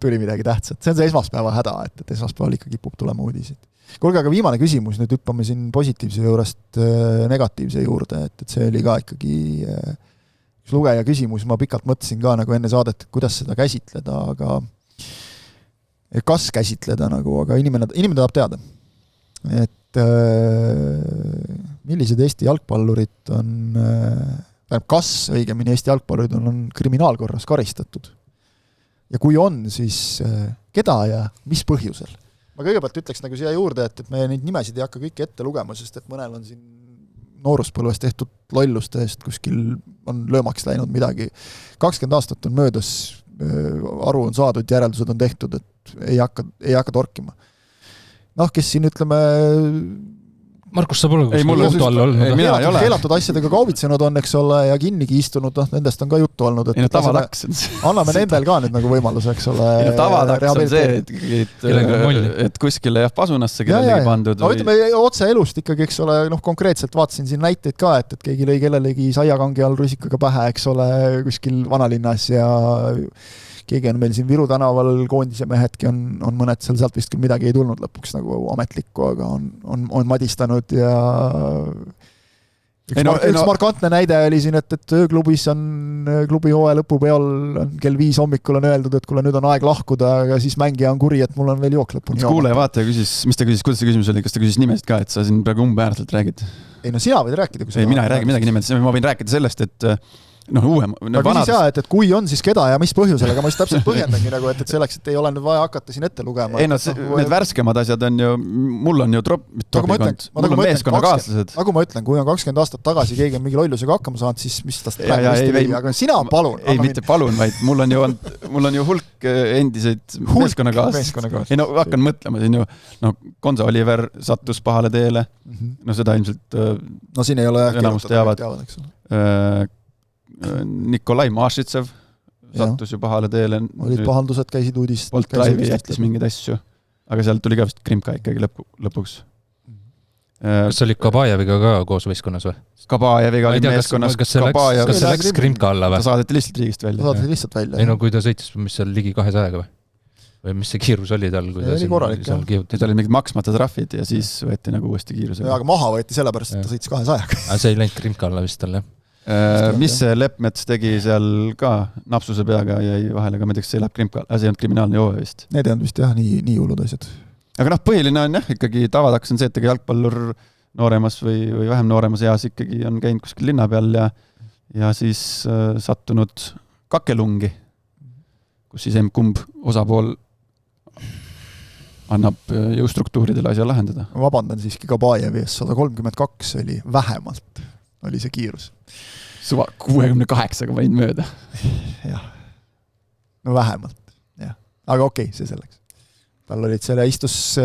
Tuli midagi tähtsat. See on see esmaspäeva häda, et esmaspäeval ikka kipub tulema uudised. Kuulge, aga viimane küsimus, nüüd hüppame siin positiivse juurest negatiivse juurde, et see oli ka ikkagi lugeja küsimus, ma pikalt mõtlesin ka nagu enne saadet, et kuidas seda käsitleda, aga kas käsitleda nagu, aga inimene tahab teada, et millised Eesti jalgpallurid on, kas õigemini Eesti jalgpallurid on kriminaalkorras karistatud ja kui on, siis keda ja mis põhjusel. Ma kõigepealt ütleks nagu siia juurde, et me neid nimesid ei hakka kõiki ette lugema, sest et mõnel on siin nooruspõlves tehtud lolluste eest, kuskil on löömaks läinud midagi. 20 aastat on möödas, aru on saadud, järeldused on tehtud, et ei hakka torkima. Kes siin ütleme
Markus, sa pole juttu all olnud.
Keelatud asjadega kaubitsenud on, eks ole, ja kinnigi istunud, nendest on ka juttu olnud. Anname nendel ka nüüd nagu võimalus, eks ole.
Tavadaks on see, et kuskile pasunasse kellelegi pandud.
Ütleme, otse elust ikkagi, eks ole, konkreetselt vaatasin siin näiteid ka, et keegi lõi kellelegi saiakangi all rusikaga pähe, eks ole, kuskil vanalinnas ja keegi on meil siin Viru tänaval, koondise mehedki on mõned sealt vist küll midagi ei tulnud lõpuks nagu ametlikku, aga on madistanud ja üks markantne näide oli siin, et ööklubis on klubi hooaja lõpupeol on kell 5 hommikul on öeldud, et kuule nüüd on aeg lahkuda, aga siis mängija on kuri, et mul on veel jook lõpuni.
Kuule, vaata ja küsis, mis ta küsis, kuidas see küsimus oli, kas ta küsis nimesid ka, et sa siin praegu umbmäärselt räägid?
Ei no sina võid rääkida.
Ei, mina ei räägi midagi nimesid, ma võin rääkida sellest, et uuem.
Ma küsis jah, et kui on, siis keda ja mis põhjusel, aga ma just täpselt põhjendangi nagu, et selleks, et ei ole nüüd vaja hakata siin ette lugema.
Ei no, need värskemad asjad on ju, mul on ju tropikond, mul on meeskonnakaaslased.
Nagu ma ütlen, kui on 20 aastat tagasi keegi on mingi lollusega hakkama saanud, siis mis tast praegu aga sina palun.
Ei, mitte palun, vaid mul on ju hulk endiseid meeskonnakaaslased. Ei no, hakkan mõtlema siin ju, Gonza Oliver sattus pahale teele, no seda ilmselt
no siin ei ole
enamus teavad. Nikolai Mašitsev sattus ju pahale teele.
Olid pahandused, käisid uudist.
Bolt Drive'i jättis mingeid asju, aga sealt tuli ka vist Krimka ikkagi lõpuks.
Kas see oli Kabajeviga ka koos võistkonnas või?
Kabajeviga oli meeskonnas.
Kas see läks Krimka alla või?
Ta saadeti lihtsalt riigist välja.
Ei no kui ta sõitis, mis seal ligi 200-ga või? Või mis see kiirus oli tal?
Oli korralik, jah.
Tal oli mingid maksmata trahvid ja siis võeti nagu uuesti kiirusega.
Aga maha võeti sellepärast, et ta sõitis 200-ga.
Aga see ei läinud Krimka alla vist tal, jah?
Mis see Leppmets tegi seal ka napsuse peaga jäi vahele, aga ma ei tea, kas see läheb Krimka, see ei olnud kriminaalne joove vist.
Need ei olnud vist jah, nii hullud asjad.
Aga põhiline on jah, ikkagi tavadaks on see, et jalgpallur nooremas või vähem nooremas eas ikkagi on käinud kuskil linna peal ja siis sattunud kakelungi, kus siis kumb osapool annab jõustruktuuridele asja lahendada.
Vabandan siiski Kabajevi ees, 132 oli vähemalt oli see kiirus.
Suva 68-ga võin mööda.
Jah. No vähemalt. Jah. Aga okei, see selleks. Tal olid selle istus...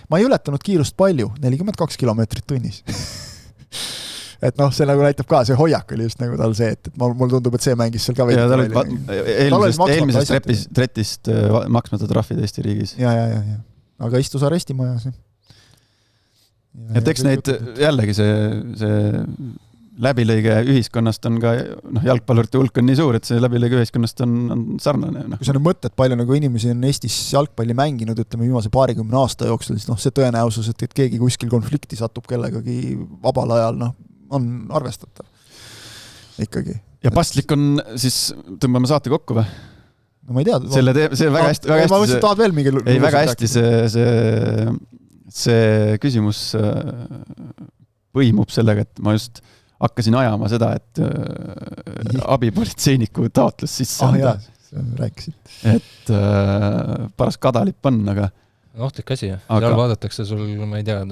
Ma ei ületanud kiirust palju, 42 kilomeetrit tunnis. Et noh, see nagu näitab ka, see hoiak oli just nagu tal see, et mul tundub, et see mängis seal ka
veidi. Eelmisest tretist maksmata trahvid Eesti riigis.
Ja. Aga istus arestimajas.
Et eks neid jällegi see läbilõige ühiskonnast on ka, jalgpallurite hulk on nii suur, et see läbilõige ühiskonnast on sarnane.
Kui sa nüüd mõtled, palju nagu inimesi on Eestis jalgpalli mänginud, ütleme viimase 20 aasta jooksul, siis see tõenäosus, et keegi kuskil konflikti satub kellegagi vabal ajal, on arvestatav. Ikkagi. Ja
paslik on, siis tõmbame saate kokku või?
No ma ei tea.
See väga hästi.
Ma mõtlesin, et tahad veel mingi...
Ei, väga hästi see küsimus põimub sellega, et ma just hakkasin ajama seda, et abipolitseiniku taotlus sisse
anda. Rääkisid.
Et paras kadalipp on, aga...
Ohtlik asi, jah. Seal vaadatakse sul, ma ei tea,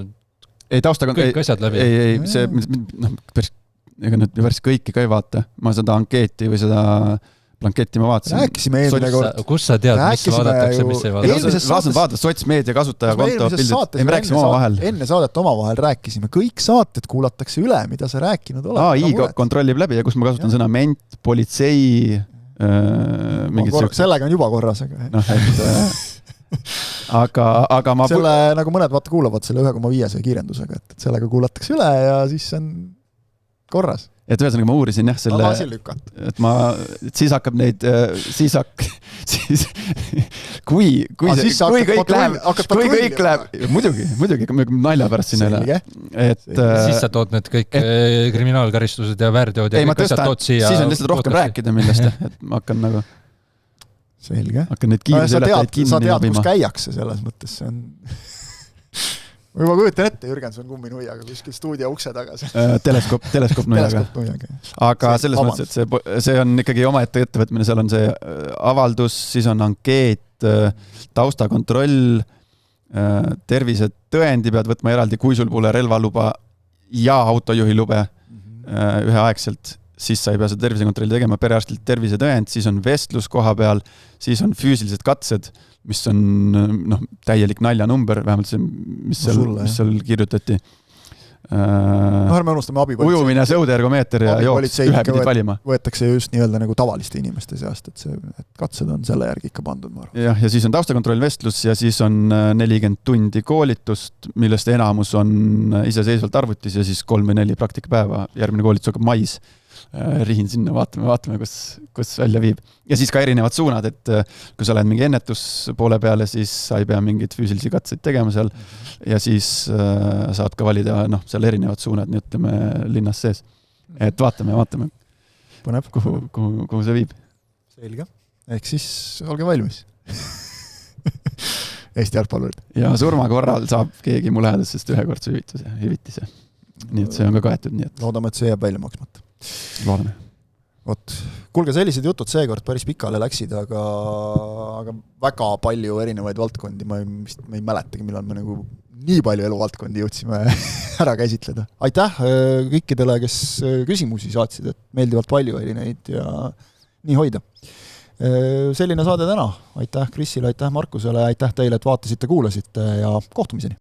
kõik asjad läbi.
Ei, see, ega nüüd päris kõiki ka ei vaata. Ma seda ankeeti või seda blanketti ma vaatasin.
Rääkisime eelmine kord.
Kus sa tead, mis vaadatakse, mis ei vaadata?
Vaadata sotsmeedia kasutaja konto pildid. Ei, me rääkisime omavahel.
Enne saadet omavahel rääkisime. Kõik saated kuulatakse üle, mida sa rääkinud oled.
AI kontrollib läbi ja kus ma kasutan sõna ment, politsei,
sellega on juba korras.
Aga ma...
Selle, nagu mõned vaata kuulavad selle 1,5 kiirendusega, et sellega kuulatakse üle ja siis on korras.
Et ühesõnaga ma uurisin jah selle, et siis hakkab neid, kui kõik läheb, muidugi, nalja pärast sinna üle.
Siis sa tood need kõik kriminaalkaristused ja väärteod ja kõik asjad tood siia.
Siis on lihtsalt rohkem rääkida millest, et ma hakkan nagu...
Selge.
Hakkan neid kiirusületajaid kinni.
Sa tead, kus käiakse selles mõttes, see on... Ma juba kujutan ette, Jürgens on kumminuiaga kuskil stuudio ukse taga.
Teleskoop nuiaga. Aga selles mõttes, et see on ikkagi omaette ettevõtmine, seal on see avaldus, siis on ankeet, taustakontroll, tervisetõendi pead võtma eraldi, kui sul pole relvaluba ja autojuhilube üheaegselt, siis sa ei pea seda tervisekontrolli tegema, perearstilt tervisetõend, siis on vestlus koha peal, siis on füüsilised katsed, mis on täielik naljanumber, vähemalt see, mis seal kirjutati.
Ärme unustame abipolitsei.
Ujumine, sõudeergomeeter ja jooks ühe pidid valima.
Võetakse just nii-öelda nagu tavaliste inimeste seast, et katsed on selle järgi ikka pandud.
Ja siis on taustakontroll vestlus ja siis on 40 tundi koolitust, millest enamus on iseseisvalt arvutis ja siis 3 või 4 praktikapäeva. Järgmine koolitus hakkab mais. rihin sinna, vaatame, kus välja viib. Ja siis ka erinevad suunad, et kui sa oled mingi ennetuspoole peale, siis sa ei pea mingeid füüsilisi katseid tegema seal ja siis saad ka valida seal erinevad suunad, nii ütleme linnas sees. Et vaatame,
põnev,
kuhu see viib.
Selge, ehk siis olge valmis. Eesti jalgpallurid. Ja
surma korral saab keegi mu lähedasest ühekordse hüvitise. Nii et see on ka kaetud. Nii et...
Loodame, et see jääb välja maksmata.
Loodame.
Kuulge, sellised jutud seekord päris pikale läksid, aga väga palju erinevaid valdkondi, ma ei mäletagi, millal me nagu nii palju eluvaldkondi jõudsime ära käsitleda. Aitäh kõikidele, kes küsimusi saatsid, et meeldivalt palju oli neid ja nii hoida. Selline saade täna. Aitäh Krisile, aitäh Markusele, aitäh teile, et vaatasite, kuulasite ja kohtumiseni.